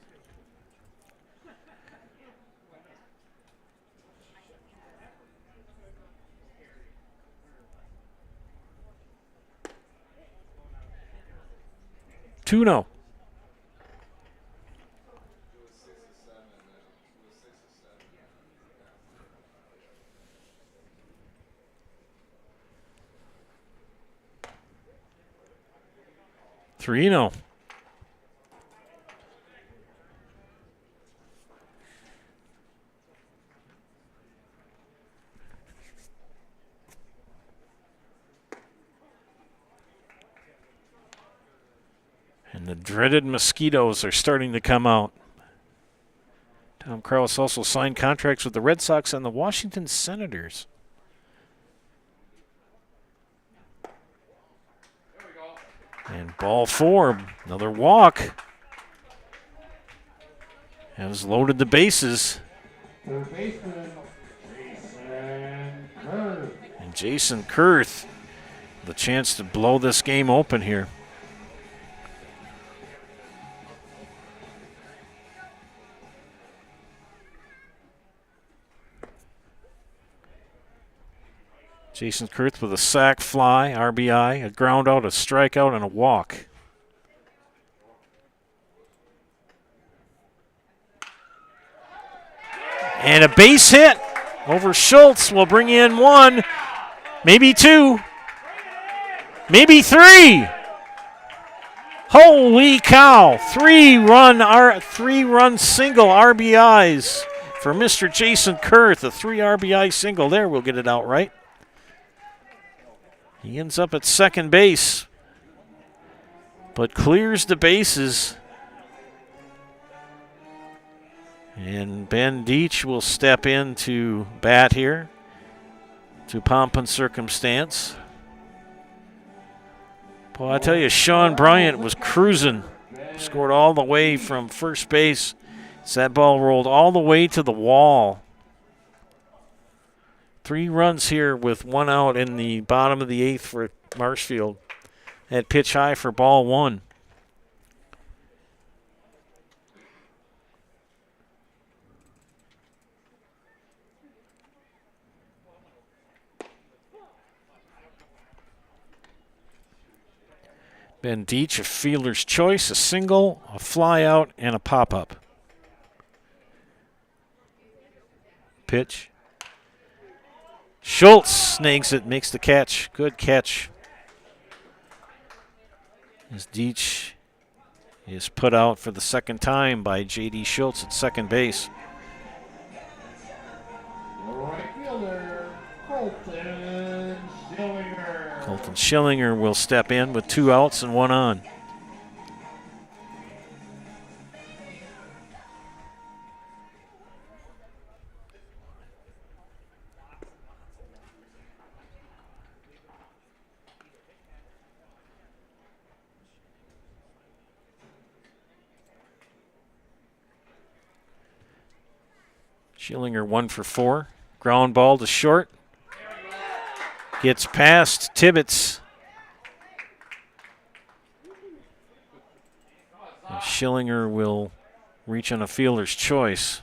A: Tuno. Torino. And the dreaded mosquitoes are starting to come out. Tom Kraus also signed contracts with the Red Sox and the Washington Senators. And ball 4, another walk. Has loaded the bases.
B: Third baseman, Jason Kurth.
A: And Jason Kurth, the chance to blow this game open here. Jason Kurth with a sac fly, RBI, a ground out, a strikeout, and a walk. And a base hit over Schultz will bring in 1, maybe 2, maybe 3. Holy cow! 3-run single RBIs for Mr. Jason Kurth. A 3 RBI single there. We'll get it out right. He ends up at second base, but clears the bases. And Ben Deach will step in to bat here to pomp and circumstance. Boy, I tell you, Sean Bryant was cruising. Scored all the way from first base. So that ball rolled all the way to the wall. 3 runs here with 1 out in the bottom of the 8th for Marshfield. That pitch high for ball 1. Ben Deach, a fielder's choice, a single, a fly out, and a pop-up. Pitch. Schultz snags it, makes the catch. Good catch. As Deach is put out for the second time by J.D. Schultz at second base.
B: Right fielder, Colton Schillinger.
A: Colton Schillinger will step in with 2 outs and 1 on. Schillinger 1 for 4. Ground ball to short. Gets past Tibbetts. And Schillinger will reach on a fielder's choice.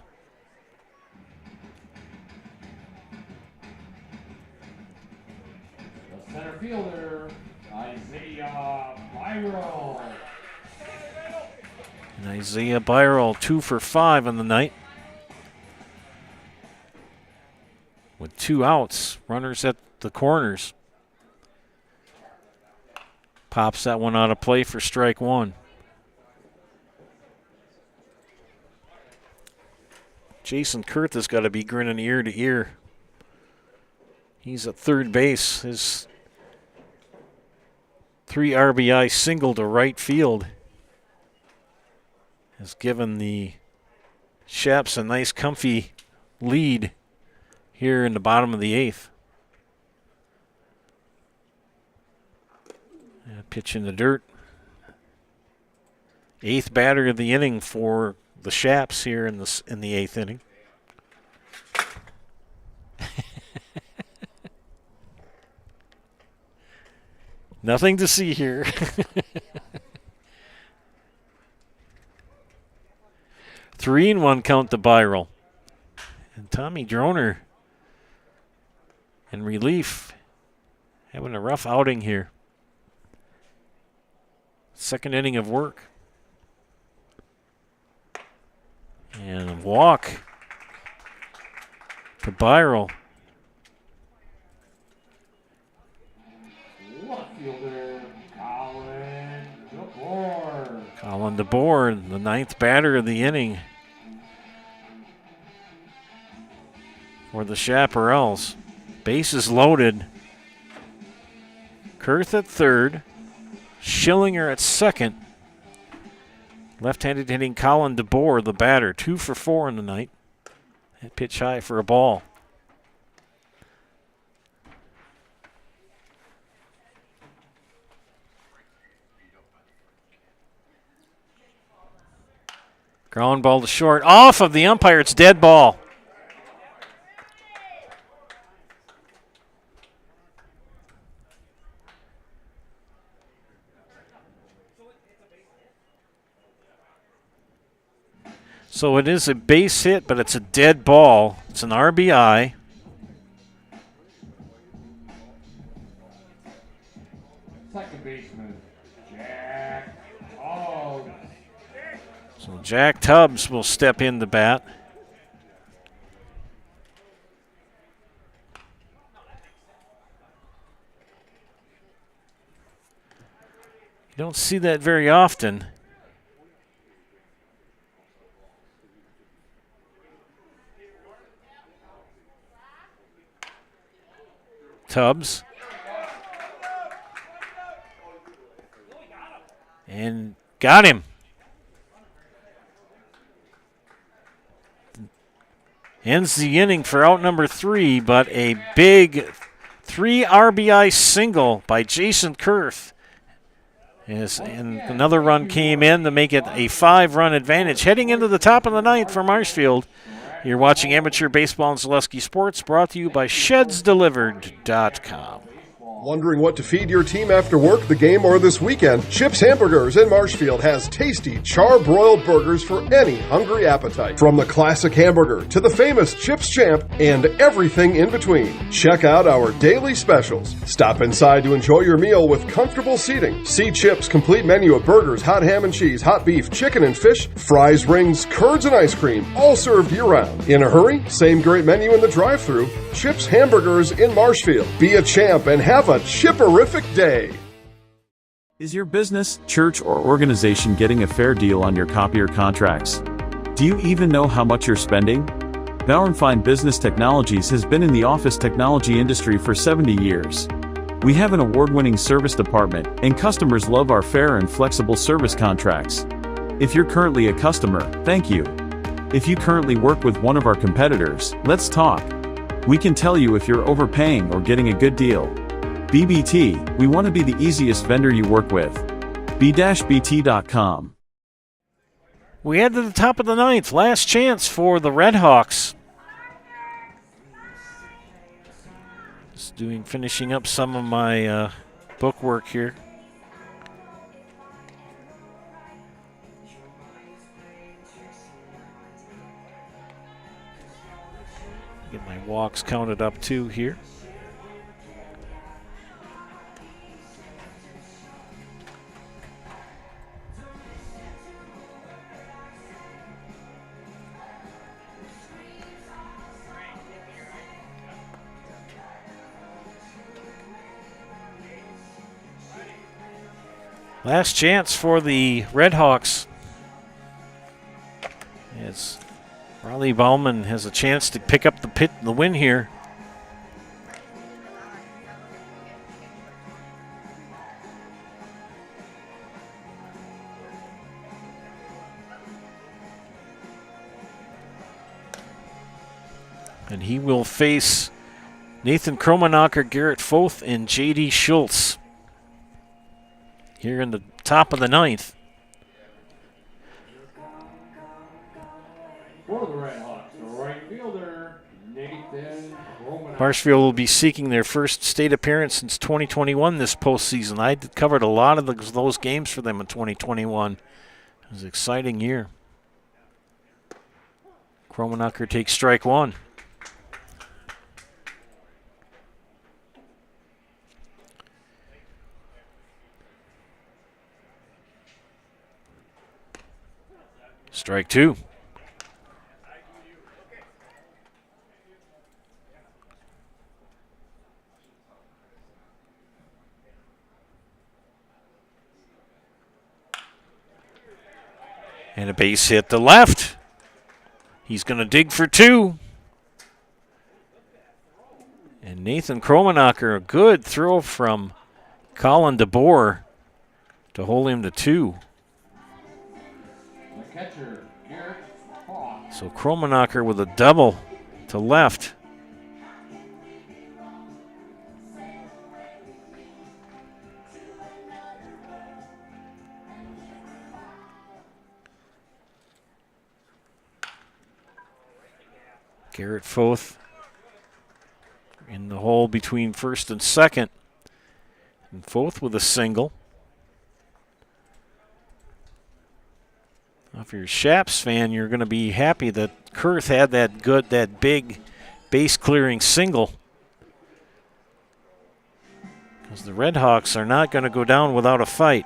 B: The center fielder, Isaiah Byro.
A: And Isaiah Byro 2 for 5 on the night. With 2 outs, runners at the corners. Pops that one out of play for strike 1. Jason Kurth has got to be grinning ear to ear. He's at third base. His 3 RBI single to right field has given the Shaps a nice comfy lead here in the bottom of the 8th. Pitch in the dirt. 8th batter of the inning for the Shaps here in the 8th inning. Nothing to see here. 3-1 count to Byral. And Tommy Droner in relief, having a rough outing here. Second inning of work. And a walk to Byral.
B: Left fielder, Colin DeBoer.
A: Colin DeBoer, the 9th batter of the inning for the Chaparrals. Bases loaded. Kurth at third. Schillinger at second. Left-handed hitting Colin DeBoer, the batter, 2 for 4 in the night. That pitch high for a ball. Ground ball to short. Off of the umpire. It's dead ball. So it is a base hit, but it's a dead ball. It's an RBI.
B: Second baseman, Jack Tubbs.
A: So Jack Tubbs will step in to bat. You don't see that very often. Tubbs. And got him. Ends the inning for out number 3, but a big 3 RBI single by Jason Kurth. Yes, and another run came in to make it a 5-run advantage. Heading into the top of the 9th for Marshfield. You're watching Amateur Baseball and Zaleski Sports, brought to you by ShedsDelivered.com.
H: Wondering what to feed your team after work, the game, or this weekend? Chips Hamburgers in Marshfield has tasty char-broiled burgers for any hungry appetite. From the classic hamburger to the famous Chips Champ and everything in between. Check out our daily specials. Stop inside to enjoy your meal with comfortable seating. See Chips' complete menu of burgers, hot ham and cheese, hot beef, chicken and fish, fries, rings, curds, and ice cream, all served year-round. In a hurry? Same great menu in the drive-thru. Chips Hamburgers in Marshfield. Be a champ and have a chipperific day.
G: Is your business, church, or organization getting a fair deal on your copier contracts? Do you even know how much you're spending? Bauer & Fine Business Technologies has been in the office technology industry for 70 years. We have an award-winning service department, and customers love our fair and flexible service contracts. If you're currently a customer, thank you. If you currently work with one of our competitors, let's talk. We can tell you if you're overpaying or getting a good deal. BBT, we want to be the easiest vendor you work with. b-bt.com.
A: We head to the top of the ninth. Last chance for the Red Hawks. Just finishing up some of my book work here. Get my walks counted up too here. Last chance for the Red Hawks. As Riley Bauman has a chance to pick up the win here. And he will face Nathan Kromenacher, Garrett Foth, and J.D. Schultz here in the top of the ninth.
B: For the Red Hawks, the right fielder, Nathan Kromenacher.
A: Marshfield will be seeking their first state appearance since 2021 this postseason. I covered a lot of those games for them in 2021. It was an exciting year. Kromenacher takes strike one. Strike two. And a base hit to left. He's going to dig for two. And Nathan Kromenacher, a good throw from Colin DeBoer to hold him to two.
B: Catcher, Garrett Foth.
A: So Kromenacher with a double to left. Garrett Foth in the hole between first and second. And Foth with a single. Now, if you're a Shaps fan, you're going to be happy that Kurth had that big base clearing single. Because the Red Hawks are not going to go down without a fight.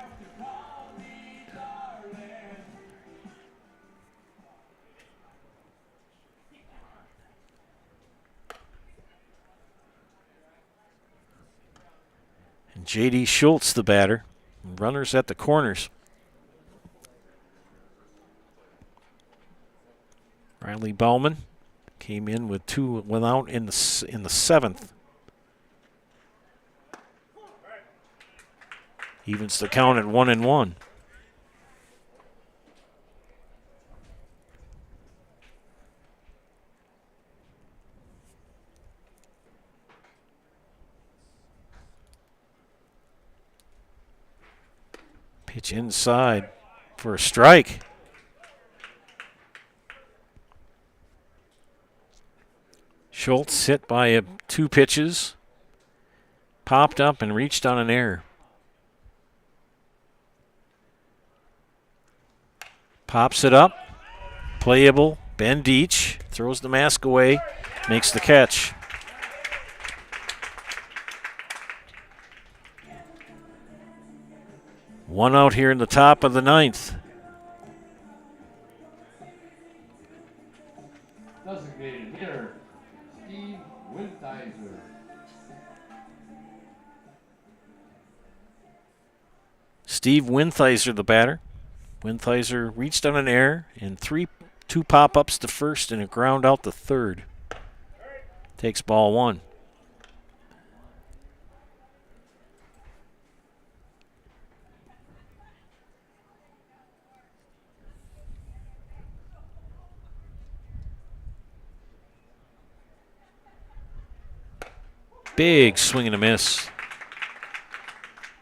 A: And J.D. Schultz, the batter. Runners at the corners. Riley Bauman came in with two out in the seventh. Evens the count at 1-1. Pitch inside for a strike. Schultz hit by two pitches. popped up and reached on an error. Pops it up. Playable. Ben Deach throws the mask away. Makes the catch. One out here in the top of the ninth.
B: Designated hitter, Steve Wintheiser.
A: Steve Wintheiser, the batter. Wintheiser reached on an error and two pop-ups to first and a ground out to third. Takes ball one. Big swing and a miss.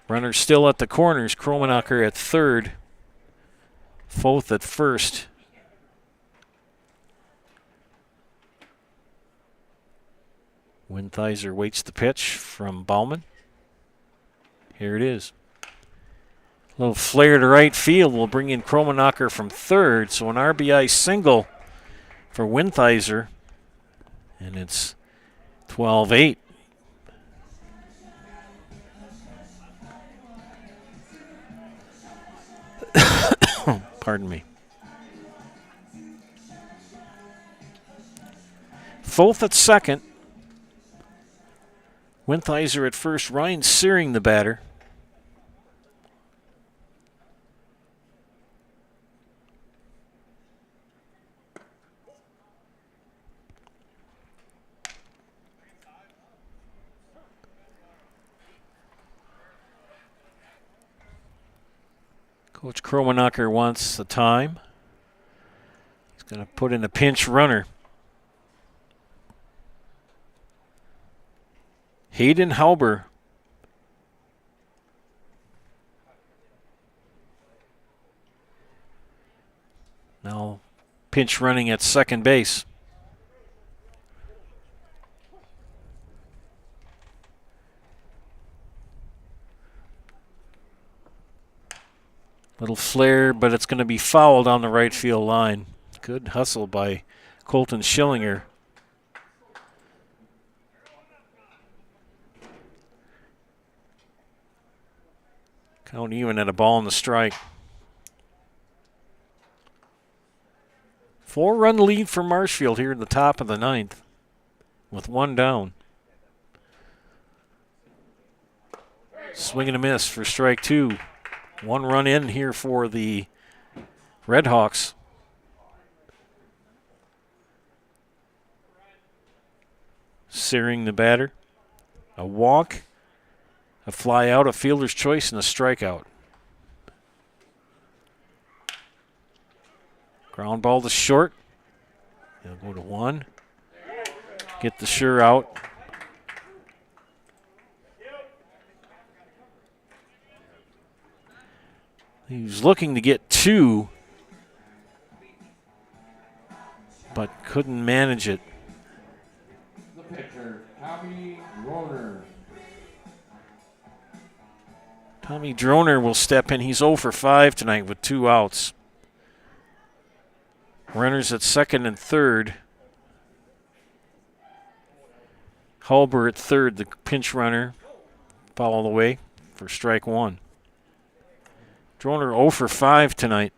A: Runner still at the corners. Kromenacher at third. Foth at first. Wintheiser waits the pitch from Bauman. Here it is. A little flare to right field will bring in Kromenacher from third. So an RBI single for Wintheiser. And it's 12-8. Pardon me. Foth at second. Wintheiser at first. Ryan Searing the batter. Coach Kromenacher wants the time. He's going to put in a pinch runner. Hayden Hauber. Now pinch running at second base. Little flare, but it's going to be fouled on the right field line. Good hustle by Colton Schillinger. Count even at a ball in the strike. 4-run lead for Marshfield here in the top of the ninth with one down. Swing and a miss for strike two. 1 run in here for the Redhawks. Searing the batter. A walk, a fly out, a fielder's choice, and a strikeout. Ground ball to short. He'll go to one. Get the sure out. He was looking to get two, but couldn't manage it.
B: The pitcher, Tommy Droner.
A: Tommy Droner will step in. He's 0 for 5 tonight with 2 outs. Runners at second and third. Halber at third, the pinch runner. Foul away for strike one. Droner 0 for 5 tonight.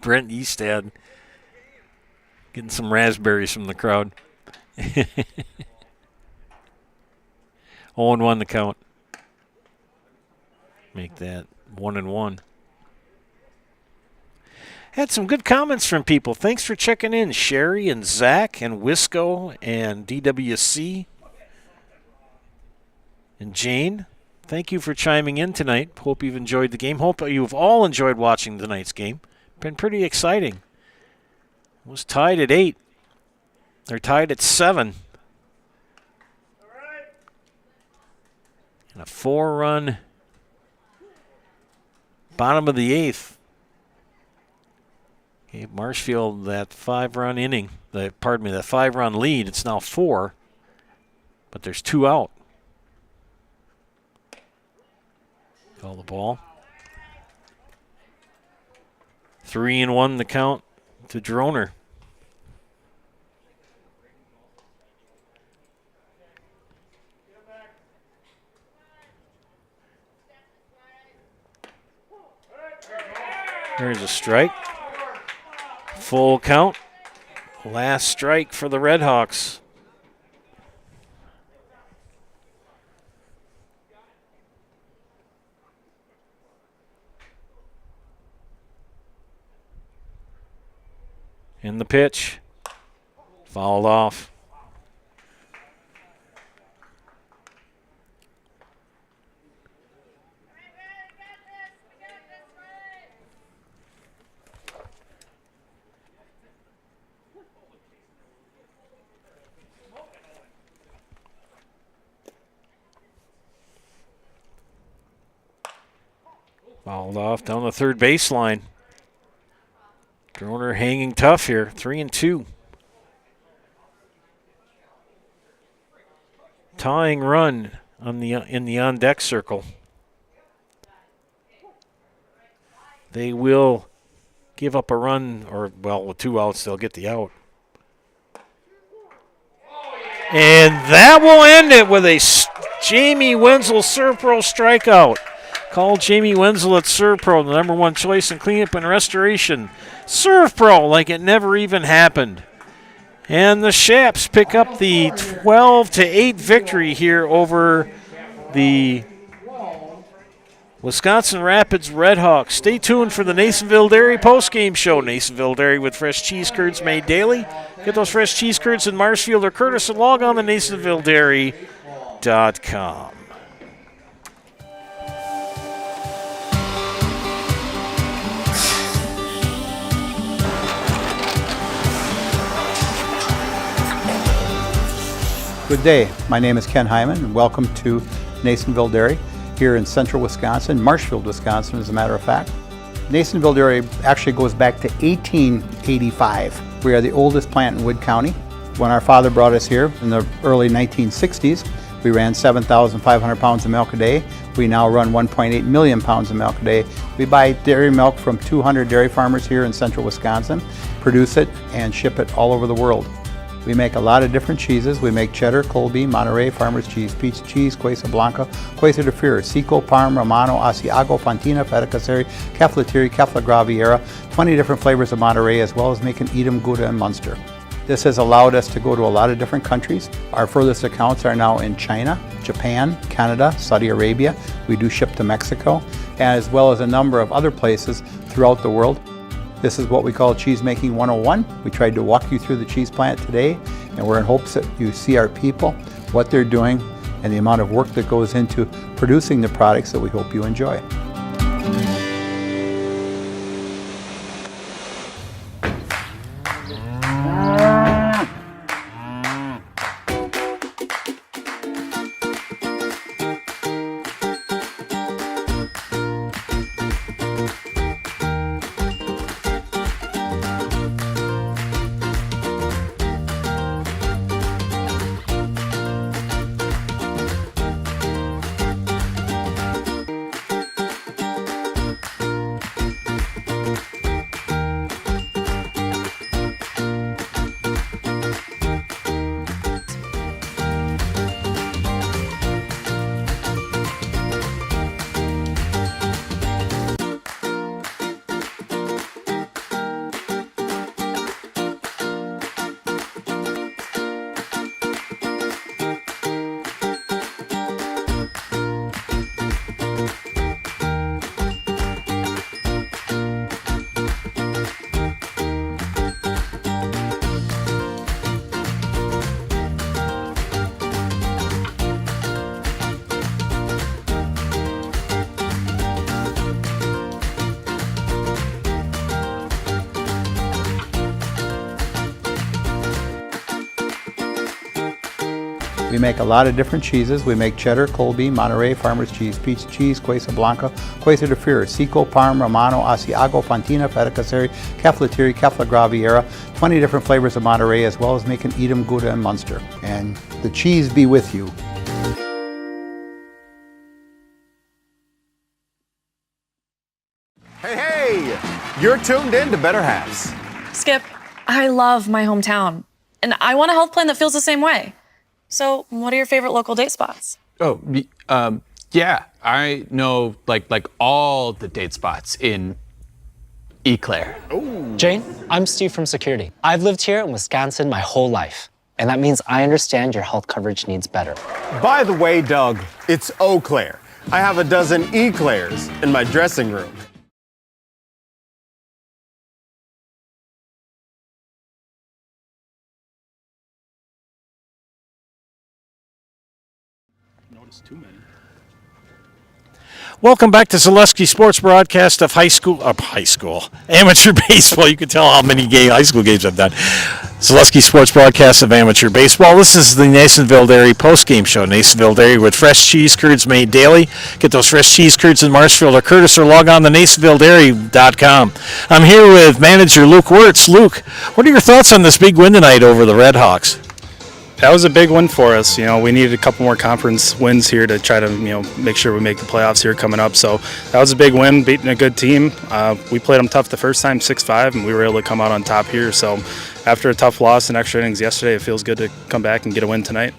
A: Brent Eastad getting some raspberries from the crowd. 0-1 the count. Make that 1-1. Had some good comments from people. Thanks for checking in, Sherry and Zach and Wisco and DWC and Jane. Thank you for chiming in tonight. Hope you've enjoyed the game. Hope you've all enjoyed watching tonight's game. Been pretty exciting. It was tied at 8. They're tied at 7. And a 4-run bottom of the 8th. Gave Marshfield that 5-run inning. That 5-run lead. It's now 4, but there's 2 out. Call the ball. 3-1 the count to Droner. Here's a strike. Full count. Last strike for the Redhawks. In the pitch. Fouled off. Fouled off down the third baseline. Droner hanging tough here, 3-2. Tying run in the on-deck circle. They will give up a run, or, well, with 2 outs, they'll get the out. And that will end it with a Jamie Wenzel Serpro strikeout. Call Jamie Wenzel at Serpro, the #1 choice in cleanup and restoration. Serpro like it never even happened. And the Shaps pick up the 12-8 victory here over the Wisconsin Rapids Redhawks. Stay tuned for the Nasonville Dairy postgame show. Nasonville Dairy with fresh cheese curds made daily. Get those fresh cheese curds in Marshfield or Curtis and log on to NasonvilleDairy.com.
D: Good day. My name is Ken Hyman, and welcome to Nasonville Dairy here in central Wisconsin, Marshfield, Wisconsin, as a matter of fact. Nasonville Dairy actually goes back to 1885. We are the oldest plant in Wood County. When our father brought us here in the early 1960s, we ran 7,500 pounds of milk a day. We now run 1.8 million pounds of milk a day. We buy dairy milk from 200 dairy farmers here in central Wisconsin, produce it, and ship it all over the world. We make a lot of different cheeses. We make cheddar, Colby, Monterey, Farmer's Cheese, Peach Cheese, Quesa Blanca, Quesa de Fury, Seco, Parm, Romano, Asiago, Fontina, Feta Caseri, Caflatiri, Cafla Graviera, 20 different flavors of Monterey, as well as making Edam, Gouda, and Munster. This has allowed us to go to a lot of different countries. Our furthest accounts are now in China, Japan, Canada, Saudi Arabia. We do ship to Mexico, as well as a number of other places throughout the world. This is what we call Cheese Making 101. We tried to walk you through the cheese plant today, and we're in hopes that you see our people, what they're doing, and the amount of work that goes into producing the products that we hope you enjoy. We make a lot of different cheeses. We make cheddar, Colby, Monterey, Farmer's Cheese, Pizza Cheese, Quesa Blanca, Quesa de Fir, Seco, Parm, Romano, Asiago, Fontina, Feta Caseri, Caflatiri, Cafla Graviera, 20 different flavors of Monterey, as well as making Edam, Gouda, and Munster. And the cheese be with you.
M: Hey, you're tuned in to Better Halves.
X: Skip, I love my hometown, and I want a health plan that feels the same way. So, what are your favorite local date spots?
Y: Oh, yeah, I know like all the date spots in Eclair.
Z: Jane, I'm Steve from Security. I've lived here in Wisconsin my whole life, and that means I understand your health coverage needs better.
M: By the way, Doug, it's Eau Claire. I have a dozen Eclairs in my dressing room.
A: Too many. Welcome back to Zaleski Sports broadcast of amateur baseball. You can tell how many high school games I've done. Zaleski Sports broadcast of amateur baseball. This is the Nasonville Dairy postgame show. Nasonville Dairy with fresh cheese curds made daily. Get those fresh cheese curds in Marshfield or Curtis, or log on to NasonvilleDairy.com. I'm here with manager Luke Wirtz. Luke, what are your thoughts on this big win tonight over the Red Hawks?
E: That was a big win for us. We needed a couple more conference wins here to try to, make sure we make the playoffs here coming up. So that was a big win, beating a good team. We played them tough the first time, 6-5, and we were able to come out on top here. So after a tough loss in extra innings yesterday, it feels good to come back and get a win tonight.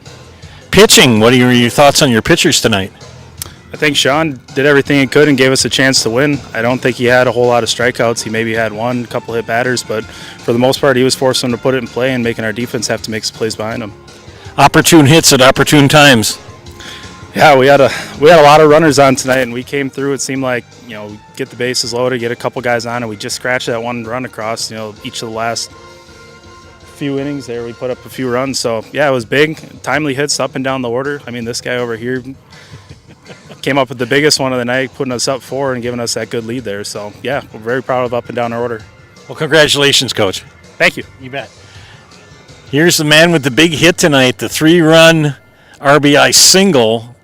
A: Pitching, what are your thoughts on your pitchers tonight?
E: I think Sean did everything he could and gave us a chance to win. I don't think he had a whole lot of strikeouts. He maybe had one, couple hit batters, but for the most part, he was forcing them to put it in play and making our defense have to make some plays behind him.
A: Opportune hits at opportune times.
E: Yeah, we had a lot of runners on tonight, and we came through. It seemed like get the bases loaded, get a couple guys on, and we just scratched that one run across. Each of the last few innings there, we put up a few runs. So yeah, it was big, timely hits up and down the order. I mean, this guy over here came up with the biggest one of the night, putting us up 4 and giving us that good lead there. So yeah, we're very proud of up and down our order.
A: Well, congratulations, Coach.
E: Thank you.
A: You bet. Here's the man with the big hit tonight, the 3-run RBI single.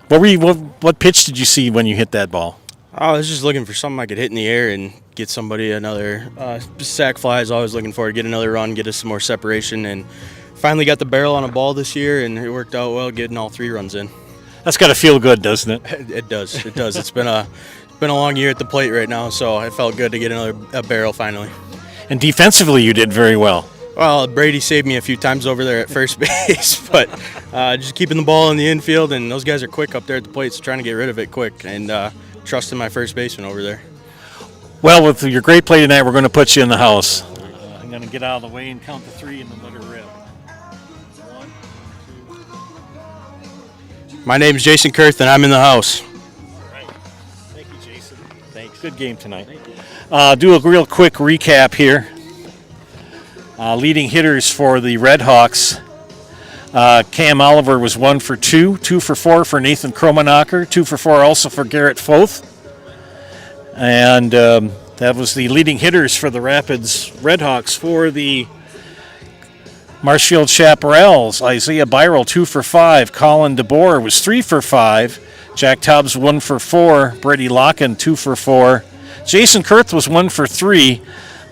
A: What pitch did you see when you hit that ball?
F: I was just looking for something I could hit in the air and get somebody another sac fly. I was always looking for, get another run, get us some more separation, and finally got the barrel on a ball this year, and it worked out well, getting all 3 runs in.
A: That's got to feel good, doesn't it?
F: It does. It does. It's been a long year at the plate right now, so it felt good to get a barrel finally.
A: And defensively, you did very well.
F: Well, Brady saved me a few times over there at first base, but just keeping the ball in the infield, and those guys are quick up there at the plate, so trying to get rid of it quick, and trusting my first baseman over there.
A: Well, with your great play tonight, we're going to put you in the house. I'm going to get out of the way and count to 3 and then let her rip. 1, 2.
F: My name's Jason Kurth, and I'm in the house.
A: All right. Thank you, Jason. Thanks. Good game tonight. Do a real quick recap here. Leading hitters for the Red Hawks. Cam Oliver was 1 for 2, 2 for 4 for Nathan Kromenacher, 2 for 4 also for Garrett Foth. And that was the leading hitters for the Rapids Red Hawks. For the Marshfield Chaparrals, Isaiah Byrell 2 for 5, Colin DeBoer was 3 for 5, Jack Tubbs 1 for 4, Brady Locken 2 for 4, Jason Kurth was 1 for 3.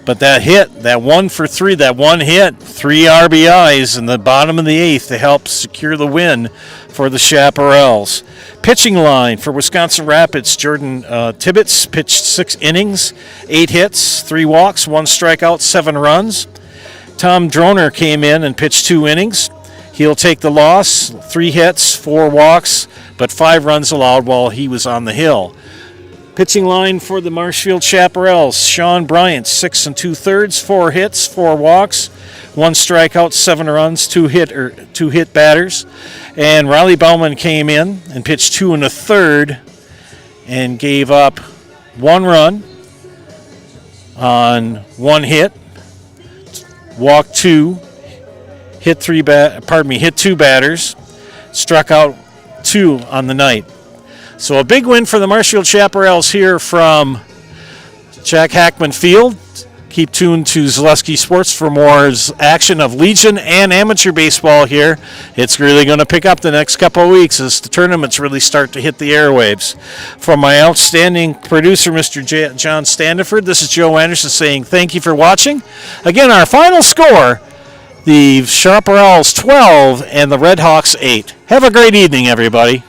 A: But that hit, that 1 for 3, that one hit, 3 RBIs in the bottom of the 8th to help secure the win for the Chaparrals. Pitching line for Wisconsin Rapids, Jordan Tibbetts pitched 6 innings, 8 hits, 3 walks, 1 strikeout, 7 runs. Tom Droner came in and pitched 2 innings. He'll take the loss, 3 hits, 4 walks, but 5 runs allowed while he was on the hill. Pitching line for the Marshfield Chaparrals, Sean Bryant, 6 2/3, 4 hits, 4 walks, 1 strikeout, 7 runs, 2 hit batters. And Riley Bauman came in and pitched 2 1/3 and gave up 1 run on 1 hit, walked 2, hit 2 batters, struck out 2 on the night. So a big win for the Marshfield Chaparrals here from Jack Hackman Field. Keep tuned to Zaleski Sports for more action of Legion and amateur baseball here. It's really going to pick up the next couple of weeks as the tournaments really start to hit the airwaves. From my outstanding producer, Mr. John Standiford, this is Joe Anderson saying thank you for watching. Again, our final score, the Chaparrals 12 and the Red Hawks 8. Have a great evening, everybody.